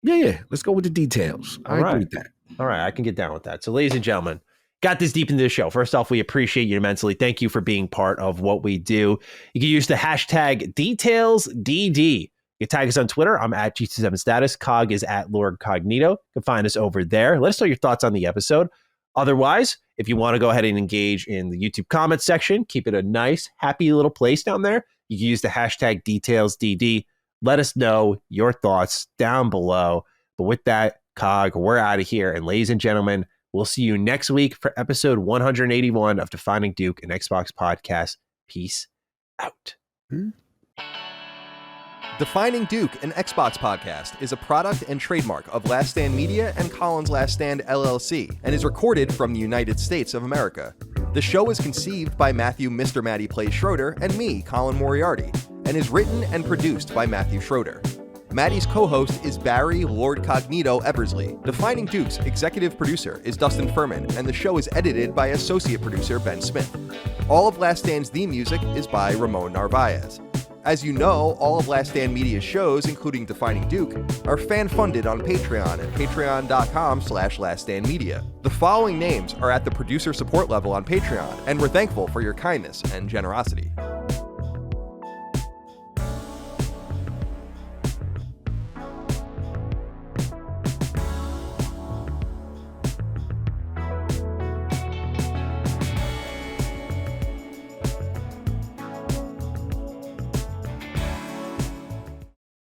Yeah. Let's go with the details. I agree with that. All right, I can get down with that. So, ladies and gentlemen, got this deep into the show. First off, we appreciate you immensely. Thank you for being part of what we do. You can use the hashtag DetailsDD. You can tag us on Twitter. I'm at G27status. Cog is at Lord Cognito. You can find us over there. Let us know your thoughts on the episode. Otherwise, if you want to go ahead and engage in the YouTube comments section, keep it a nice, happy little place down there. You can use the hashtag DetailsDD. Let us know your thoughts down below. But with that, Cog, we're out of here. And ladies and gentlemen, we'll see you next week for episode 181 of Defining Duke, an Xbox podcast. Peace out. Defining Duke, an Xbox podcast, is a product and trademark of Last Stand Media and Collins Last Stand LLC, and is recorded from the United States of America. The show is conceived by Matthew Mr. Matty Plays Schroeder and me, Colin Moriarty, and is written and produced by Matthew Schroeder. Matty's co-host is Barry Lord Cognito Eversley. Defining Duke's executive producer is Dustin Furman, and the show is edited by associate producer Ben Smith. All of Last Stand's theme music is by Ramon Narvaez. As you know, all of Last Stand Media's shows, including Defining Duke, are fan-funded on Patreon at patreon.com/laststandmedia. The following names are at the producer support level on Patreon, and we're thankful for your kindness and generosity.